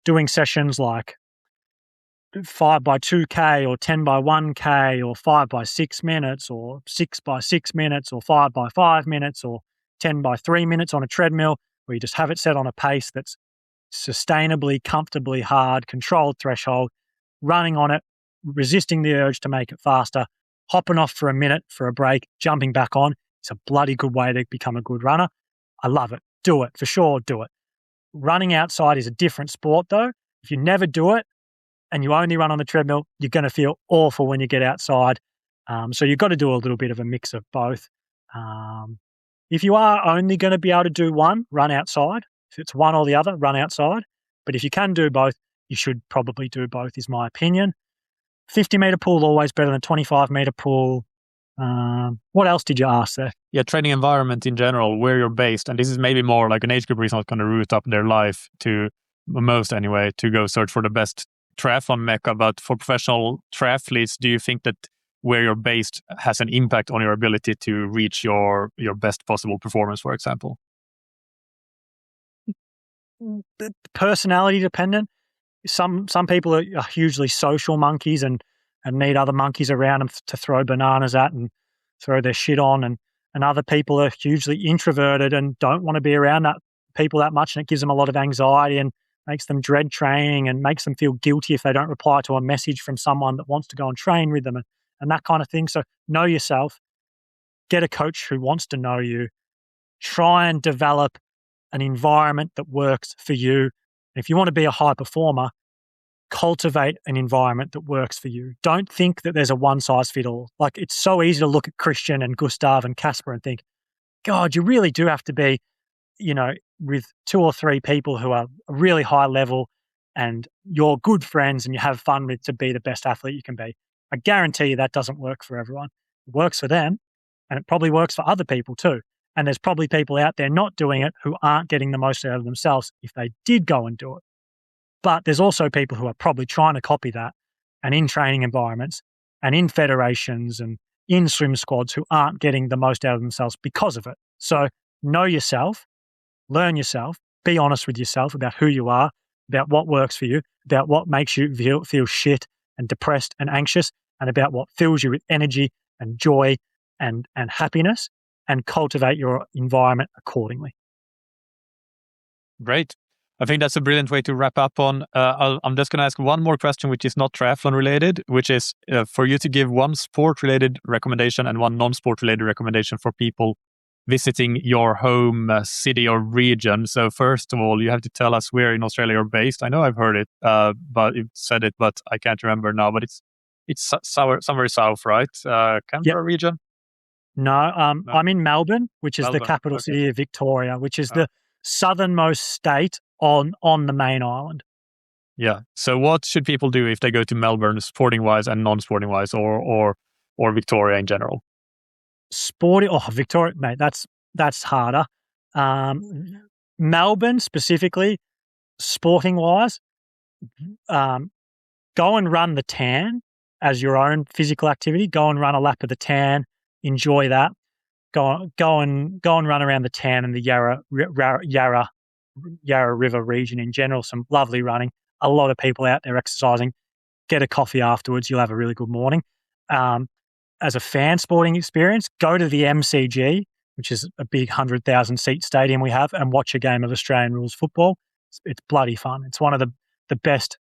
doing sessions like 5x2K or 10x1K or 5x6 minutes or 6x6 minutes or 5x5 minutes or 10x3 minutes on a treadmill where you just have it set on a pace that's sustainably, comfortably hard, controlled threshold, running on it, resisting the urge to make it faster, hopping off for a minute for a break, jumping back on. It's a bloody good way to become a good runner. I love it. Do it. For sure, do it. Running outside is a different sport, though. If you never do it and you only run on the treadmill, you're going to feel awful when you get outside. So you've got to do a little bit of a mix of both. If you are only going to be able to do one, run outside. If it's one or the other, run outside. But if you can do both, you should probably do both, is my opinion. 50-meter pool, always better than 25-meter pool. What else did you ask there? Yeah, training environment in general, where you're based. And this is maybe more like an age group is not going to root up their life to most anyway, to go search for the best triathlon mecca. But for professional triathletes, do you think that where you're based has an impact on your ability to reach your best possible performance, for example? Personality dependent. Some people are hugely social monkeys and need other monkeys around them to throw bananas at and throw their shit on. And other people are hugely introverted and don't want to be around people that much, and it gives them a lot of anxiety and makes them dread training and makes them feel guilty if they don't reply to a message from someone that wants to go and train with them and that kind of thing. So know yourself. Get a coach who wants to know you. Try and develop an environment that works for you. If you want to be a high performer, cultivate an environment that works for you. Don't think that there's a one-size-fits-all. Like, it's so easy to look at Christian and Gustav and Casper and think, God, you really do have to be, with 2 or 3 people who are really high level and you're good friends and you have fun with to be the best athlete you can be. I guarantee you that doesn't work for everyone. It works for them, and it probably works for other people too. And there's probably people out there not doing it who aren't getting the most out of themselves if they did go and do it. But there's also people who are probably trying to copy that and in training environments and in federations and in swim squads who aren't getting the most out of themselves because of it. So know yourself, learn yourself, be honest with yourself about who you are, about what works for you, about what makes you feel shit and depressed and anxious, and about what fills you with energy and joy and happiness, and cultivate your environment accordingly. Great. I think that's a brilliant way to wrap up on. I'm just going to ask one more question, which is not triathlon related, which is for you to give one sport-related recommendation and one non-sport-related recommendation for people visiting your home city or region. So first of all, you have to tell us where in Australia you're based. I know I've heard it, but you've said it, but I can't remember now. But it's somewhere south, right? Canberra region? No, no, I'm in Melbourne, which is the capital city of Victoria, which is the southernmost state on the main island. Yeah. So what should people do if they go to Melbourne, sporting-wise and non-sporting-wise, or Victoria in general? Victoria, mate, that's harder. Melbourne specifically, sporting-wise, go and run the Tan as your own physical activity. Go and run a lap of the Tan. Enjoy that. Go and run around the Tan and the Yarra River region in general. Some lovely running. A lot of people out there exercising. Get a coffee afterwards. You'll have a really good morning. As a fan sporting experience, go to the MCG, which is a big 100,000 seat stadium we have, and watch a game of Australian rules football. It's bloody fun. It's one of the best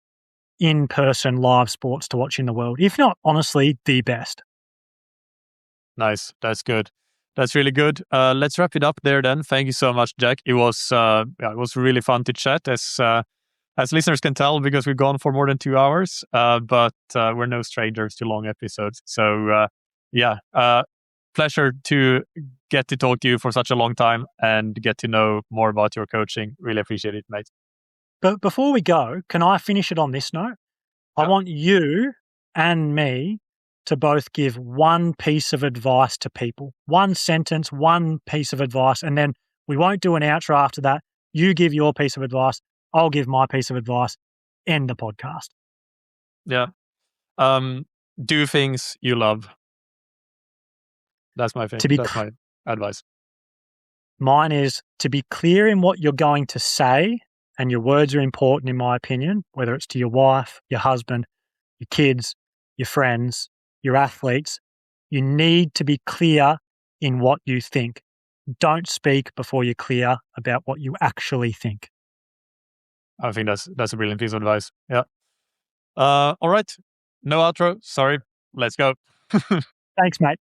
in-person live sports to watch in the world, if not, honestly, the best. Nice. That's good. That's really good. Let's wrap it up there then. Thank you so much, Jack. It was really fun to chat, as listeners can tell, because we've gone for more than 2 hours. But we're no strangers to long episodes. So pleasure to get to talk to you for such a long time and get to know more about your coaching. Really appreciate it, mate. But before we go, can I finish it on this note? I want you and me to both give one piece of advice to people. One sentence, one piece of advice, and then we won't do an outro after that. You give your piece of advice. I'll give my piece of advice. End the podcast. Yeah. Do things you love. That's my thing. That's my advice. Mine is to be clear in what you're going to say, and your words are important in my opinion, whether it's to your wife, your husband, your kids, your friends, your athletes. You need to be clear in what you think. Don't speak before you're clear about what you actually think. I think that's a brilliant piece of advice. Yeah. All right. No outro. Sorry. Let's go. Thanks, mate.